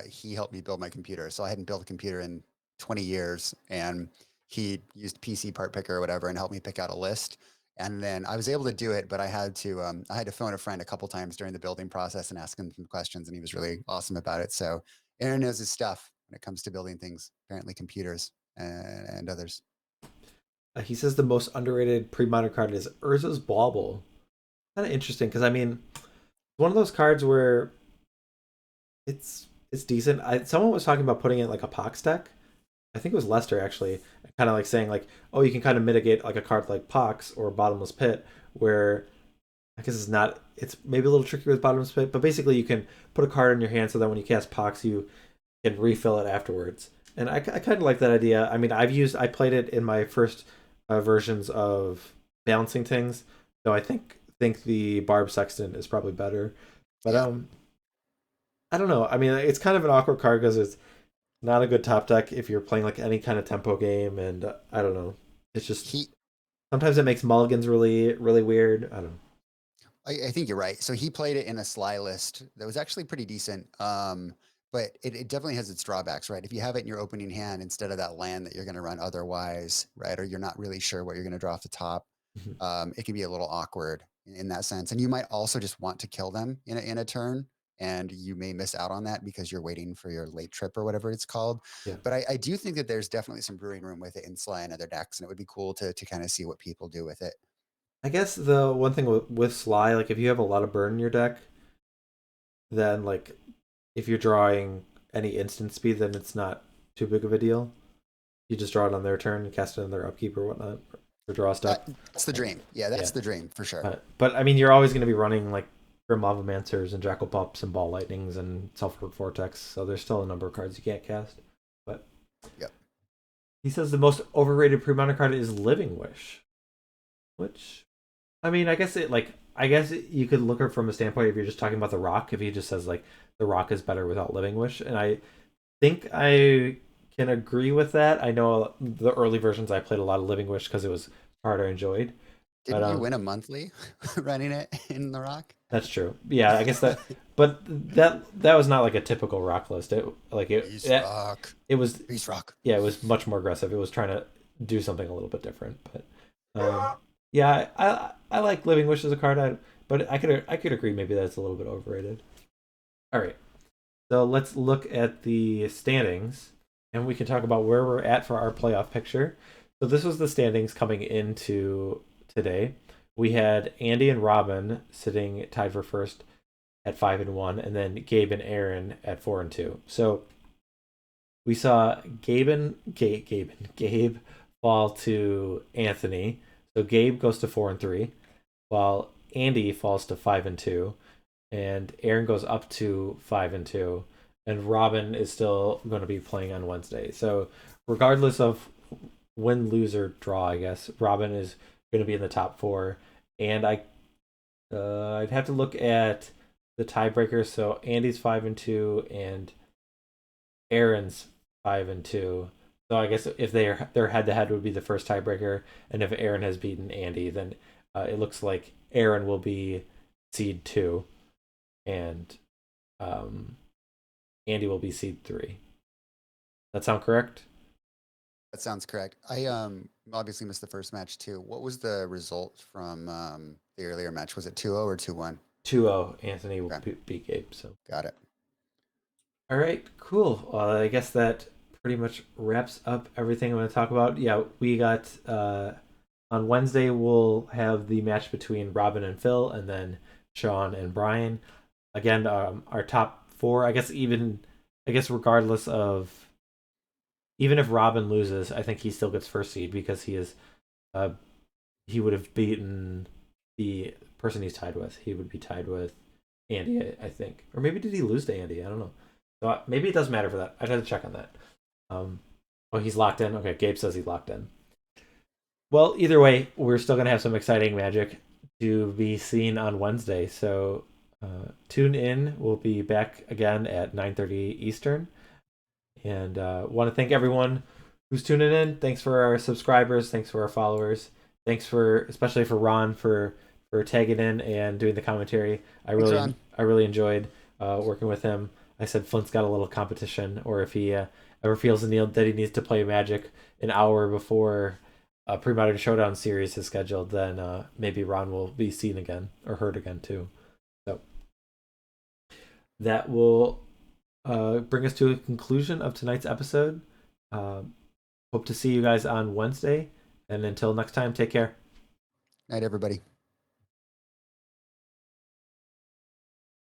He helped me build my computer. So I hadn't built a computer in 20 years and he used PC part picker or whatever and helped me pick out a list. And then I was able to do it, but I had to phone a friend a couple times during the building process and ask him some questions and he was really awesome about it. So Aaron knows his stuff when it comes to building things, apparently computers and others. He says the most underrated pre-modern card is Urza's Bauble. Kind of interesting because I mean, one of those cards where it's decent. Someone was talking about putting it in like a Pox deck. I think it was Lester actually, kind of like saying like, oh, you can kind of mitigate like a card like Pox or Bottomless Pit, where I guess it's not. It's maybe a little tricky with Bottomless Pit, but basically you can put a card in your hand so that when you cast Pox, you can refill it afterwards. And I kind of like that idea. I mean, I played it in my first versions of Balancing Things, though I think the Barb Sexton is probably better. But Yeah. I don't know. I mean, it's kind of an awkward card because it's not a good top deck if you're playing like any kind of tempo game, and I don't know. It's just sometimes it makes mulligans really weird. I don't know. I think you're right. So he played it in a Sly list that was actually pretty decent. But it definitely has its drawbacks, right? If you have it in your opening hand instead of that land that you're going to run otherwise, right? Or you're not really sure what you're going to draw off the top, it can be a little awkward in that sense. And you might also just want to kill them in a turn, and you may miss out on that because you're waiting for your late trip or whatever it's called. Yeah. But I do think that there's definitely some brewing room with it in Sly and other decks, and it would be cool to kind of see what people do with it. I guess the one thing with Sly, like if you have a lot of burn in your deck, then like if you're drawing any instant speed, then it's not too big of a deal. You just draw it on their turn and cast it on their upkeep or whatnot, or draw stuff. That's the dream. Yeah, that's the dream for sure. But I mean, you're always going to be running like Grim Lavamancers and Jackal Pups and Ball Lightnings and Sulfur Vortex, so there's still a number of cards you can't cast. But yep. He says the most overrated pre-modern card is Living Wish, which, I mean, I guess you could look at it from a standpoint if you're just talking about the Rock. If he just says like the Rock is better without Living Wish, and I think I can agree with that. I know the early versions I played a lot of Living Wish because it was part I enjoyed. Didn't you win a monthly running it in the Rock? That's true. Yeah, I guess that. But that was not like a typical Rock list. Rock. It was Beast Rock. Yeah, it was much more aggressive. It was trying to do something a little bit different. But yeah, I like Living Wish as a card. But I could agree maybe that it's a little bit overrated. All right, so let's look at the standings, and we can talk about where we're at for our playoff picture. So this was the standings coming into today. We had Andy and Robin sitting tied for first at 5-1, and then Gabe and Aaron at 4-2. So we saw Gabe fall to Anthony. So Gabe goes to 4-3, while Andy falls to 5-2, and Aaron goes up to 5-2, and Robin is still going to be playing on Wednesday. So regardless of win, lose, or draw, I guess Robin is going to be in the top 4, and I'd have to look at the tiebreaker. So Andy's 5-2 and Aaron's 5-2. So I guess if their head-to-head would be the first tiebreaker, and if Aaron has beaten Andy, then it looks like Aaron will be seed 2, and Andy will be seed 3. That sound correct? That sounds correct. I obviously missed the first match too. What was the result from the earlier match? Was it 2-0 or 2-1? 2-0. Anthony will beat Gabe. So got it. All right, cool. I guess that pretty much wraps up everything I'm going to talk about. Yeah, we got on Wednesday we'll have the match between Robin and Phil, and then Sean and Brian. Again, our top 4. I guess regardless of, even if Robin loses, I think he still gets first seed because he would have beaten the person he's tied with. He would be tied with Andy, I think, or maybe did he lose to Andy? I don't know. So maybe it doesn't matter for that. I'd have to check on that. Oh, he's locked in. Okay, Gabe says he's locked in. Well, either way, we're still gonna have some exciting Magic to be seen on Wednesday. So tune in. We'll be back again at 9:30 Eastern. And want to thank everyone who's tuning in. Thanks for our subscribers. Thanks for our followers. Thanks especially for Ron for tagging in and doing the commentary. I really enjoyed working with him. I said Flint's got a little competition, or if he ever feels the need that he needs to play Magic an hour before a Premodern Showdown Series is scheduled, then maybe Ron will be seen again or heard again too. So that will bring us to a conclusion of tonight's episode. Hope to see you guys on Wednesday. And until next time, take care. Night, everybody.